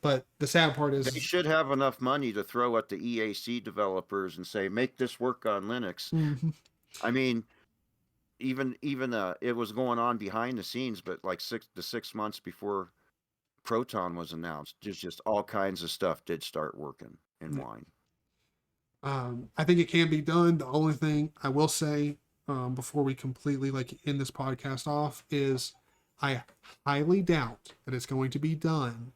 But the sad part is They should have enough money to throw at the EAC developers and say, make this work on Linux. Mm-hmm. I mean, even it was going on behind the scenes, but like 6 months before Proton was announced, just all kinds of stuff did start working in Wine. I think it can be done. The only thing I will say before we completely like end this podcast off is I highly doubt that it's going to be done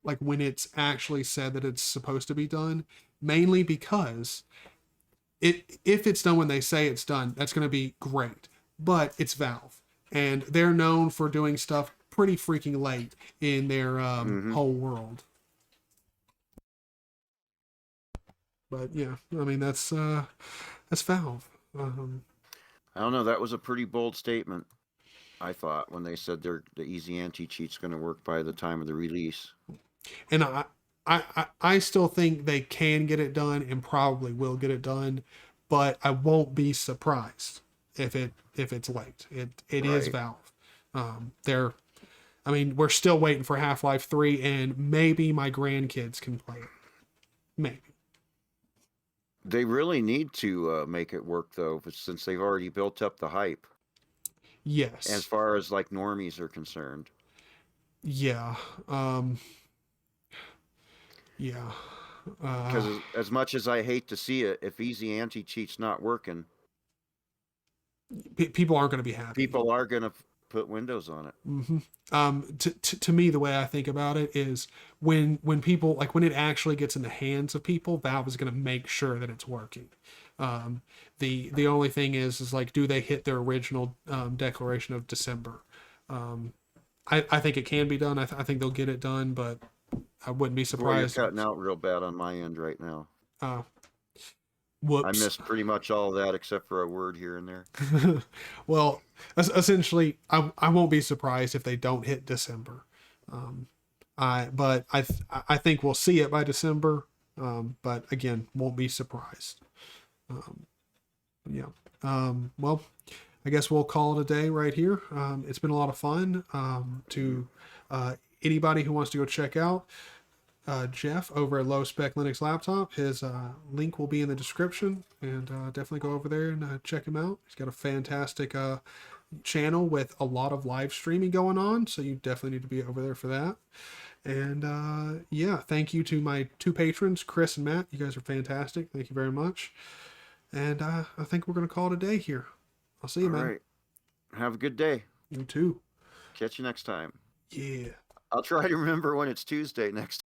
like when it's actually said that it's supposed to be done, mainly because if it's done when they say it's done, that's going to be great. But it's Valve, and they're known for doing stuff pretty freaking late in their whole world. But yeah, I mean that's Valve. I don't know. That was a pretty bold statement, I thought, when they said the easy anti-cheat's going to work by the time of the release. And I still think they can get it done and probably will get it done, but I won't be surprised if it's late. It Right. is Valve. I mean, we're still waiting for Half-Life 3, and maybe my grandkids can play it. Maybe. They really need to make it work, though, since they've already built up the hype. Yes. As far as like normies are concerned. Yeah. Yeah. Because as much as I hate to see it, if easy anti-cheat's not working, people aren't going to be happy. People are going to put Windows on it. Mm-hmm. To me, the way I think about it is when people like when it actually gets in the hands of people, Valve is going to make sure that it's working. The only thing is like, do they hit their original declaration of December? I think it can be done. I think they'll get it done, but I wouldn't be surprised. Boy, you're cutting out real bad on my end right now. Whoops. I missed pretty much all of that except for a word here and there. Well, essentially, I won't be surprised if they don't hit December. But I think we'll see it by December. But again, won't be surprised. Yeah. Well, I guess we'll call it a day right here. It's been a lot of fun. To anybody who wants to go check out Jeff over at Low Spec Linux Laptop, his link will be in the description, and definitely go over there and check him out. He's got a fantastic channel with a lot of live streaming going on, so you definitely need to be over there for that. And yeah, thank you to my two patrons, Chris and Matt. You guys are fantastic. Thank you very much. And I think we're going to call it a day here. I'll see you, man. All right. Have a good day. You too. Catch you next time. Yeah. I'll try to remember when it's Tuesday next